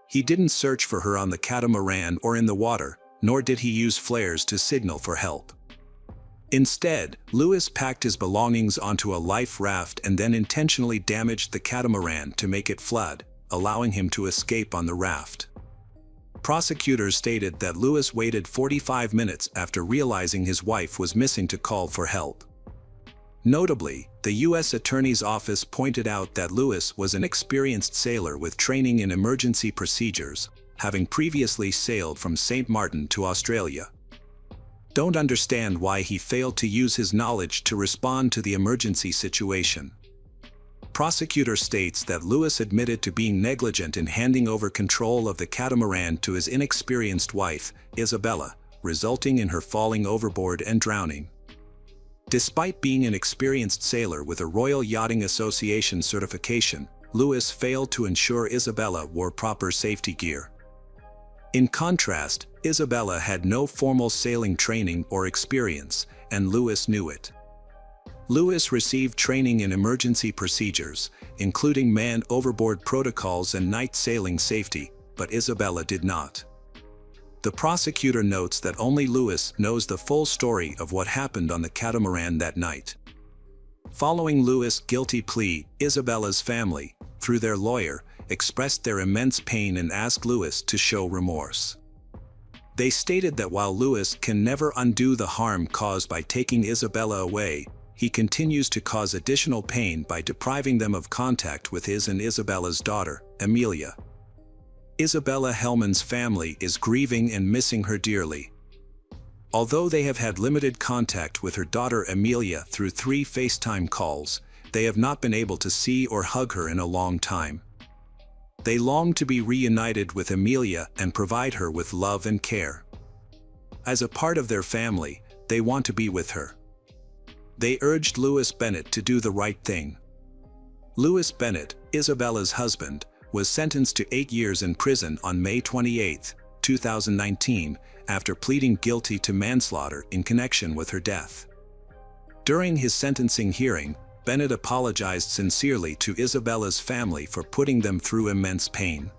He didn't search for her on the catamaran or in the water, nor did he use flares to signal for help. Instead, Lewis packed his belongings onto a life raft and then intentionally damaged the catamaran to make it flood, allowing him to escape on the raft. Prosecutors stated that Lewis waited 45 minutes after realizing his wife was missing to call for help. Notably, the U.S. Attorney's Office pointed out that Lewis was an experienced sailor with training in emergency procedures, having previously sailed from St. Martin to Australia. Don't understand why he failed to use his knowledge to respond to the emergency situation. Prosecutor states that Lewis admitted to being negligent in handing over control of the catamaran to his inexperienced wife, Isabella, resulting in her falling overboard and drowning. Despite being an experienced sailor with a Royal Yachting Association certification, Lewis failed to ensure Isabella wore proper safety gear. In contrast, Isabella had no formal sailing training or experience, and Lewis knew it. Lewis received training in emergency procedures, including man overboard protocols and night sailing safety, but Isabella did not. The prosecutor notes that only Lewis knows the full story of what happened on the catamaran that night. Following Lewis' guilty plea, Isabella's family, through their lawyer, expressed their immense pain and asked Lewis to show remorse. They stated that while Lewis can never undo the harm caused by taking Isabella away, he continues to cause additional pain by depriving them of contact with his and Isabella's daughter, Amelia. Isabella Hellman's family is grieving and missing her dearly. Although they have had limited contact with her daughter Amelia through 3 FaceTime calls, they have not been able to see or hug her in a long time. They long to be reunited with Amelia and provide her with love and care. As a part of their family, they want to be with her. They urged Lewis Bennett to do the right thing. Lewis Bennett, Isabella's husband, was sentenced to 8 years in prison on May 28, 2019, after pleading guilty to manslaughter in connection with her death. During his sentencing hearing, Bennett apologized sincerely to Isabella's family for putting them through immense pain.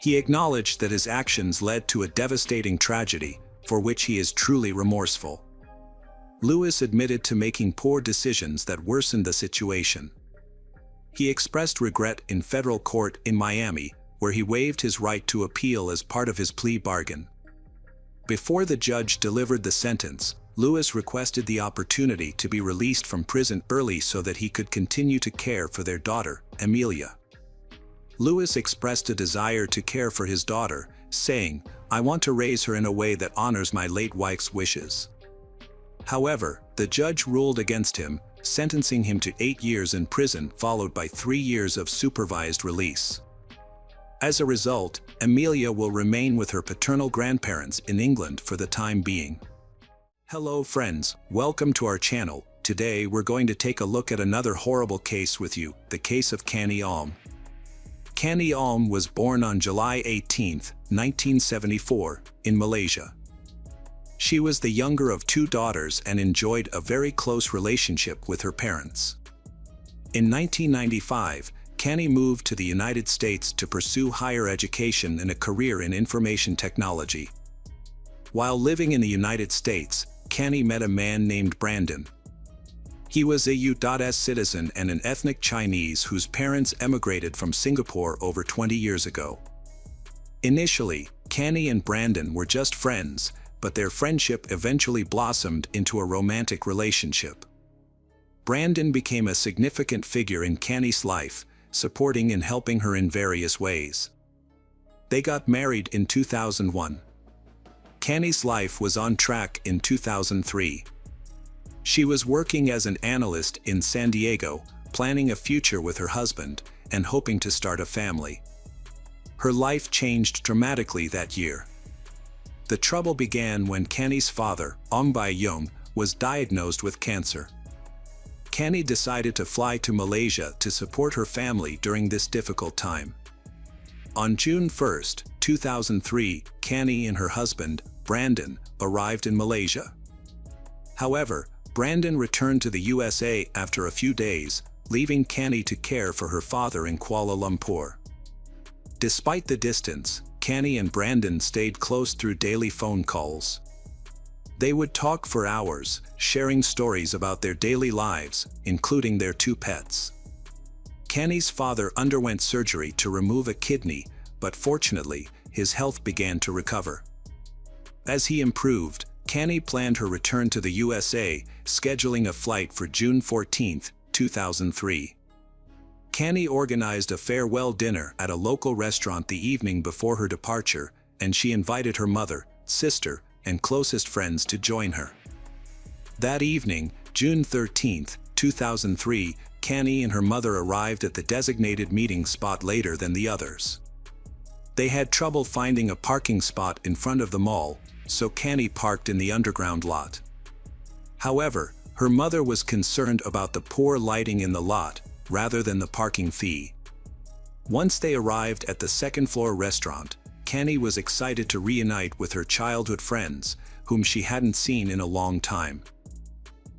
He acknowledged that his actions led to a devastating tragedy, for which he is truly remorseful. Lewis admitted to making poor decisions that worsened the situation. He expressed regret in federal court in Miami, where he waived his right to appeal as part of his plea bargain. Before the judge delivered the sentence, Lewis requested the opportunity to be released from prison early so that he could continue to care for their daughter, Amelia. Lewis expressed a desire to care for his daughter, saying, "I want to raise her in a way that honors my late wife's wishes." However, the judge ruled against him, sentencing him to 8 years in prison followed by 3 years of supervised release. As a result, Amelia will remain with her paternal grandparents in England for the time being. Hello friends, welcome to our channel. Today we're going to take a look at another horrible case with you, the case of Kani Alm. Kani Alm was born on July 18, 1974, in Malaysia. She was the younger of 2 daughters and enjoyed a very close relationship with her parents. In 1995, Kani moved to the United States to pursue higher education and a career in information technology. While living in the United States, Kani met a man named Brandon. He was a U.S. citizen and an ethnic Chinese whose parents emigrated from Singapore over 20 years ago. Initially, Kani and Brandon were just friends, but their friendship eventually blossomed into a romantic relationship. Brandon became a significant figure in Kani's life, supporting and helping her in various ways. They got married in 2001. Kani's life was on track in 2003. She was working as an analyst in San Diego, planning a future with her husband, and hoping to start a family. Her life changed dramatically that year. The trouble began when Kani's father, Ong Bai-yong, was diagnosed with cancer. Kani decided to fly to Malaysia to support her family during this difficult time. On June 1, 2003, Canny and her husband, Brandon, arrived in Malaysia. However, Brandon returned to the USA after a few days, leaving Canny to care for her father in Kuala Lumpur. Despite the distance, Canny and Brandon stayed close through daily phone calls. They would talk for hours, sharing stories about their daily lives, including their 2 pets. Canny's father underwent surgery to remove a kidney, but fortunately, his health began to recover. As he improved, Canny planned her return to the USA, scheduling a flight for June 14, 2003. Canny organized a farewell dinner at a local restaurant the evening before her departure, and she invited her mother, sister, and closest friends to join her. That evening, June 13, 2003, Canny and her mother arrived at the designated meeting spot later than the others. They had trouble finding a parking spot in front of the mall, so Canny parked in the underground lot. However, her mother was concerned about the poor lighting in the lot, rather than the parking fee. Once they arrived at the second-floor restaurant, Canny was excited to reunite with her childhood friends, whom she hadn't seen in a long time.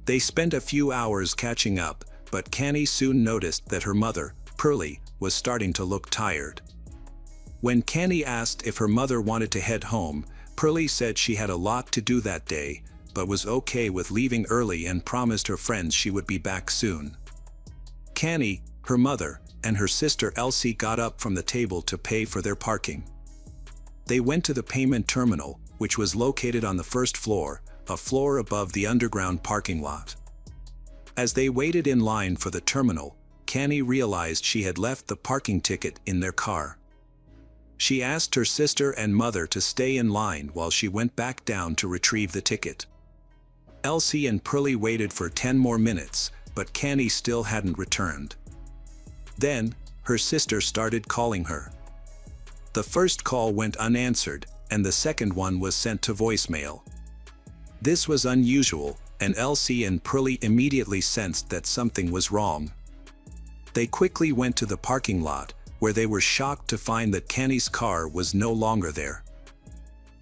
They spent a few hours catching up, but Canny soon noticed that her mother, Pearlie, was starting to look tired. When Canny asked if her mother wanted to head home, Pearlie said she had a lot to do that day, but was okay with leaving early and promised her friends she would be back soon. Canny, her mother, and her sister Elsie got up from the table to pay for their parking. They went to the payment terminal, which was located on the first floor, a floor above the underground parking lot. As they waited in line for the terminal, Canny realized she had left the parking ticket in their car. She asked her sister and mother to stay in line while she went back down to retrieve the ticket. Elsie and Pearlie waited for 10 more minutes, but Canny still hadn't returned. Then, her sister started calling her. The first call went unanswered, and the second one was sent to voicemail. This was unusual, and Elsie and Pearlie immediately sensed that something was wrong. They quickly went to the parking lot, where they were shocked to find that Canny's car was no longer there.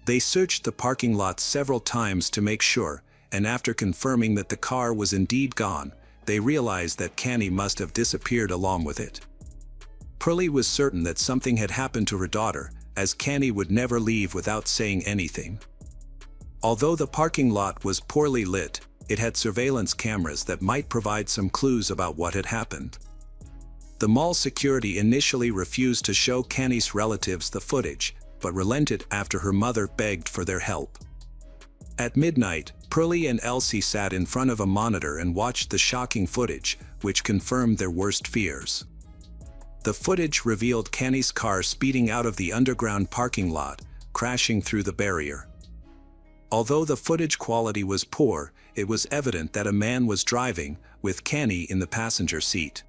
They searched the parking lot several times to make sure, and after confirming that the car was indeed gone, they realized that Canny must have disappeared along with it. Pearlie was certain that something had happened to her daughter, as Canny would never leave without saying anything. Although the parking lot was poorly lit, it had surveillance cameras that might provide some clues about what had happened. The mall security initially refused to show Canny's relatives the footage, but relented after her mother begged for their help. At midnight, Pearlie and Elsie sat in front of a monitor and watched the shocking footage, which confirmed their worst fears. The footage revealed Canny's car speeding out of the underground parking lot, crashing through the barrier. Although the footage quality was poor, it was evident that a man was driving, with Canny in the passenger seat.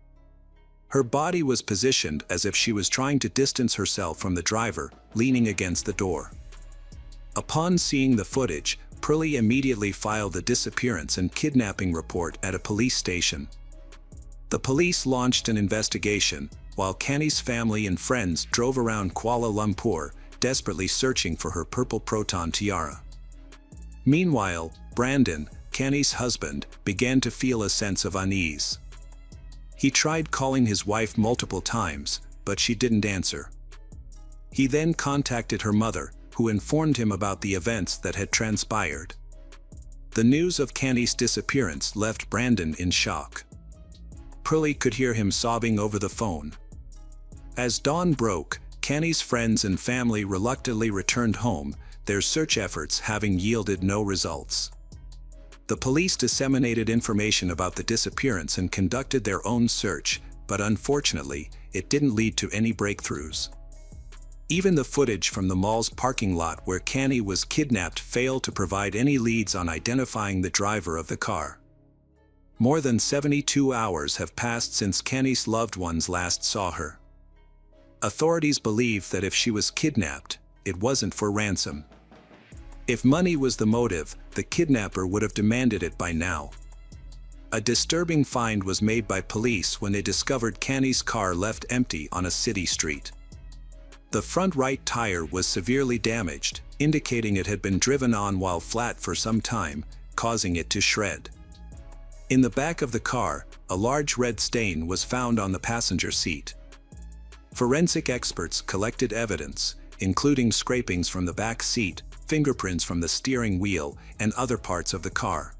Her body was positioned as if she was trying to distance herself from the driver, leaning against the door. Upon seeing the footage, Pearlie immediately filed a disappearance and kidnapping report at a police station. The police launched an investigation, while Canny's family and friends drove around Kuala Lumpur, desperately searching for her purple proton tiara. Meanwhile, Brandon, Canny's husband, began to feel a sense of unease. He tried calling his wife multiple times, but she didn't answer. He then contacted her mother, who informed him about the events that had transpired. The news of Canny's disappearance left Brandon in shock. Pearlie could hear him sobbing over the phone. As dawn broke, Canny's friends and family reluctantly returned home, their search efforts having yielded no results. The police disseminated information about the disappearance and conducted their own search, but unfortunately, it didn't lead to any breakthroughs. Even the footage from the mall's parking lot where Canny was kidnapped failed to provide any leads on identifying the driver of the car. More than 72 hours have passed since Canny's loved ones last saw her. Authorities believe that if she was kidnapped, it wasn't for ransom. If money was the motive, the kidnapper would have demanded it by now. A disturbing find was made by police when they discovered Canny's car left empty on a city street. The front right tire was severely damaged, indicating it had been driven on while flat for some time, causing it to shred. In the back of the car, a large red stain was found on the passenger seat. Forensic experts collected evidence, including scrapings from the back seat, fingerprints from the steering wheel, and other parts of the car.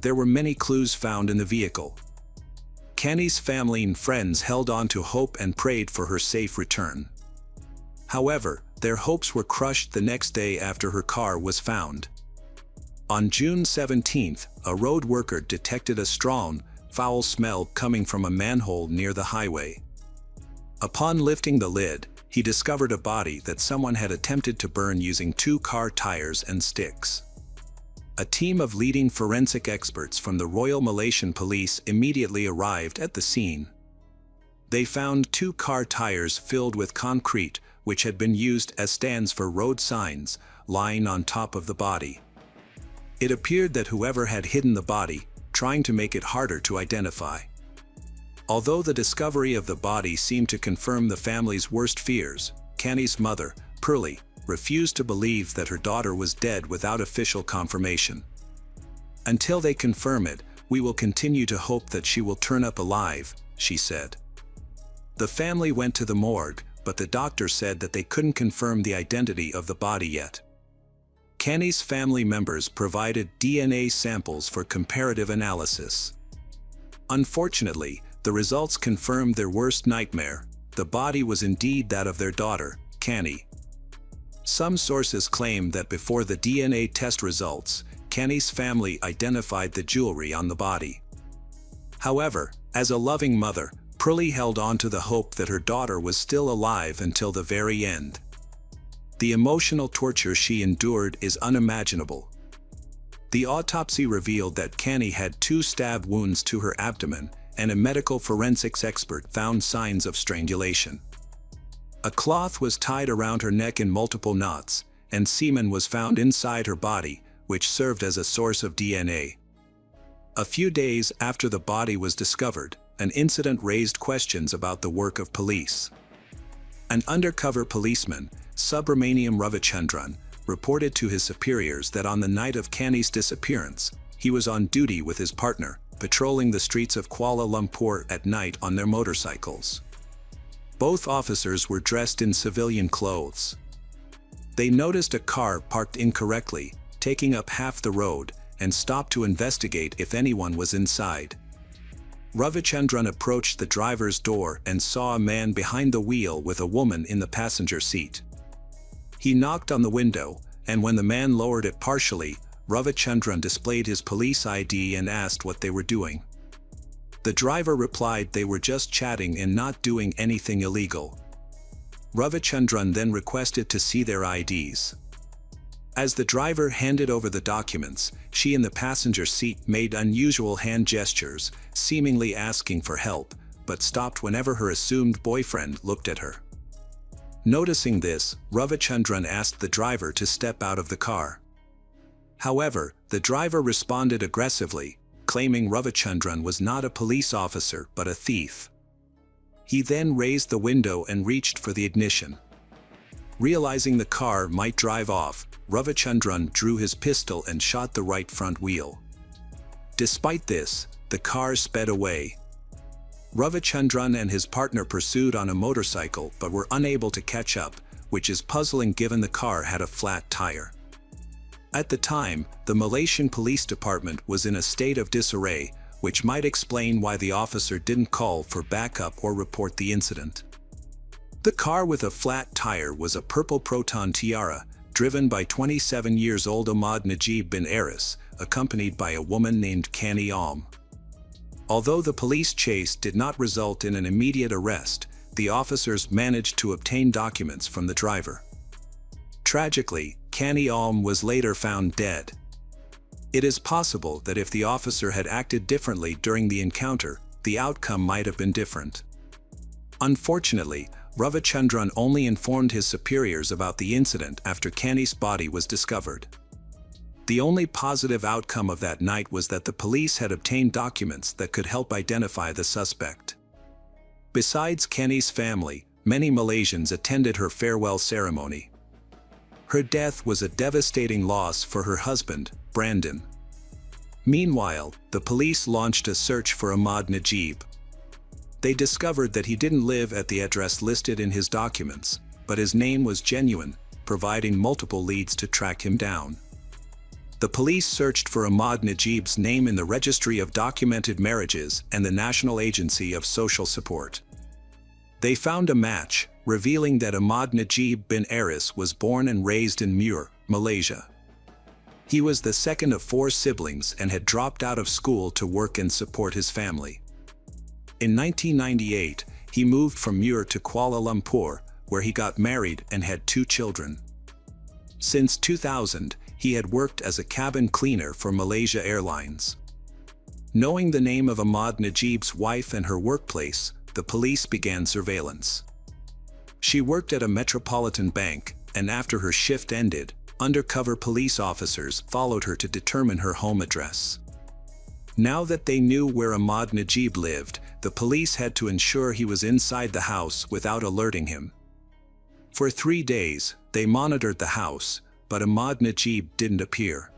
There were many clues found in the vehicle. Kenny's family and friends held on to hope and prayed for her safe return. However, their hopes were crushed the next day after her car was found. On June 17th, a road worker detected a strong, foul smell coming from a manhole near the highway. Upon lifting the lid, he discovered a body that someone had attempted to burn using 2 car tires and sticks. A team of leading forensic experts from the Royal Malaysian Police immediately arrived at the scene. They found 2 car tires filled with concrete, which had been used as stands for road signs, lying on top of the body. It appeared that whoever had hidden the body, trying to make it harder to identify. Although the discovery of the body seemed to confirm the family's worst fears, Kenny's mother, Pearlie, refused to believe that her daughter was dead without official confirmation. "Until they confirm it, we will continue to hope that she will turn up alive," she said. The family went to the morgue, but the doctor said that they couldn't confirm the identity of the body yet. Kenny's family members provided DNA samples for comparative analysis. Unfortunately, the results confirmed their worst nightmare. The body was indeed that of their daughter, Kenny. Some sources claim that before the DNA test results, Kenny's family identified the jewelry on the body. However, as a loving mother, Pearlie held on to the hope that her daughter was still alive until the very end. The emotional torture she endured is unimaginable. The autopsy revealed that Kenny had 2 stab wounds to her abdomen, and a medical forensics expert found signs of strangulation. A cloth was tied around her neck in multiple knots, and semen was found inside her body, which served as a source of DNA. A few days after the body was discovered, an incident raised questions about the work of police. An undercover policeman, Subramaniam Ravichandran, reported to his superiors that on the night of Kenny's disappearance, he was on duty with his partner, patrolling the streets of Kuala Lumpur at night on their motorcycles. Both officers were dressed in civilian clothes. They noticed a car parked incorrectly, taking up half the road, and stopped to investigate if anyone was inside. Ravichandran approached the driver's door and saw a man behind the wheel with a woman in the passenger seat. He knocked on the window, and when the man lowered it partially, Ravichandran displayed his police ID and asked what they were doing. The driver replied they were just chatting and not doing anything illegal. Ravichandran then requested to see their IDs. As the driver handed over the documents, she in the passenger seat made unusual hand gestures, seemingly asking for help, but stopped whenever her assumed boyfriend looked at her. Noticing this, Ravichandran asked the driver to step out of the car. However, the driver responded aggressively, claiming Ravichandran was not a police officer but a thief. He then raised the window and reached for the ignition. Realizing the car might drive off, Ravichandran drew his pistol and shot the right front wheel. Despite this, the car sped away. Ravichandran and his partner pursued on a motorcycle but were unable to catch up, which is puzzling given the car had a flat tire. At the time, the Malaysian Police Department was in a state of disarray, which might explain why the officer didn't call for backup or report the incident. The car with a flat tire was a purple Proton Tiara, driven by 27-year-old Ahmad Najib bin Aris, accompanied by a woman named Kenny Alm. Although the police chase did not result in an immediate arrest, the officers managed to obtain documents from the driver. Tragically, Kenny Alm was later found dead. It is possible that if the officer had acted differently during the encounter, the outcome might have been different. Unfortunately, Ravichandran only informed his superiors about the incident after Kenny's body was discovered. The only positive outcome of that night was that the police had obtained documents that could help identify the suspect. Besides Kenny's family, many Malaysians attended her farewell ceremony. Her death was a devastating loss for her husband, Brandon. Meanwhile, the police launched a search for Ahmad Najib. They discovered that he didn't live at the address listed in his documents, but his name was genuine, providing multiple leads to track him down. The police searched for Ahmad Najib's name in the Registry of Documented Marriages and the National Agency of Social Support. They found a match, revealing that Ahmad Najib bin Aris was born and raised in Muar, Malaysia. He was the second of 4 siblings and had dropped out of school to work and support his family. In 1998, he moved from Muar to Kuala Lumpur, where he got married and had 2 children. Since 2000, he had worked as a cabin cleaner for Malaysia Airlines. Knowing the name of Ahmad Najib's wife and her workplace, the police began surveillance. She worked at a metropolitan bank, and after her shift ended, undercover police officers followed her to determine her home address. Now that they knew where Ahmad Najib lived, the police had to ensure he was inside the house without alerting him. For 3 days, they monitored the house, but Ahmad Najib didn't appear.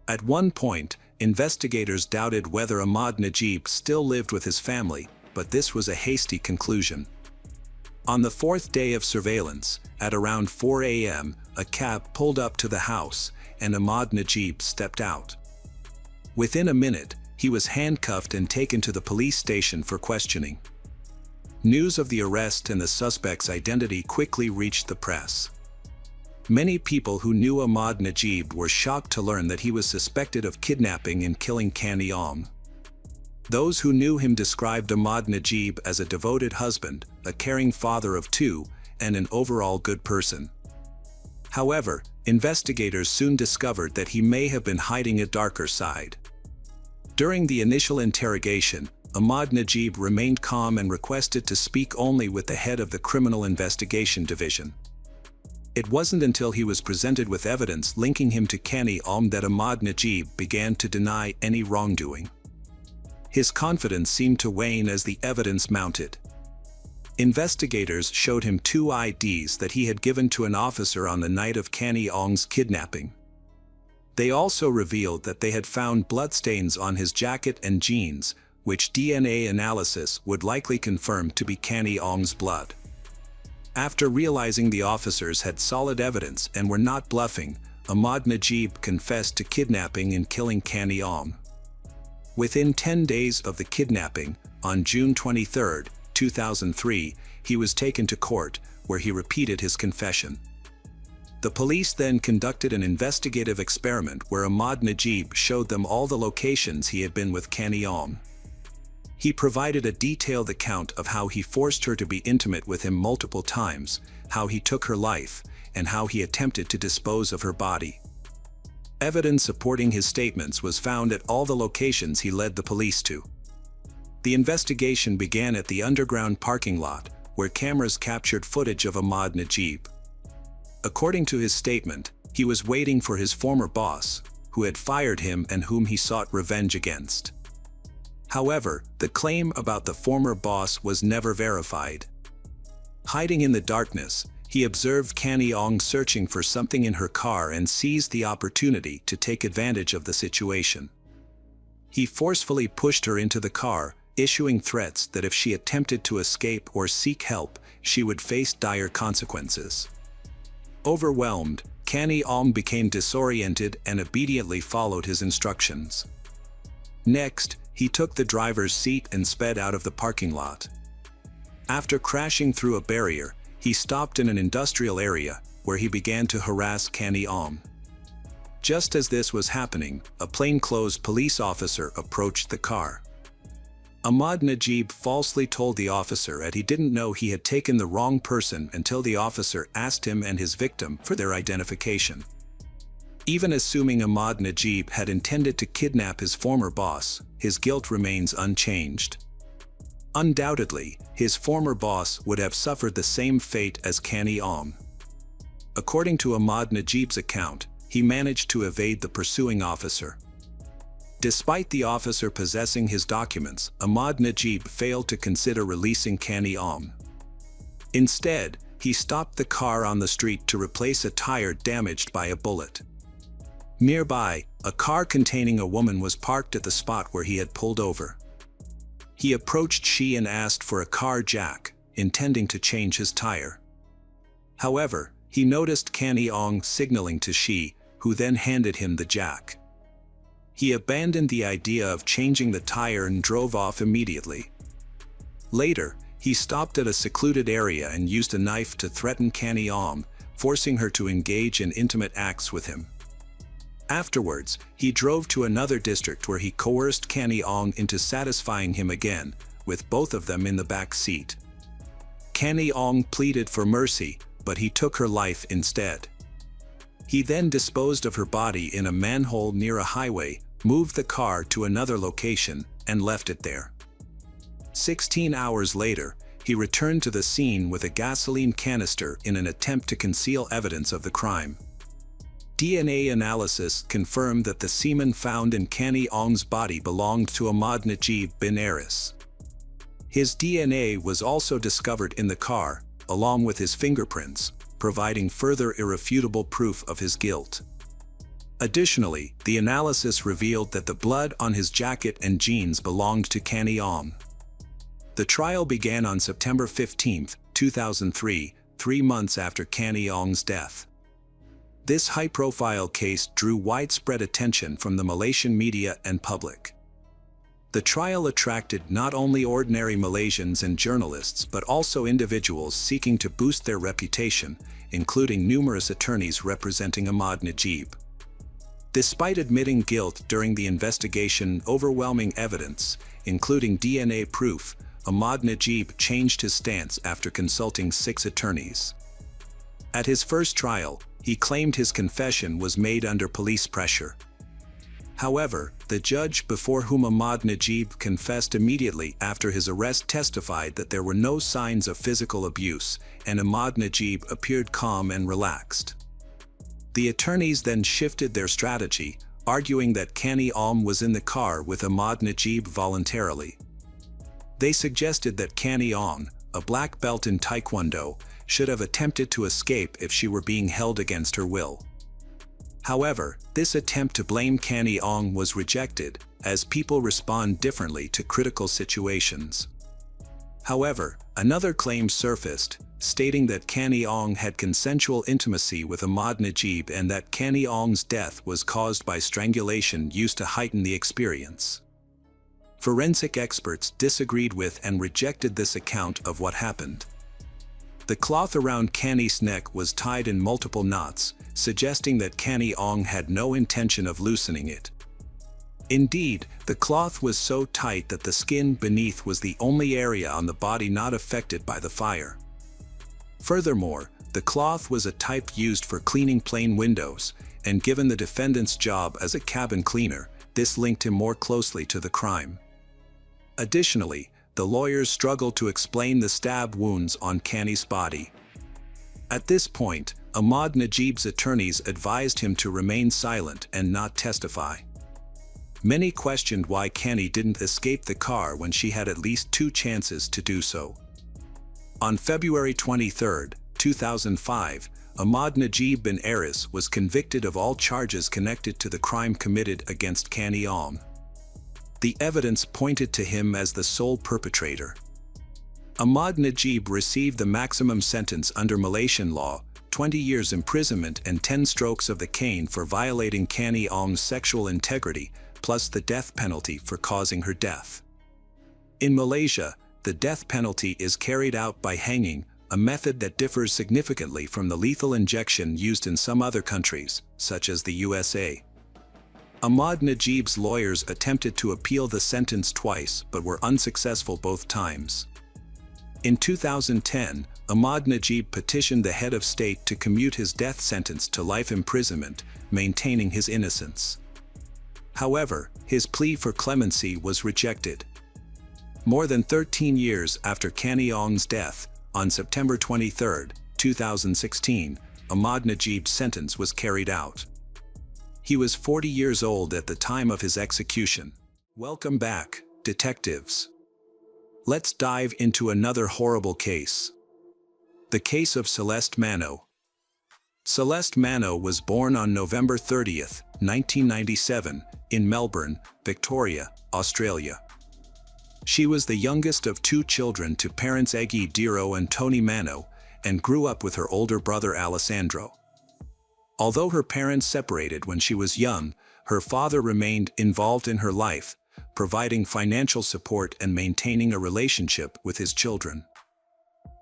At one point, investigators doubted whether Ahmad Najib still lived with his family, but this was a hasty conclusion. On the 4th day of surveillance, at around 4 a.m., a cab pulled up to the house, and Ahmad Najib stepped out. Within a minute, he was handcuffed and taken to the police station for questioning. News of the arrest and the suspect's identity quickly reached the press. Many people who knew Ahmad Najib were shocked to learn that he was suspected of kidnapping and killing Kanny Ong. Those who knew him described Ahmad Najib as a devoted husband, a caring father of 2, and an overall good person. However, investigators soon discovered that he may have been hiding a darker side. During the initial interrogation, Ahmad Najib remained calm and requested to speak only with the head of the Criminal Investigation Division. It wasn't until he was presented with evidence linking him to Kanny Ong that Ahmad Najib began to deny any wrongdoing. His confidence seemed to wane as the evidence mounted. Investigators showed him 2 IDs that he had given to an officer on the night of Kanny Ong's kidnapping. They also revealed that they had found bloodstains on his jacket and jeans, which DNA analysis would likely confirm to be Kanny Ong's blood. After realizing the officers had solid evidence and were not bluffing, Ahmad Najib confessed to kidnapping and killing Kanny Ong. Within 10 days of the kidnapping, on June 23, 2003, he was taken to court, where he repeated his confession. The police then conducted an investigative experiment where Ahmad Najib showed them all the locations he had been with Kanny Ong. He provided a detailed account of how he forced her to be intimate with him multiple times, how he took her life, and how he attempted to dispose of her body. Evidence supporting his statements was found at all the locations he led the police to. The investigation began at the underground parking lot, where cameras captured footage of Ahmad Najib. According to his statement, he was waiting for his former boss, who had fired him and whom he sought revenge against. However, the claim about the former boss was never verified. Hiding in the darkness, he observed Kanny Ong searching for something in her car and seized the opportunity to take advantage of the situation. He forcefully pushed her into the car, issuing threats that if she attempted to escape or seek help, she would face dire consequences. Overwhelmed, Kanny Ong became disoriented and obediently followed his instructions. Next, he took the driver's seat and sped out of the parking lot. After crashing through a barrier, he stopped in an industrial area, where he began to harass Kanny Ong. Just as this was happening, a plainclothes police officer approached the car. Ahmad Najib falsely told the officer that he didn't know he had taken the wrong person until the officer asked him and his victim for their identification. Even assuming Ahmad Najib had intended to kidnap his former boss, his guilt remains unchanged. Undoubtedly, his former boss would have suffered the same fate as Kanny Ong. According to Ahmad Najib's account, he managed to evade the pursuing officer. Despite the officer possessing his documents, Ahmad Najib failed to consider releasing Kanny Ong. Instead, he stopped the car on the street to replace a tire damaged by a bullet. Nearby, a car containing a woman was parked at the spot where he had pulled over. He approached she and asked for a car jack, intending to change his tire. However, he noticed Canny Ong signaling to she, who then handed him the jack. He abandoned the idea of changing the tire and drove off immediately. Later, he stopped at a secluded area and used a knife to threaten Canny Ong, forcing her to engage in intimate acts with him. Afterwards, he drove to another district where he coerced Canny Ong into satisfying him again, with both of them in the back seat. Canny Ong pleaded for mercy, but he took her life instead. He then disposed of her body in a manhole near a highway, moved the car to another location, and left it there. 16 hours later, he returned to the scene with a gasoline canister in an attempt to conceal evidence of the crime. DNA analysis confirmed that the semen found in Canny Ong's body belonged to Ahmad Najib bin Aris. His DNA was also discovered in the car, along with his fingerprints, providing further irrefutable proof of his guilt. Additionally, the analysis revealed that the blood on his jacket and jeans belonged to Canny Ong. The trial began on September 15, 2003, 3 months after Canny Ong's death. This high-profile case drew widespread attention from the Malaysian media and public. The trial attracted not only ordinary Malaysians and journalists but also individuals seeking to boost their reputation, including numerous attorneys representing Ahmad Najib. Despite admitting guilt during the investigation, overwhelming evidence, including DNA proof, Ahmad Najib changed his stance after consulting 6 attorneys. At his first trial, he claimed his confession was made under police pressure. However, the judge before whom Ahmad Najib confessed immediately after his arrest testified that there were no signs of physical abuse, and Ahmad Najib appeared calm and relaxed. The attorneys then shifted their strategy, arguing that Canny Ong was in the car with Ahmad Najib voluntarily. They suggested that Canny Ong, a black belt in Taekwondo, should have attempted to escape if she were being held against her will. However, this attempt to blame Canny Ong was rejected, as people respond differently to critical situations. However, another claim surfaced, stating that Canny Ong had consensual intimacy with Ahmad Najib and that Canny Ong's death was caused by strangulation used to heighten the experience. Forensic experts disagreed with and rejected this account of what happened. The cloth around Canny's neck was tied in multiple knots, suggesting that Canny Ong had no intention of loosening it. Indeed, the cloth was so tight that the skin beneath was the only area on the body not affected by the fire. Furthermore, the cloth was a type used for cleaning plane windows, and given the defendant's job as a cabin cleaner, this linked him more closely to the crime. Additionally, the lawyers struggled to explain the stab wounds on Canny's body. At this point, Ahmad Najib's attorneys advised him to remain silent and not testify. Many questioned why Canny didn't escape the car when she had at least 2 chances to do so. On February 23, 2005, Ahmad Najib bin Aris was convicted of all charges connected to the crime committed against Canny Ong. The evidence pointed to him as the sole perpetrator. Ahmad Najib received the maximum sentence under Malaysian law, 20 years imprisonment and 10 strokes of the cane for violating Canny Ong's sexual integrity, plus the death penalty for causing her death. In Malaysia, the death penalty is carried out by hanging, a method that differs significantly from the lethal injection used in some other countries, such as the USA. Ahmad Najib's lawyers attempted to appeal the sentence twice but were unsuccessful both times. In 2010, Ahmad Najib petitioned the head of state to commute his death sentence to life imprisonment, maintaining his innocence. However, his plea for clemency was rejected. More than 13 years after Canny Ong's death, on September 23, 2016, Ahmad Najib's sentence was carried out. He was 40 years old at the time of his execution. Welcome back, detectives. Let's dive into another horrible case. The case of Celeste Mano. Celeste Mano was born on November 30, 1997, in Melbourne, Victoria, Australia. She was the youngest of two children to parents Eggy Diro and Tony Mano, and grew up with her older brother Alessandro. Although her parents separated when she was young, her father remained involved in her life, providing financial support and maintaining a relationship with his children.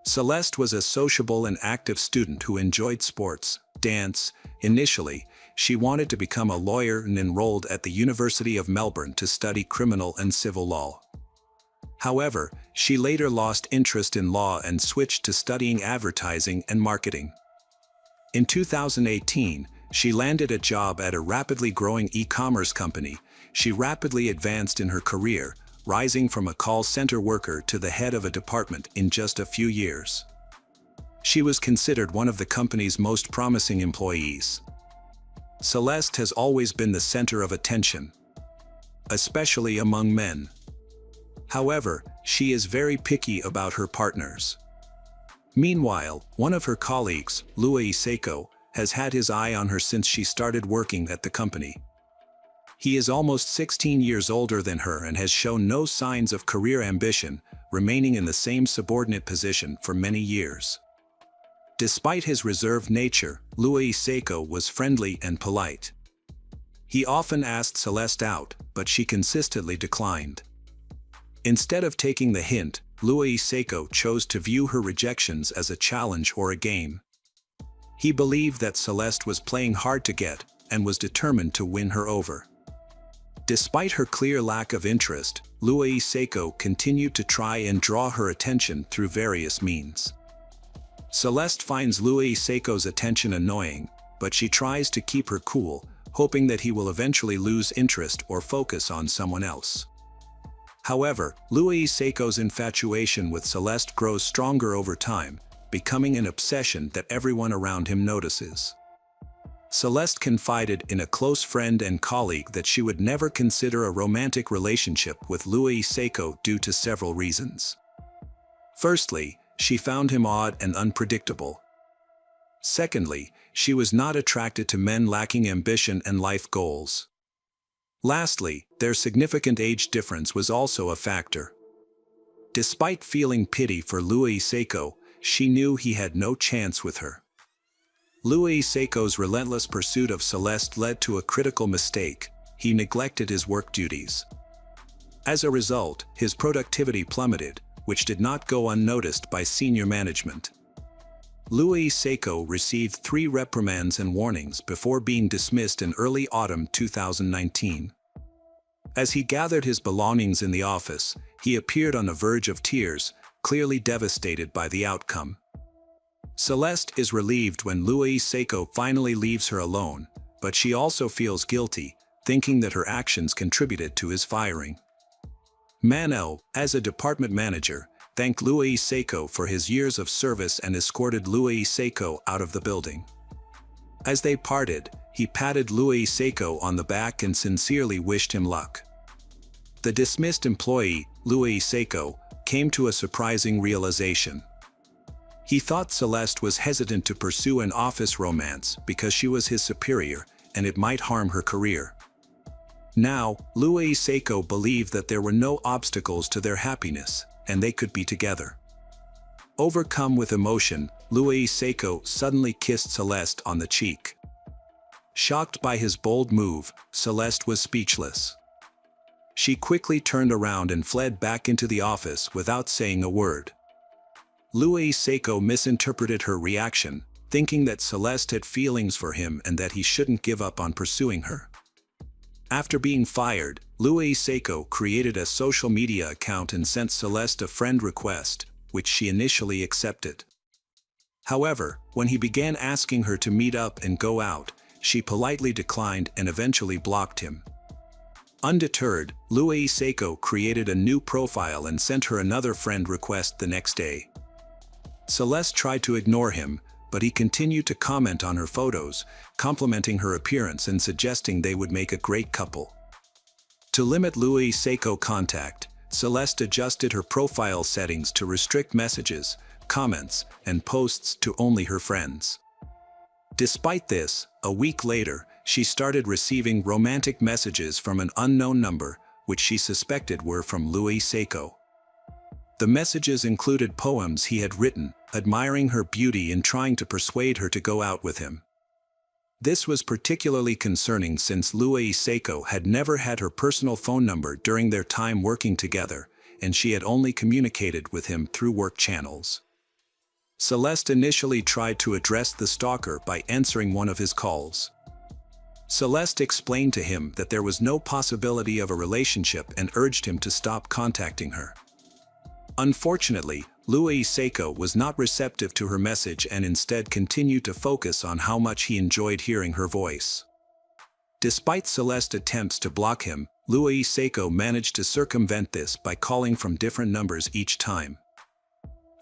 Celeste was a sociable and active student who enjoyed sports, dance. Initially, she wanted to become a lawyer and enrolled at the University of Melbourne to study criminal and civil law. However, she later lost interest in law and switched to studying advertising and marketing. In 2018, she landed a job at a rapidly growing e-commerce company. She rapidly advanced in her career, rising from a call center worker to the head of a department in just a few years. She was considered one of the company's most promising employees. Celeste has always been the center of attention, especially among men. However, she is very picky about her partners. Meanwhile, one of her colleagues, Louis Seiko, has had his eye on her since she started working at the company. He is almost 16 years older than her and has shown no signs of career ambition, remaining in the same subordinate position for many years. Despite his reserved nature, Louis Seiko was friendly and polite. He often asked Celeste out, but she consistently declined. Instead of taking the hint, Louis Seiko chose to view her rejections as a challenge or a game. He believed that Celeste was playing hard to get and was determined to win her over. Despite her clear lack of interest, Louis Seiko continued to try and draw her attention through various means. Celeste finds Louis Seiko's attention annoying, but she tries to keep her cool, hoping that he will eventually lose interest or focus on someone else. However, Louis Seiko's infatuation with Celeste grows stronger over time, becoming an obsession that everyone around him notices. Celeste confided in a close friend and colleague that she would never consider a romantic relationship with Louis Seiko due to several reasons. Firstly, she found him odd and unpredictable. Secondly, she was not attracted to men lacking ambition and life goals. Lastly, their significant age difference was also a factor. Despite feeling pity for Louis Seiko, she knew he had no chance with her. Louis Seiko's relentless pursuit of Celeste led to a critical mistake: he neglected his work duties. As a result, his productivity plummeted, which did not go unnoticed by senior management. Louis Seiko received 3 reprimands and warnings before being dismissed in early autumn 2019. As he gathered his belongings in the office, he appeared on the verge of tears, clearly devastated by the outcome. Celeste is relieved when Louis Seiko finally leaves her alone, but she also feels guilty, thinking that her actions contributed to his firing. Mano, as a department manager, thanked Louis Seiko for his years of service and escorted Louis Seiko out of the building. As they parted, he patted Louis Seiko on the back and sincerely wished him luck. The dismissed employee, Louis Seiko, came to a surprising realization. He thought Celeste was hesitant to pursue an office romance because she was his superior, and it might harm her career. Now, Louis Seiko believed that there were no obstacles to their happiness, and they could be together. Overcome with emotion, Louis Seiko suddenly kissed Celeste on the cheek. Shocked by his bold move, Celeste was speechless. She quickly turned around and fled back into the office without saying a word. Louis Seiko misinterpreted her reaction, thinking that Celeste had feelings for him and that he shouldn't give up on pursuing her. After being fired, Louis Seiko created a social media account and sent Celeste a friend request, which she initially accepted. However, when he began asking her to meet up and go out, she politely declined and eventually blocked him. Undeterred, Louis Seiko created a new profile and sent her another friend request the next day. Celeste tried to ignore him, but he continued to comment on her photos, complimenting her appearance and suggesting they would make a great couple. To limit Louis Seiko contact, Celeste adjusted her profile settings to restrict messages, comments, and posts to only her friends. Despite this, a week later, she started receiving romantic messages from an unknown number, which she suspected were from Louis Seiko. The messages included poems he had written, admiring her beauty and trying to persuade her to go out with him. This was particularly concerning since Louis Seiko had never had her personal phone number during their time working together, and she had only communicated with him through work channels. Celeste initially tried to address the stalker by answering one of his calls. Celeste explained to him that there was no possibility of a relationship and urged him to stop contacting her. Unfortunately, Louis Seiko was not receptive to her message and instead continued to focus on how much he enjoyed hearing her voice. Despite Celeste's attempts to block him, Louis Seiko managed to circumvent this by calling from different numbers each time.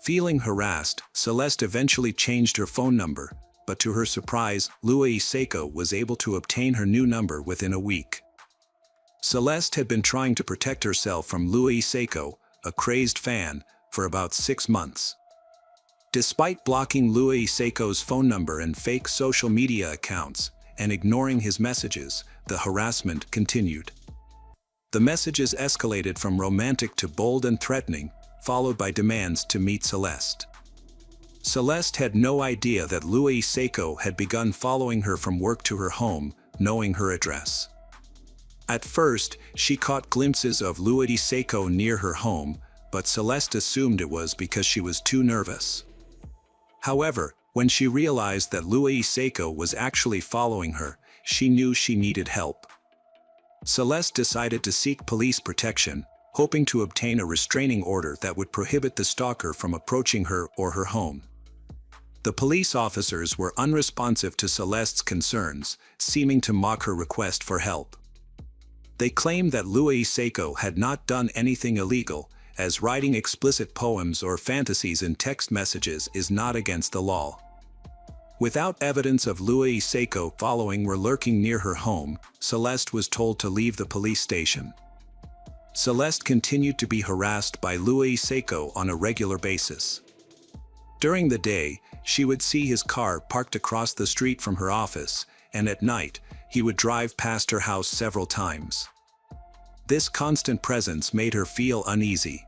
Feeling harassed, Celeste eventually changed her phone number, but to her surprise, Louis Seiko was able to obtain her new number within a week. Celeste had been trying to protect herself from Louis Seiko, a crazed fan, for about 6 months. Despite blocking Louis Seiko's phone number and fake social media accounts, and ignoring his messages, the harassment continued. The messages escalated from romantic to bold and threatening, followed by demands to meet Celeste. Celeste had no idea that Louis Seiko had begun following her from work to her home, knowing her address. At first, she caught glimpses of Louis Seiko near her home, but Celeste assumed it was because she was too nervous. However, when she realized that Louis Seiko was actually following her, she knew she needed help. Celeste decided to seek police protection, hoping to obtain a restraining order that would prohibit the stalker from approaching her or her home. The police officers were unresponsive to Celeste's concerns, seeming to mock her request for help. They claimed that Louis Seiko had not done anything illegal, as writing explicit poems or fantasies in text messages is not against the law. Without evidence of Louis Seiko following or lurking near her home, Celeste was told to leave the police station. Celeste continued to be harassed by Louis Seiko on a regular basis. During the day, she would see his car parked across the street from her office, and at night, he would drive past her house several times. This constant presence made her feel uneasy.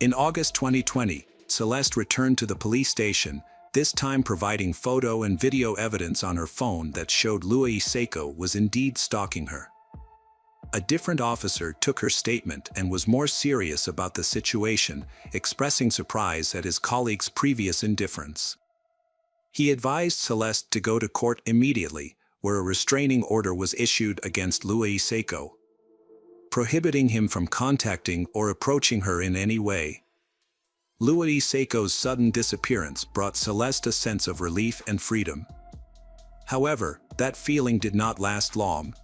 In August 2020, Celeste returned to the police station, this time providing photo and video evidence on her phone that showed Louis Seiko was indeed stalking her. A different officer took her statement and was more serious about the situation, expressing surprise at his colleague's previous indifference. He advised Celeste to go to court immediately, where a restraining order was issued against Louis Seiko, prohibiting him from contacting or approaching her in any way. Louis Seiko's sudden disappearance brought Celeste a sense of relief and freedom. However, that feeling did not last long.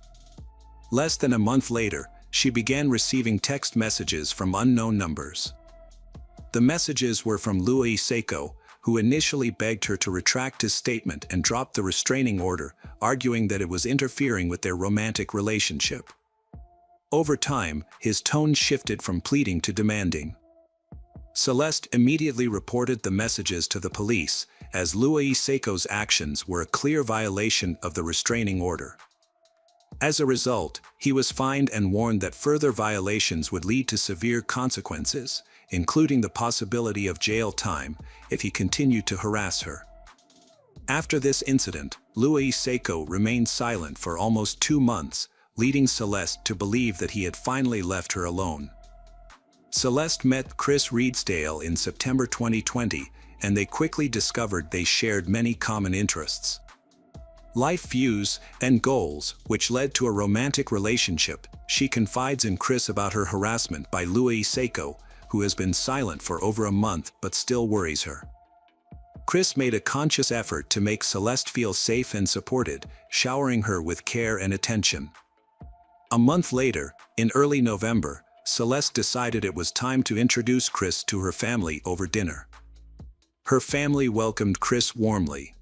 Less than a month later, she began receiving text messages from unknown numbers. The messages were from Louis Seiko, who initially begged her to retract his statement and drop the restraining order, arguing that it was interfering with their romantic relationship. Over time, his tone shifted from pleading to demanding. Celeste immediately reported the messages to the police, as Louis Seiko's actions were a clear violation of the restraining order. As a result, he was fined and warned that further violations would lead to severe consequences, including the possibility of jail time, if he continued to harass her. After this incident, Louis Seiko remained silent for almost 2 months, leading Celeste to believe that he had finally left her alone. Celeste met Chris Reedsdale in September 2020, and they quickly discovered they shared many common interests. Life views and goals, which led to a romantic relationship. She confides in Chris about her harassment by Louis Seiko, who has been silent for over a month but still worries her. Chris made a conscious effort to make Celeste feel safe and supported, showering her with care and attention. A month later, in early November, Celeste decided it was time to introduce Chris to her family over dinner. Her family welcomed Chris warmly.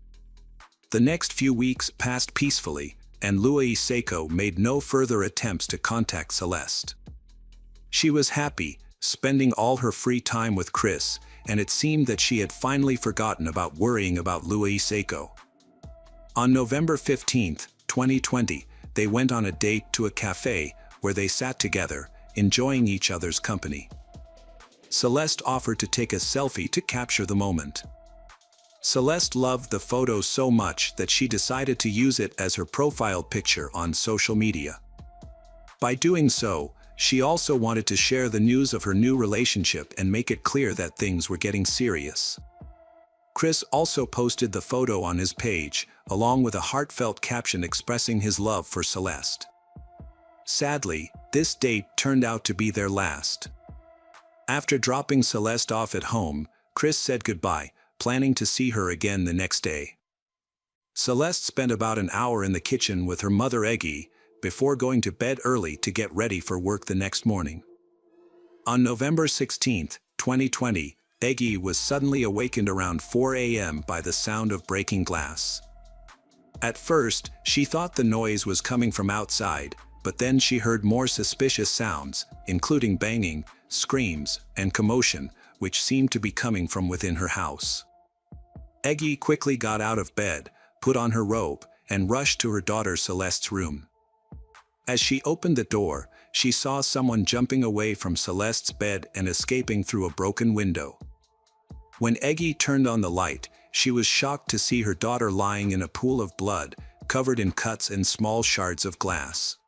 The next few weeks passed peacefully, and Louis Seiko made no further attempts to contact Celeste. She was happy, spending all her free time with Chris, and it seemed that she had finally forgotten about worrying about Louis Seiko. On November 15, 2020, they went on a date to a cafe where they sat together, enjoying each other's company. Celeste offered to take a selfie to capture the moment. Celeste loved the photo so much that she decided to use it as her profile picture on social media. By doing so, she also wanted to share the news of her new relationship and make it clear that things were getting serious. Chris also posted the photo on his page, along with a heartfelt caption expressing his love for Celeste. Sadly, this date turned out to be their last. After dropping Celeste off at home, Chris said goodbye, planning to see her again the next day. Celeste spent about an hour in the kitchen with her mother Eggy, before going to bed early to get ready for work the next morning. On November 16, 2020, Eggy was suddenly awakened around 4 a.m. by the sound of breaking glass. At first, she thought the noise was coming from outside, but then she heard more suspicious sounds, including banging, screams, and commotion, which seemed to be coming from within her house. Eggy quickly got out of bed, put on her robe, and rushed to her daughter Celeste's room. As she opened the door, she saw someone jumping away from Celeste's bed and escaping through a broken window. When Eggy turned on the light, she was shocked to see her daughter lying in a pool of blood, covered in cuts and small shards of glass.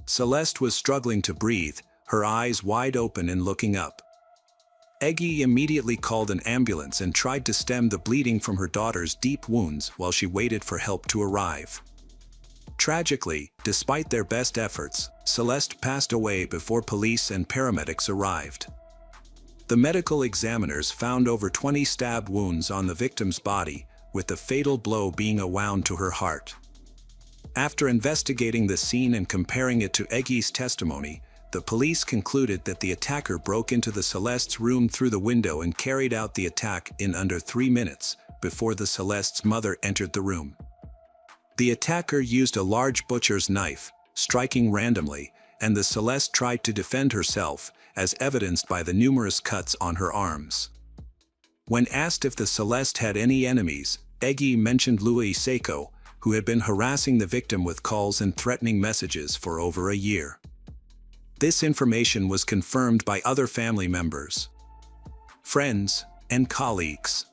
Celeste was struggling to breathe, her eyes wide open and looking up. Eggy immediately called an ambulance and tried to stem the bleeding from her daughter's deep wounds while she waited for help to arrive. Tragically, despite their best efforts, Celeste passed away before police and paramedics arrived. The medical examiners found over 20 stab wounds on the victim's body, with the fatal blow being a wound to her heart. After investigating the scene and comparing it to Eggy's testimony, the police concluded that the attacker broke into the Celeste's room through the window and carried out the attack in under 3 minutes, before the Celeste's mother entered the room. The attacker used a large butcher's knife, striking randomly, and the Celeste tried to defend herself, as evidenced by the numerous cuts on her arms. When asked if the Celeste had any enemies, Eggy mentioned Louis Seiko, who had been harassing the victim with calls and threatening messages for over a year. This information was confirmed by other family members, friends, and colleagues.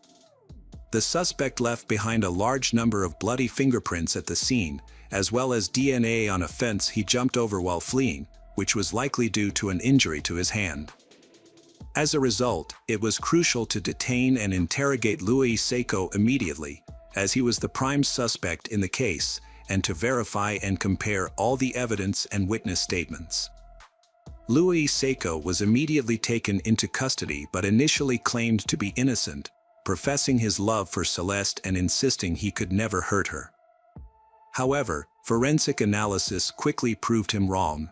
The suspect left behind a large number of bloody fingerprints at the scene, as well as DNA on a fence he jumped over while fleeing, which was likely due to an injury to his hand. As a result, it was crucial to detain and interrogate Louis Seiko immediately, as he was the prime suspect in the case, and to verify and compare all the evidence and witness statements. Louis Seiko was immediately taken into custody but initially claimed to be innocent, professing his love for Celeste and insisting he could never hurt her. However, forensic analysis quickly proved him wrong.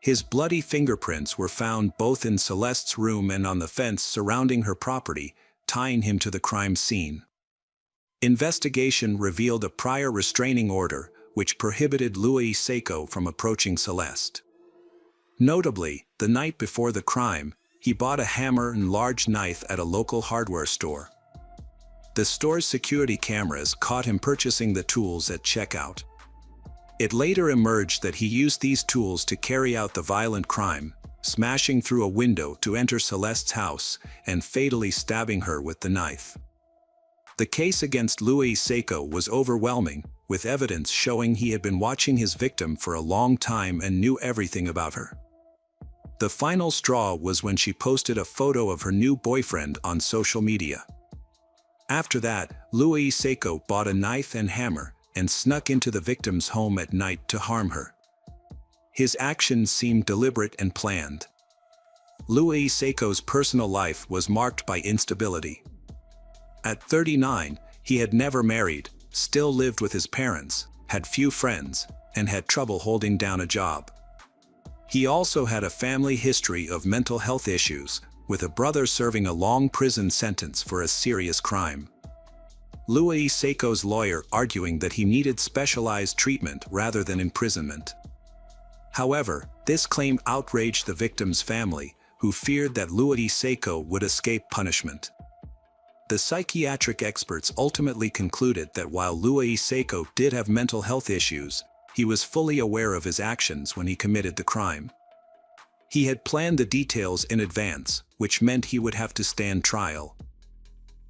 His bloody fingerprints were found both in Celeste's room and on the fence surrounding her property, tying him to the crime scene. Investigation revealed a prior restraining order, which prohibited Louis Seiko from approaching Celeste. Notably, the night before the crime, he bought a hammer and large knife at a local hardware store. The store's security cameras caught him purchasing the tools at checkout. It later emerged that he used these tools to carry out the violent crime, smashing through a window to enter Celeste's house and fatally stabbing her with the knife. The case against Louis Seiko was overwhelming, with evidence showing he had been watching his victim for a long time and knew everything about her. The final straw was when she posted a photo of her new boyfriend on social media. After that, Louis Seiko bought a knife and hammer and snuck into the victim's home at night to harm her. His actions seemed deliberate and planned. Louis Seiko's personal life was marked by instability. At 39, he had never married, still lived with his parents, had few friends, and had trouble holding down a job. He also had a family history of mental health issues, with a brother serving a long prison sentence for a serious crime. Louis Seiko's lawyer arguing that he needed specialized treatment rather than imprisonment. However, this claim outraged the victim's family, who feared that Louis Seiko would escape punishment. The psychiatric experts ultimately concluded that while Louis Seiko did have mental health issues, he was fully aware of his actions when he committed the crime. He had planned the details in advance, which meant he would have to stand trial.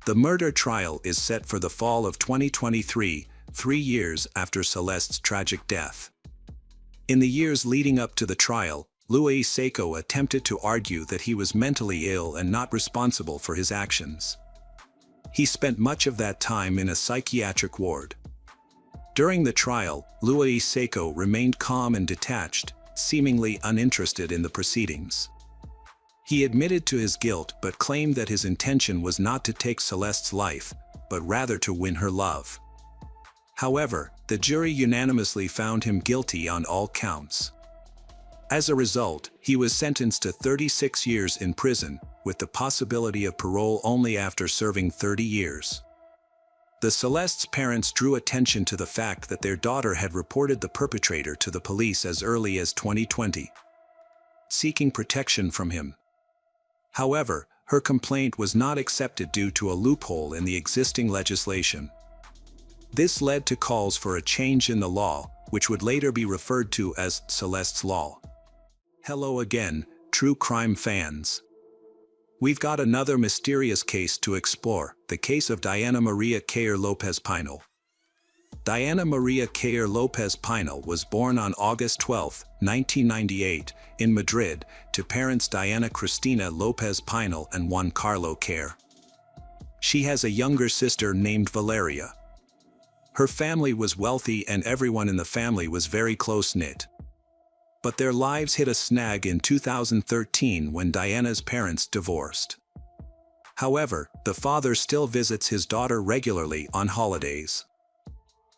The murder trial is set for the fall of 2023, 3 years after Celeste's tragic death. In the years leading up to the trial, Louis Seiko attempted to argue that he was mentally ill and not responsible for his actions. He spent much of that time in a psychiatric ward. During the trial, Louis Seiko remained calm and detached, seemingly uninterested in the proceedings. He admitted to his guilt but claimed that his intention was not to take Celeste's life, but rather to win her love. However, the jury unanimously found him guilty on all counts. As a result, he was sentenced to 36 years in prison, with the possibility of parole only after serving 30 years. The Celeste's parents drew attention to the fact that their daughter had reported the perpetrator to the police as early as 2020, seeking protection from him. However, her complaint was not accepted due to a loophole in the existing legislation. This led to calls for a change in the law, which would later be referred to as Celeste's Law. Hello again, true crime fans. We've got another mysterious case to explore, the case of Diana Maria Cayer Lopez Pinal. Diana Maria Cayer Lopez Pinal was born on August 12, 1998, in Madrid, to parents Diana Cristina Lopez Pinal and Juan Carlo Cayer. She has a younger sister named Valeria. Her family was wealthy and everyone in the family was very close-knit. But their lives hit a snag in 2013 when Diana's parents divorced. However, the father still visits his daughter regularly on holidays.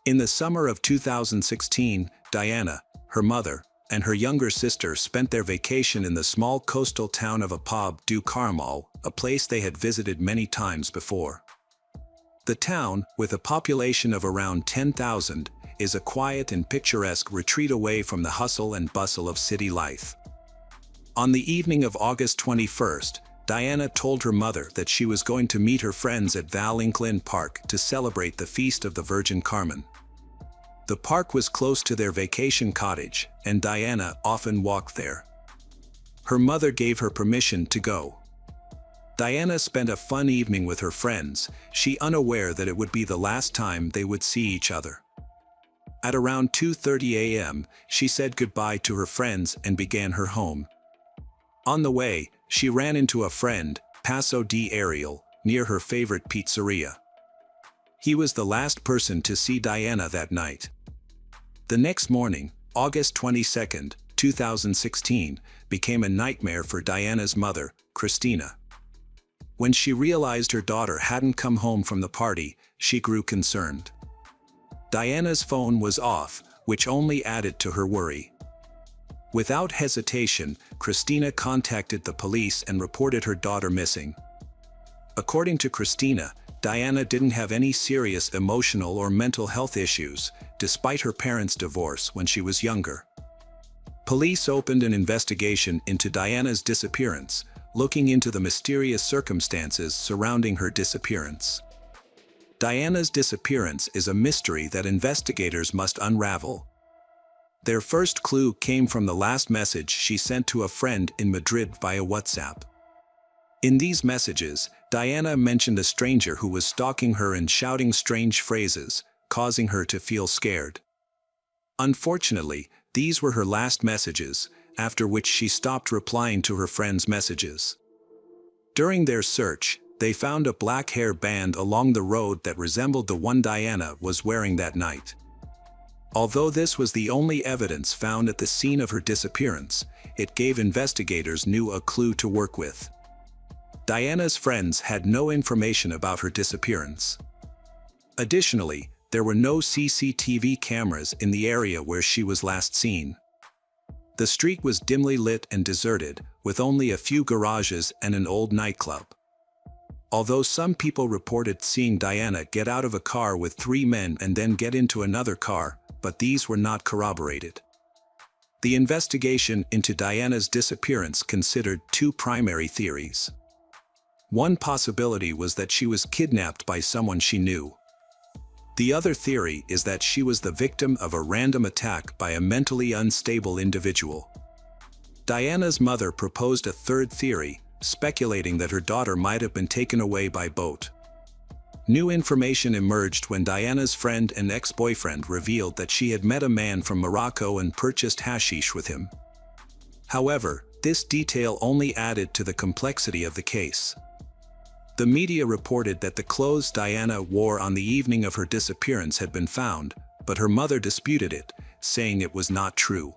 In the summer of 2016, Diana, her mother, and her younger sister spent their vacation in the small coastal town of Apab du Carmel, a place they had visited many times before. The town, with a population of around 10,000, is a quiet and picturesque retreat away from the hustle and bustle of city life. On the evening of August 21st, Diana told her mother that she was going to meet her friends at Val Inclin Park to celebrate the Feast of the Virgin Carmen. The park was close to their vacation cottage, and Diana often walked there. Her mother gave her permission to go. Diana spent a fun evening with her friends, she unaware that it would be the last time they would see each other. At around 2:30 a.m., she said goodbye to her friends and began her home. On the way, she ran into a friend, Paso de Ariel, near her favorite pizzeria. He was the last person to see Diana that night. The next morning, August 22, 2016, became a nightmare for Diana's mother, Cristina. When she realized her daughter hadn't come home from the party, she grew concerned. Diana's phone was off, which only added to her worry. Without hesitation, Cristina contacted the police and reported her daughter missing. According to Cristina, Diana didn't have any serious emotional or mental health issues, despite her parents' divorce when she was younger. Police opened an investigation into Diana's disappearance, looking into the mysterious circumstances surrounding her disappearance. Diana's disappearance is a mystery that investigators must unravel. Their first clue came from the last message she sent to a friend in Madrid via WhatsApp. In these messages, Diana mentioned a stranger who was stalking her and shouting strange phrases, causing her to feel scared. Unfortunately, these were her last messages, after which she stopped replying to her friends' messages. During their search, they found a black hair band along the road that resembled the one Diana was wearing that night. Although this was the only evidence found at the scene of her disappearance, it gave investigators a clue to work with. Diana's friends had no information about her disappearance. Additionally, there were no CCTV cameras in the area where she was last seen. The street was dimly lit and deserted, with only a few garages and an old nightclub. Although some people reported seeing Diana get out of a car with 3 men and then get into another car, but these were not corroborated. The investigation into Diana's disappearance considered two primary theories. One possibility was that she was kidnapped by someone she knew. The other theory is that she was the victim of a random attack by a mentally unstable individual. Diana's mother proposed a third theory, speculating that her daughter might have been taken away by boat. New information emerged when Diana's friend and ex-boyfriend revealed that she had met a man from Morocco and purchased hashish with him. However, this detail only added to the complexity of the case. The media reported that the clothes Diana wore on the evening of her disappearance had been found, but her mother disputed it, saying it was not true.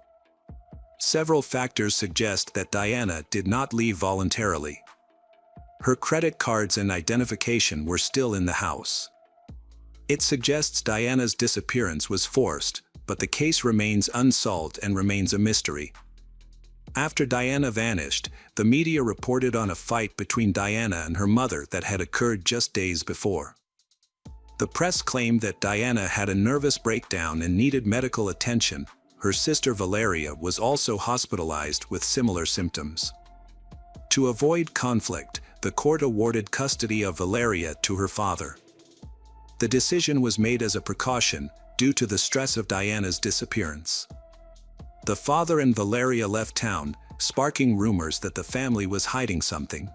Several factors suggest that Diana did not leave voluntarily. Her credit cards and identification were still in the house. It suggests Diana's disappearance was forced, but the case remains unsolved and remains a mystery. After Diana vanished, the media reported on a fight between Diana and her mother that had occurred just days before. The press claimed that Diana had a nervous breakdown and needed medical attention. Her sister Valeria was also hospitalized with similar symptoms. To avoid conflict, the court awarded custody of Valeria to her father. The decision was made as a precaution due to the stress of Diana's disappearance. The father and Valeria left town, sparking rumors that the family was hiding something.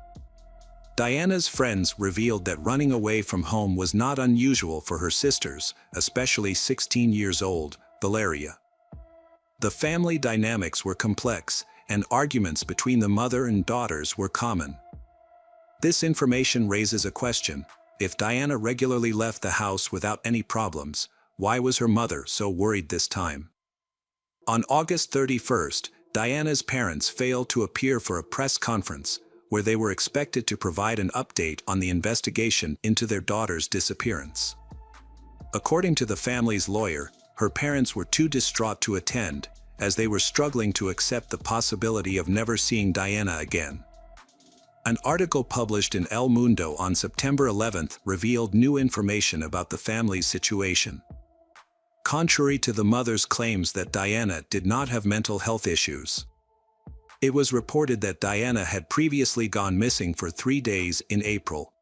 Diana's friends revealed that running away from home was not unusual for her sisters, especially 16 years old, Valeria. The family dynamics were complex, and arguments between the mother and daughters were common. This information raises a question: if Diana regularly left the house without any problems, why was her mother so worried this time? On August 31st, Diana's parents failed to appear for a press conference, where they were expected to provide an update on the investigation into their daughter's disappearance. According to the family's lawyer, her parents were too distraught to attend, as they were struggling to accept the possibility of never seeing Diana again. An article published in El Mundo on September 11th revealed new information about the family's situation. Contrary to the mother's claims that Diana did not have mental health issues. It was reported that Diana had previously gone missing for 3 days in April.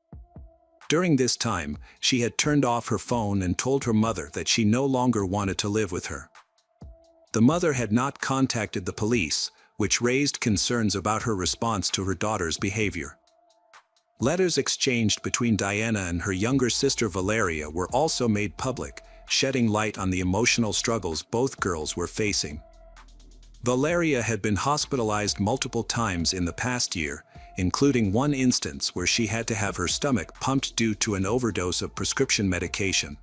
During this time, she had turned off her phone and told her mother that she no longer wanted to live with her. The mother had not contacted the police, which raised concerns about her response to her daughter's behavior. Letters exchanged between Diana and her younger sister Valeria were also made public, shedding light on the emotional struggles both girls were facing. Valeria had been hospitalized multiple times in the past year, including one instance where she had to have her stomach pumped due to an overdose of prescription medication.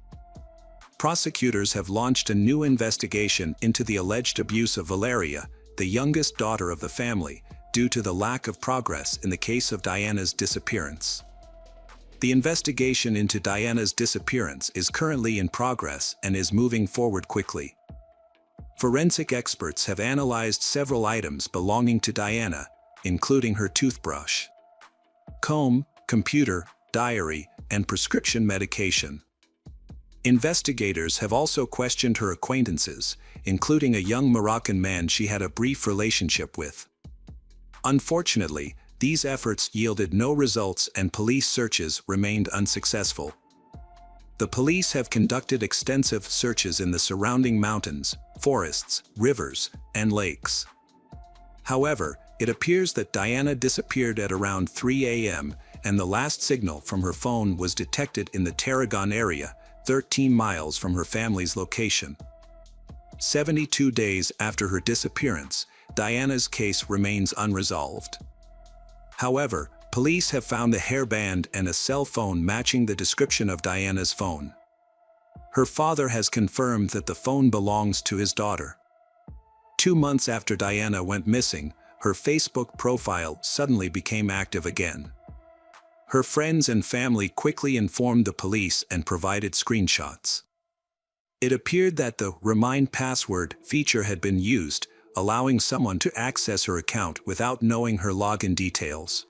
Prosecutors have launched a new investigation into the alleged abuse of Valeria, the youngest daughter of the family, due to the lack of progress in the case of Diana's disappearance. The investigation into Diana's disappearance is currently in progress and is moving forward quickly. Forensic experts have analyzed several items belonging to Diana, including her toothbrush, comb, computer, diary, and prescription medication. Investigators have also questioned her acquaintances, including a young Moroccan man she had a brief relationship with. Unfortunately, these efforts yielded no results and police searches remained unsuccessful. The police have conducted extensive searches in the surrounding mountains, forests, rivers, and lakes. However, it appears that Diana disappeared at around 3 a.m., and the last signal from her phone was detected in the Tarragon area, 13 miles from her family's location. 72 days after her disappearance, Diana's case remains unresolved. However, police have found a hairband and a cell phone matching the description of Diana's phone. Her father has confirmed that the phone belongs to his daughter. 2 months after Diana went missing, her Facebook profile suddenly became active again. Her friends and family quickly informed the police and provided screenshots. It appeared that the "Remind Password" feature had been used, allowing someone to access her account without knowing her login details.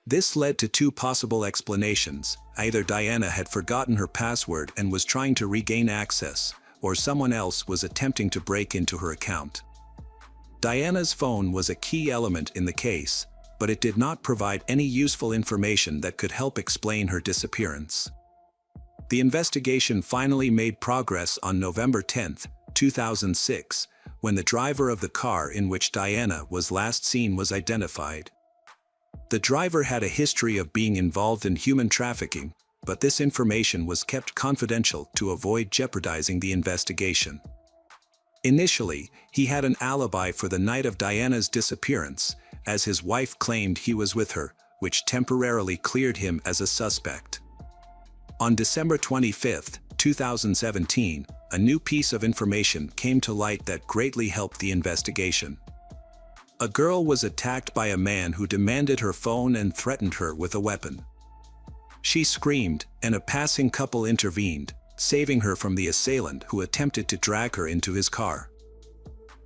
This led to two possible explanations: either Diana had forgotten her password and was trying to regain access, or someone else was attempting to break into her account. Diana's phone was a key element in the case, but it did not provide any useful information that could help explain her disappearance. The investigation finally made progress on November 10, 2006, when the driver of the car in which Diana was last seen was identified. The driver had a history of being involved in human trafficking, but this information was kept confidential to avoid jeopardizing the investigation. Initially, he had an alibi for the night of Diana's disappearance, as his wife claimed he was with her, which temporarily cleared him as a suspect. On December 25, 2017, a new piece of information came to light that greatly helped the investigation. A girl was attacked by a man who demanded her phone and threatened her with a weapon. She screamed, and a passing couple intervened, saving her from the assailant who attempted to drag her into his car.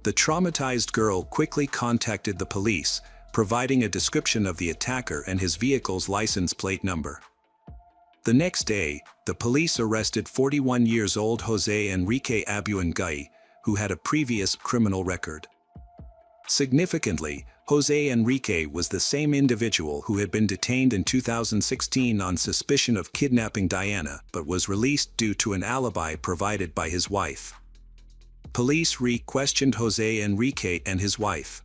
The traumatized girl quickly contacted the police, providing a description of the attacker and his vehicle's license plate number. The next day, the police arrested 41-year-old Jose Enrique Abuengay, who had a previous criminal record. Significantly, Jose Enrique was the same individual who had been detained in 2016 on suspicion of kidnapping Diana but was released due to an alibi provided by his wife. Police re-questioned Jose Enrique and his wife.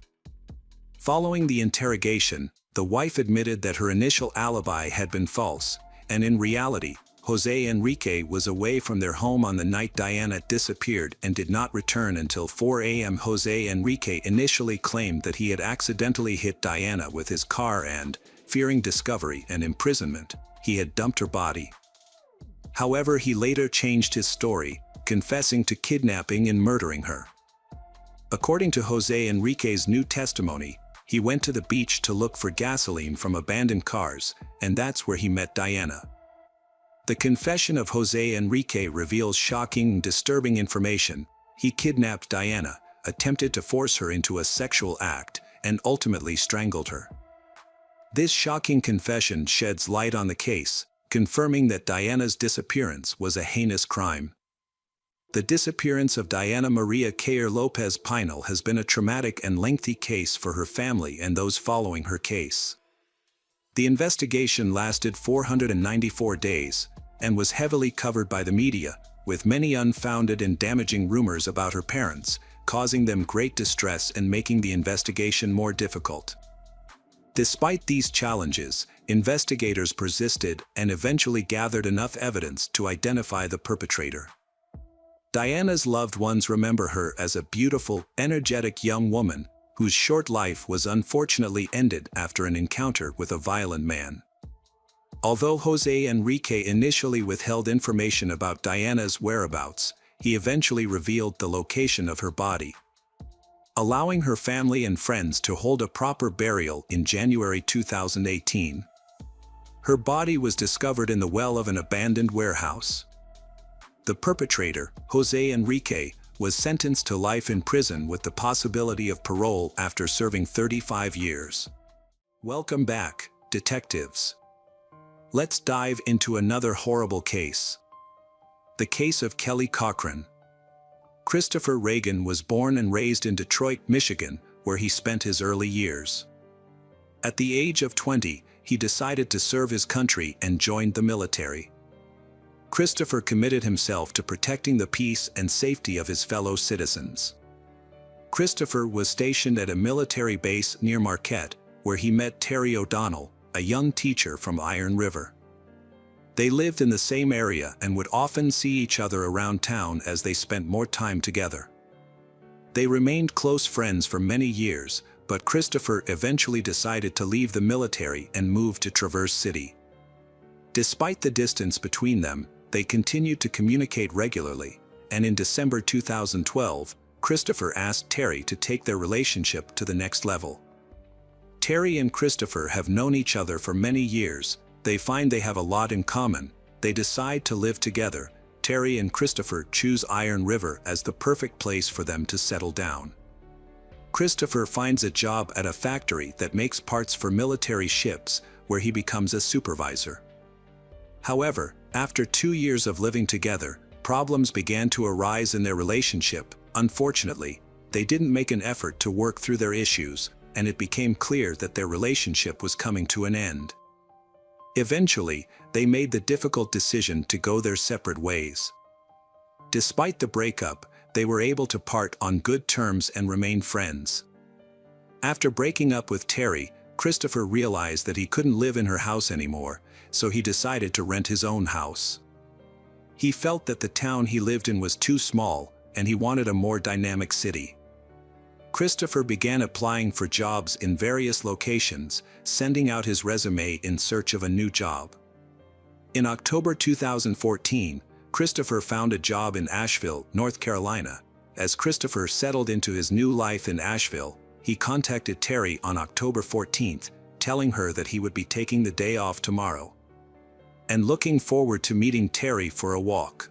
Following the interrogation, the wife admitted that her initial alibi had been false, and in reality, Jose Enrique was away from their home on the night Diana disappeared and did not return until 4 a.m. Jose Enrique initially claimed that he had accidentally hit Diana with his car and, fearing discovery and imprisonment, he had dumped her body. However, he later changed his story, confessing to kidnapping and murdering her. According to Jose Enrique's new testimony, he went to the beach to look for gasoline from abandoned cars, and that's where he met Diana. The confession of Jose Enrique reveals shocking and disturbing information. He kidnapped Diana, attempted to force her into a sexual act, and ultimately strangled her. This shocking confession sheds light on the case, confirming that Diana's disappearance was a heinous crime. The disappearance of Diana Maria Cayer Lopez Pinal has been a traumatic and lengthy case for her family and those following her case. The investigation lasted 494 days, and was heavily covered by the media, with many unfounded and damaging rumors about her parents, causing them great distress and making the investigation more difficult. Despite these challenges, investigators persisted and eventually gathered enough evidence to identify the perpetrator. Diana's loved ones remember her as a beautiful, energetic young woman whose short life was unfortunately ended after an encounter with a violent man. Although Jose Enrique initially withheld information about Diana's whereabouts, he eventually revealed the location of her body, allowing her family and friends to hold a proper burial in January 2018. Her body was discovered in the well of an abandoned warehouse. The perpetrator, Jose Enrique, was sentenced to life in prison with the possibility of parole after serving 35 years. Welcome back, detectives. Let's dive into another horrible case. The case of Kelly Cochran. Christopher Reagan was born and raised in Detroit, Michigan, where he spent his early years. At the age of 20, he decided to serve his country and joined the military. Christopher committed himself to protecting the peace and safety of his fellow citizens. Christopher was stationed at a military base near Marquette, where he met Terry O'Donnell, a young teacher from Iron River. They lived in the same area and would often see each other around town as they spent more time together. They remained close friends for many years, but Christopher eventually decided to leave the military and move to Traverse City. Despite the distance between them, they continued to communicate regularly, and in December 2012, Christopher asked Terry to take their relationship to the next level. Terry and Christopher have known each other for many years. They find they have a lot in common. They decide to live together. Terry and Christopher choose Iron River as the perfect place for them to settle down. Christopher finds a job at a factory that makes parts for military ships, where he becomes a supervisor. However, after 2 years of living together, problems began to arise in their relationship. Unfortunately, they didn't make an effort to work through their issues, and it became clear that their relationship was coming to an end. Eventually, they made the difficult decision to go their separate ways. Despite the breakup, they were able to part on good terms and remain friends. After breaking up with Terry, Christopher realized that he couldn't live in her house anymore, so he decided to rent his own house. He felt that the town he lived in was too small, and he wanted a more dynamic city. Christopher began applying for jobs in various locations, sending out his resume in search of a new job. In October 2014, Christopher found a job in Asheville, North Carolina. As Christopher settled into his new life in Asheville, he contacted Terry on October 14th, telling her that he would be taking the day off tomorrow and looking forward to meeting Terry for a walk.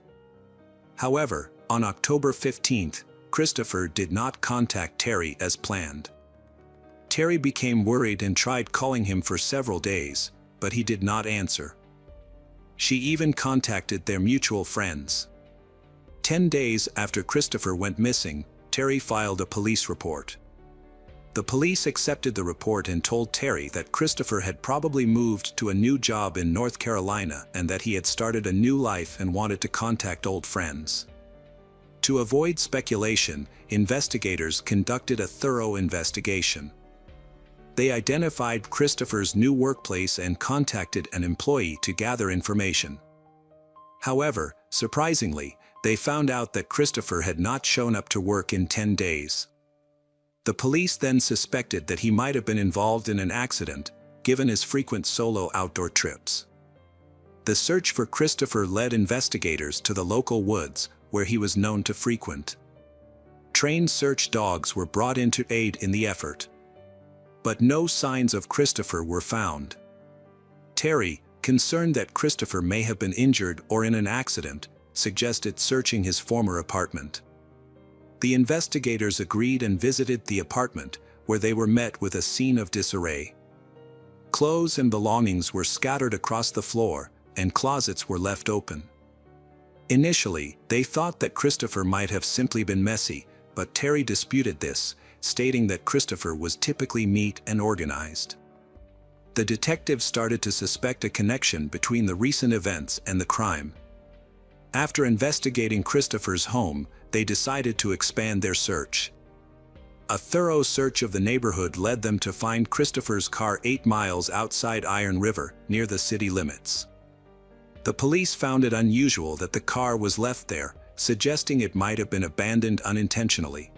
However, on October 15th, Christopher did not contact Terry as planned. Terry became worried and tried calling him for several days, but he did not answer. She even contacted their mutual friends. 10 days after Christopher went missing, Terry filed a police report. The police accepted the report and told Terry that Christopher had probably moved to a new job in North Carolina and that he had started a new life and wanted to contact old friends. To avoid speculation, investigators conducted a thorough investigation. They identified Christopher's new workplace and contacted an employee to gather information. However, surprisingly, they found out that Christopher had not shown up to work in 10 days. The police then suspected that he might have been involved in an accident, given his frequent solo outdoor trips. The search for Christopher led investigators to the local woods, where he was known to frequent. Trained search dogs were brought in to aid in the effort. But no signs of Christopher were found. Terry, concerned that Christopher may have been injured or in an accident, suggested searching his former apartment. The investigators agreed and visited the apartment, where they were met with a scene of disarray. Clothes and belongings were scattered across the floor, and closets were left open. Initially, they thought that Christopher might have simply been messy, but Terry disputed this, stating that Christopher was typically neat and organized. The detectives started to suspect a connection between the recent events and the crime. After investigating Christopher's home, they decided to expand their search. A thorough search of the neighborhood led them to find Christopher's car 8 miles outside Iron River, near the city limits. The police found it unusual that the car was left there, suggesting it might have been abandoned unintentionally.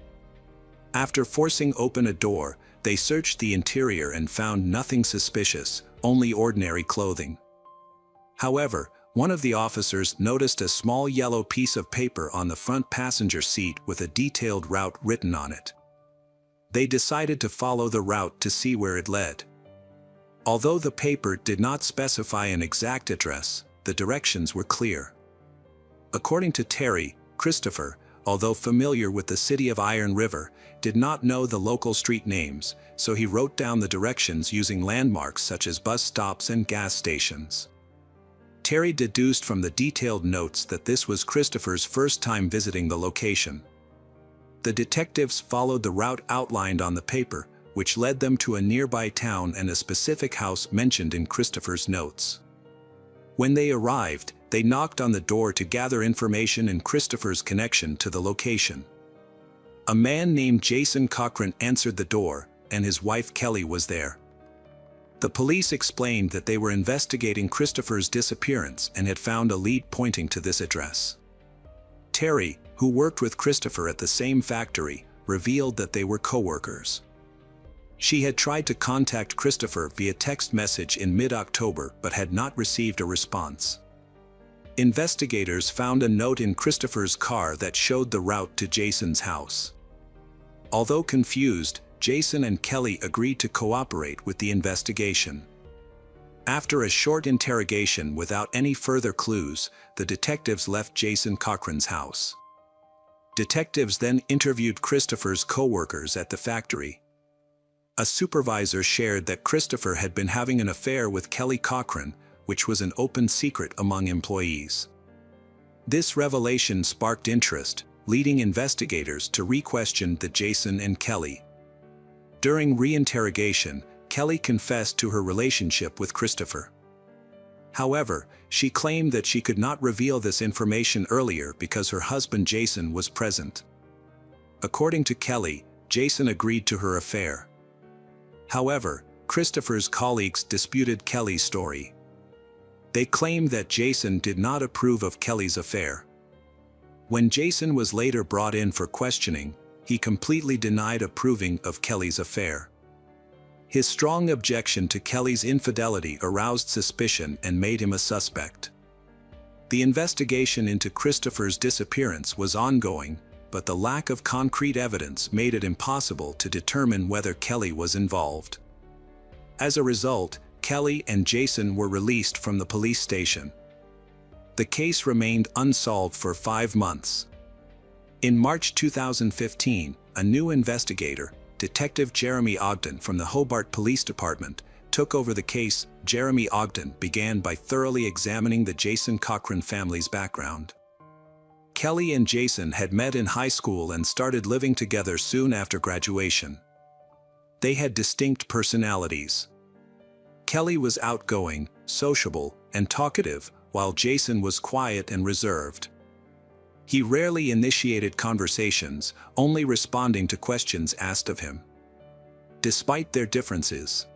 After forcing open a door, they searched the interior and found nothing suspicious, only ordinary clothing. However, one of the officers noticed a small yellow piece of paper on the front passenger seat with a detailed route written on it. They decided to follow the route to see where it led. Although the paper did not specify an exact address, the directions were clear. According to Terry, Christopher, although familiar with the city of Iron River, did not know the local street names, so he wrote down the directions using landmarks such as bus stops and gas stations. Terry deduced from the detailed notes that this was Christopher's first time visiting the location. The detectives followed the route outlined on the paper, which led them to a nearby town and a specific house mentioned in Christopher's notes. When they arrived, they knocked on the door to gather information in Christopher's connection to the location. A man named Jason Cochran answered the door, and his wife Kelly was there. The police explained that they were investigating Christopher's disappearance and had found a lead pointing to this address. Terry, who worked with Christopher at the same factory, revealed that they were co-workers. She had tried to contact Christopher via text message in mid-October but had not received a response. Investigators found a note in Christopher's car that showed the route to Jason's house. Although confused, Jason and Kelly agreed to cooperate with the investigation. After a short interrogation without any further clues, the detectives left Jason Cochran's house. Detectives then interviewed Christopher's co-workers at the factory. A supervisor shared that Christopher had been having an affair with Kelly Cochran, which was an open secret among employees. This revelation sparked interest, leading investigators to re-question the Jason and Kelly. During re-interrogation, Kelly confessed to her relationship with Christopher. However, she claimed that she could not reveal this information earlier because her husband Jason was present. According to Kelly, Jason agreed to her affair. However, Christopher's colleagues disputed Kelly's story. They claimed that Jason did not approve of Kelly's affair. When Jason was later brought in for questioning, he completely denied approving of Kelly's affair. His strong objection to Kelly's infidelity aroused suspicion and made him a suspect. The investigation into Christopher's disappearance was ongoing, but the lack of concrete evidence made it impossible to determine whether Kelly was involved. As a result, Kelly and Jason were released from the police station. The case remained unsolved for 5 months. In March 2015, a new investigator, Detective Jeremy Ogden from the Hobart Police Department, took over the case. Jeremy Ogden began by thoroughly examining the Jason Cochran family's background. Kelly and Jason had met in high school and started living together soon after graduation. They had distinct personalities. Kelly was outgoing, sociable, and talkative, while Jason was quiet and reserved. He rarely initiated conversations, only responding to questions asked of him. Despite their differences,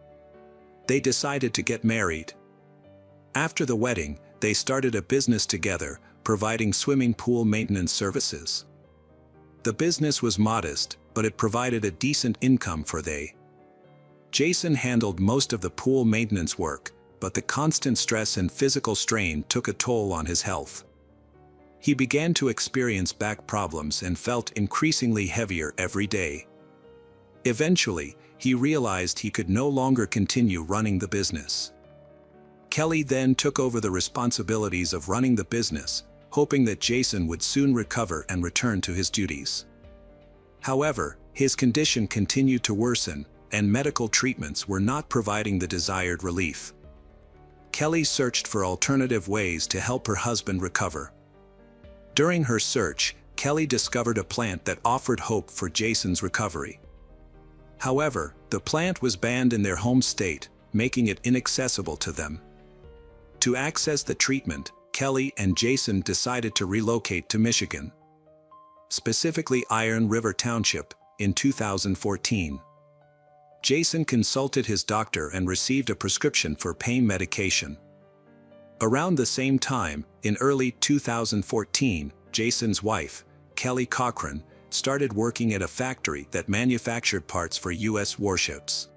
they decided to get married. After the wedding, they started a business together, providing swimming pool maintenance services. The business was modest, but it provided a decent income for they. Jason handled most of the pool maintenance work, but the constant stress and physical strain took a toll on his health. He began to experience back problems and felt increasingly heavier every day. Eventually, he realized he could no longer continue running the business. Kelly then took over the responsibilities of running the business, hoping that Jason would soon recover and return to his duties. However, his condition continued to worsen, and medical treatments were not providing the desired relief. Kelly searched for alternative ways to help her husband recover. During her search, Kelly discovered a plant that offered hope for Jason's recovery. However, the plant was banned in their home state, making it inaccessible to them. To access the treatment, Kelly and Jason decided to relocate to Michigan, specifically Iron River Township, in 2014. Jason consulted his doctor and received a prescription for pain medication. Around the same time, in early 2014, Jason's wife, Kelly Cochran, started working at a factory that manufactured parts for U.S. warships.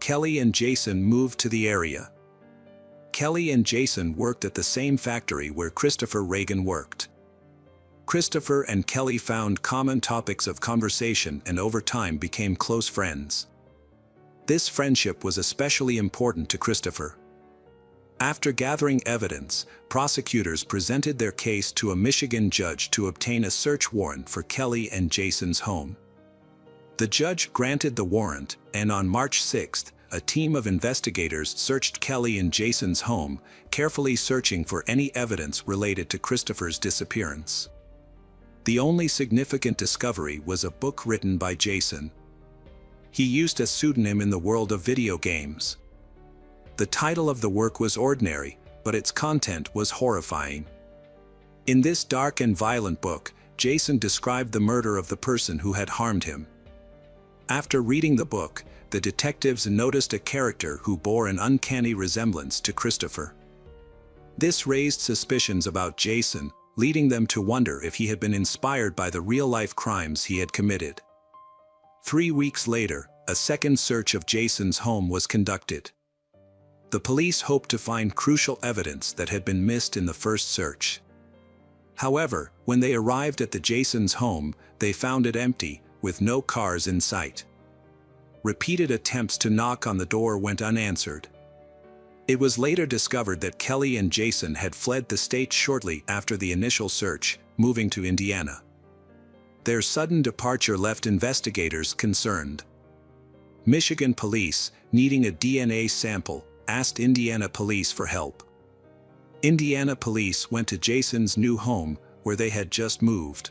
Kelly and Jason moved to the area. Kelly and Jason worked at the same factory where Christopher Reagan worked. Christopher and Kelly found common topics of conversation and over time became close friends. This friendship was especially important to Christopher. After gathering evidence, prosecutors presented their case to a Michigan judge to obtain a search warrant for Kelly and Jason's home. The judge granted the warrant, and on March 6, a team of investigators searched Kelly and Jason's home, carefully searching for any evidence related to Christopher's disappearance. The only significant discovery was a book written by Jason. He used a pseudonym in the world of video games. The title of the work was ordinary, but its content was horrifying. In this dark and violent book, Jason described the murder of the person who had harmed him. After reading the book, the detectives noticed a character who bore an uncanny resemblance to Christopher. This raised suspicions about Jason, leading them to wonder if he had been inspired by the real-life crimes he had committed. 3 weeks later, a second search of Jason's home was conducted. The police hoped to find crucial evidence that had been missed in the first search. However, when they arrived at the Jason's home, they found it empty, with no cars in sight. Repeated attempts to knock on the door went unanswered. It was later discovered that Kelly and Jason had fled the state shortly after the initial search, moving to Indiana. Their sudden departure left investigators concerned. Michigan police, needing a DNA sample, asked Indiana police for help. Indiana police went to Jason's new home, where they had just moved.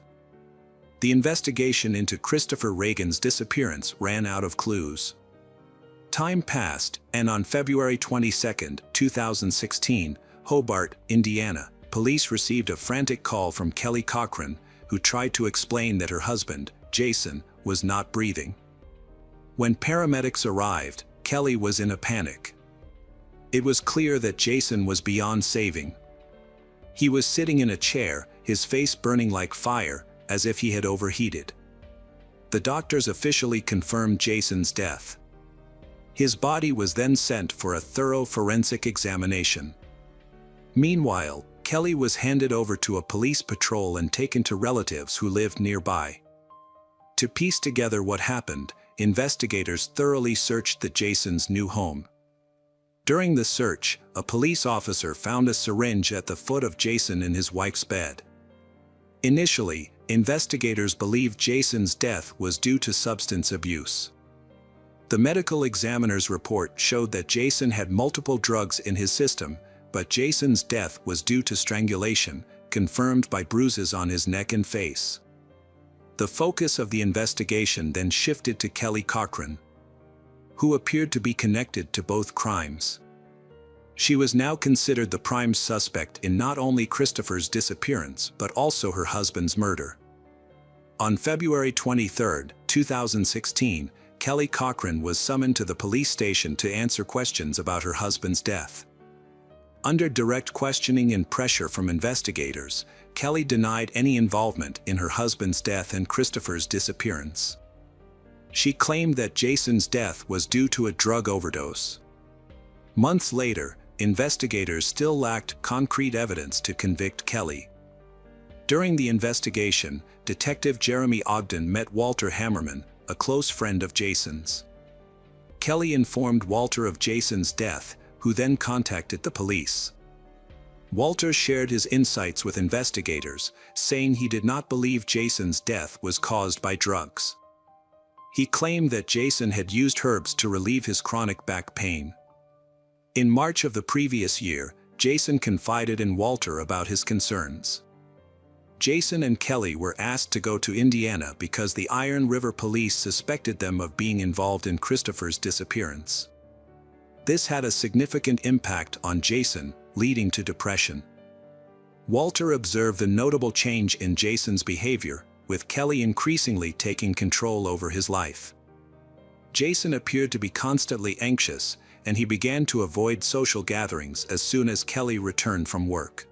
The investigation into Christopher Reagan's disappearance ran out of clues. Time passed, and on February 22, 2016, Hobart, Indiana, police received a frantic call from Kelly Cochran, who tried to explain that her husband, Jason, was not breathing. When paramedics arrived, Kelly was in a panic. It was clear that Jason was beyond saving. He was sitting in a chair, his face burning like fire, as if he had overheated. The doctors officially confirmed Jason's death. His body was then sent for a thorough forensic examination. Meanwhile, Kelly was handed over to a police patrol and taken to relatives who lived nearby. To piece together what happened, investigators thoroughly searched Jason's new home. During the search, a police officer found a syringe at the foot of Jason in his wife's bed. Initially, investigators believed Jason's death was due to substance abuse. The medical examiner's report showed that Jason had multiple drugs in his system, but Jason's death was due to strangulation, confirmed by bruises on his neck and face. The focus of the investigation then shifted to Kelly Cochran, who appeared to be connected to both crimes. She was now considered the prime suspect in not only Christopher's disappearance but also her husband's murder. On February 23, 2016, Kelly Cochran was summoned to the police station to answer questions about her husband's death. Under direct questioning and pressure from investigators, Kelly denied any involvement in her husband's death and Christopher's disappearance. She claimed that Jason's death was due to a drug overdose. Months later, investigators still lacked concrete evidence to convict Kelly. During the investigation, Detective Jeremy Ogden met Walter Hammerman, a close friend of Jason's. Kelly informed Walter of Jason's death, who then contacted the police. Walter shared his insights with investigators, saying he did not believe Jason's death was caused by drugs. He claimed that Jason had used herbs to relieve his chronic back pain. In March of the previous year, Jason confided in Walter about his concerns. Jason and Kelly were asked to go to Indiana because the Iron River police suspected them of being involved in Christopher's disappearance. This had a significant impact on Jason, leading to depression. Walter observed the notable change in Jason's behavior, with Kelly increasingly taking control over his life. Jason appeared to be constantly anxious, and he began to avoid social gatherings as soon as Kelly returned from work.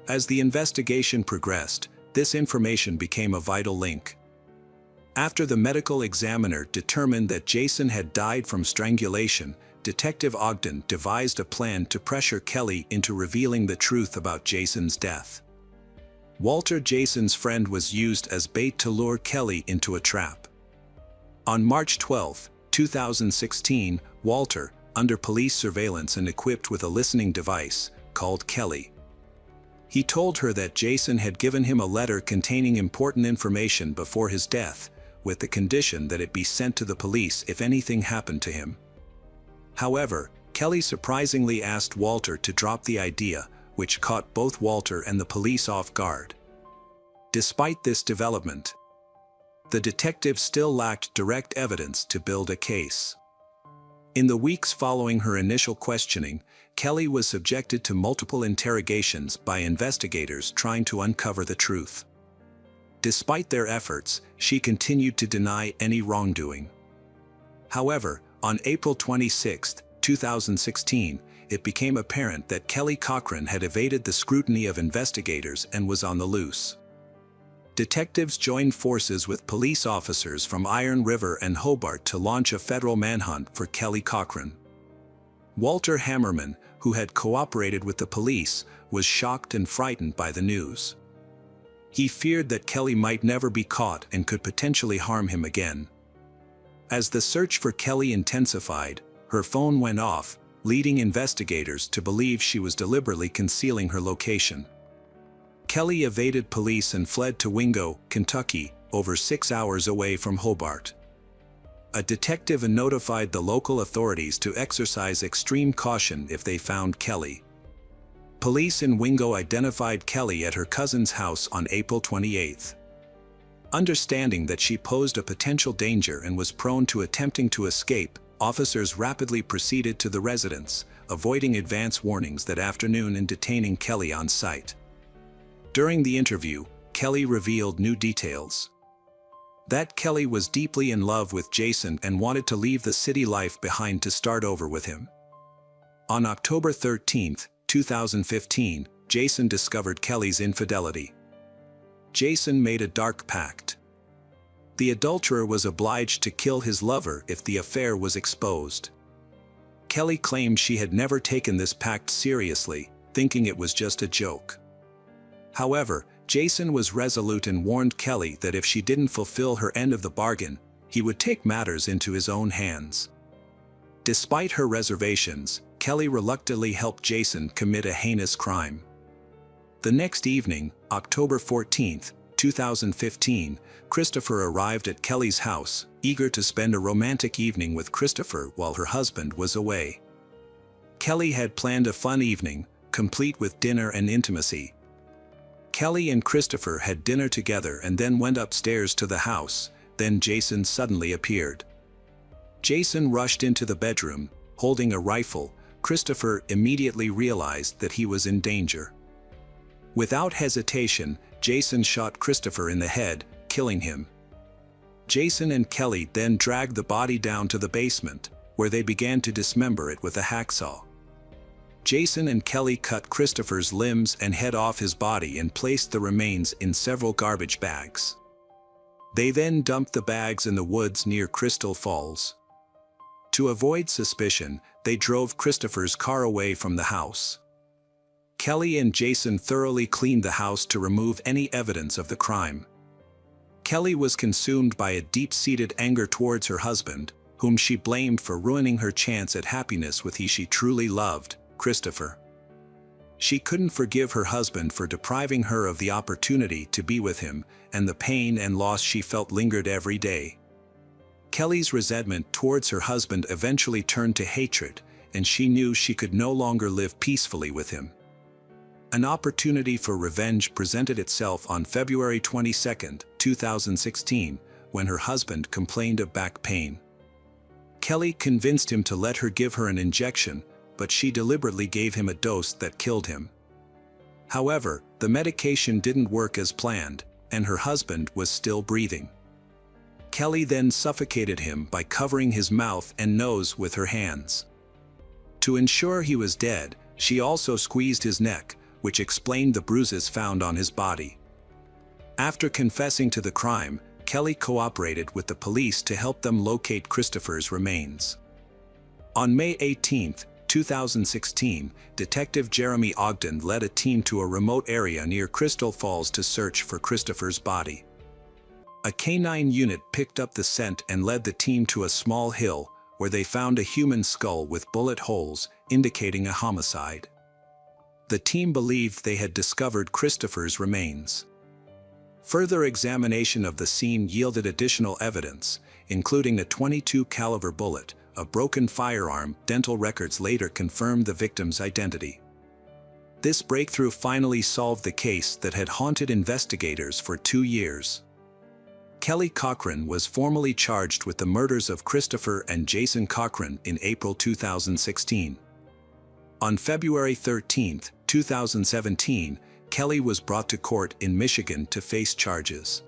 As the investigation progressed, this information became a vital link. After the medical examiner determined that Jason had died from strangulation, Detective Ogden devised a plan to pressure Kelly into revealing the truth about Jason's death. Walter, Jason's friend, was used as bait to lure Kelly into a trap. On March 12, 2016, Walter, under police surveillance and equipped with a listening device, called Kelly. He told her that Jason had given him a letter containing important information before his death, with the condition that it be sent to the police if anything happened to him. However, Kelly surprisingly asked Walter to drop the idea, which caught both Walter and the police off guard. Despite this development, the detective still lacked direct evidence to build a case. In the weeks following her initial questioning, Kelly was subjected to multiple interrogations by investigators trying to uncover the truth. Despite their efforts, she continued to deny any wrongdoing. However, on April 26, 2016, it became apparent that Kelly Cochran had evaded the scrutiny of investigators and was on the loose. Detectives joined forces with police officers from Iron River and Hobart to launch a federal manhunt for Kelly Cochran. Walter Hammerman, who had cooperated with the police, was shocked and frightened by the news. He feared that Kelly might never be caught and could potentially harm him again. As the search for Kelly intensified, her phone went off, leading investigators to believe she was deliberately concealing her location. Kelly evaded police and fled to Wingo, Kentucky, over 6 hours away from Hobart. A detective notified the local authorities to exercise extreme caution if they found Kelly. Police in Wingo identified Kelly at her cousin's house on April 28. Understanding that she posed a potential danger and was prone to attempting to escape, officers rapidly proceeded to the residence, avoiding advance warnings that afternoon and detaining Kelly on site. During the interview, Kelly revealed new details. That Kelly was deeply in love with Jason and wanted to leave the city life behind to start over with him. On October 13, 2015, Jason discovered Kelly's infidelity. Jason made a dark pact. The adulterer was obliged to kill his lover if the affair was exposed. Kelly claimed she had never taken this pact seriously, thinking it was just a joke. However, Jason was resolute and warned Kelly that if she didn't fulfill her end of the bargain, he would take matters into his own hands. Despite her reservations, Kelly reluctantly helped Jason commit a heinous crime. The next evening, October 14, 2015, Christopher arrived at Kelly's house, eager to spend a romantic evening with Christopher while her husband was away. Kelly had planned a fun evening, complete with dinner and intimacy. Kelly and Christopher had dinner together and then went upstairs to the house. Then Jason suddenly appeared. Jason rushed into the bedroom, holding a rifle. Christopher immediately realized that he was in danger. Without hesitation, Jason shot Christopher in the head, killing him. Jason and Kelly then dragged the body down to the basement, where they began to dismember it with a hacksaw. Jason and Kelly cut Christopher's limbs and head off his body and placed the remains in several garbage bags. They then dumped the bags in the woods near Crystal Falls. To avoid suspicion, they drove Christopher's car away from the house. Kelly and Jason thoroughly cleaned the house to remove any evidence of the crime. Kelly was consumed by a deep-seated anger towards her husband, whom she blamed for ruining her chance at happiness with he she truly loved, Christopher. She couldn't forgive her husband for depriving her of the opportunity to be with him, and the pain and loss she felt lingered every day. Kelly's resentment towards her husband eventually turned to hatred, and she knew she could no longer live peacefully with him. An opportunity for revenge presented itself on February 22, 2016, when her husband complained of back pain. Kelly convinced him to let her give her an injection, but she deliberately gave him a dose that killed him. However, the medication didn't work as planned, and her husband was still breathing. Kelly then suffocated him by covering his mouth and nose with her hands. To ensure he was dead, she also squeezed his neck, which explained the bruises found on his body. After confessing to the crime, Kelly cooperated with the police to help them locate Christopher's remains. On May 18, 2016, Detective Jeremy Ogden led a team to a remote area near Crystal Falls to search for Christopher's body. A canine unit picked up the scent and led the team to a small hill, where they found a human skull with bullet holes, indicating a homicide. The team believed they had discovered Christopher's remains. Further examination of the scene yielded additional evidence, including a .22 caliber bullet, a broken firearm. Dental records later confirmed the victim's identity. This breakthrough finally solved the case that had haunted investigators for 2 years. Kelly Cochran was formally charged with the murders of Christopher and Jason Cochran in April 2016. On February 13, 2017, Kelly was brought to court in Michigan to face charges.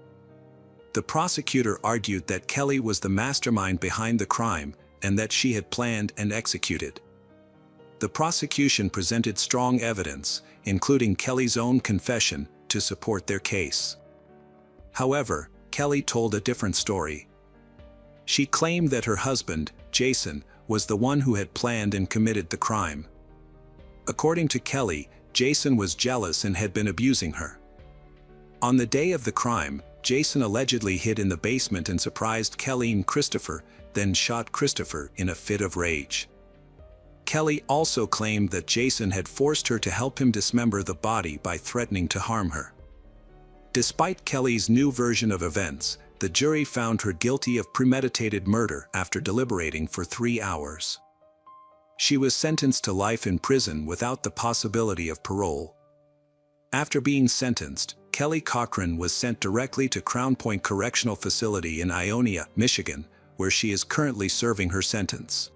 The prosecutor argued that Kelly was the mastermind behind the crime and that she had planned and executed. The prosecution presented strong evidence, including Kelly's own confession, to support their case. However, Kelly told a different story. She claimed that her husband, Jason, was the one who had planned and committed the crime. According to Kelly, Jason was jealous and had been abusing her. On the day of the crime, Jason allegedly hid in the basement and surprised Kelly and Christopher, then shot Christopher in a fit of rage. Kelly also claimed that Jason had forced her to help him dismember the body by threatening to harm her. Despite Kelly's new version of events, the jury found her guilty of premeditated murder after deliberating for 3 hours. She was sentenced to life in prison without the possibility of parole. After being sentenced, Kelly Kelly Cochran was sent directly to Crown Point Correctional Facility in Ionia, Michigan, where she is currently serving her sentence.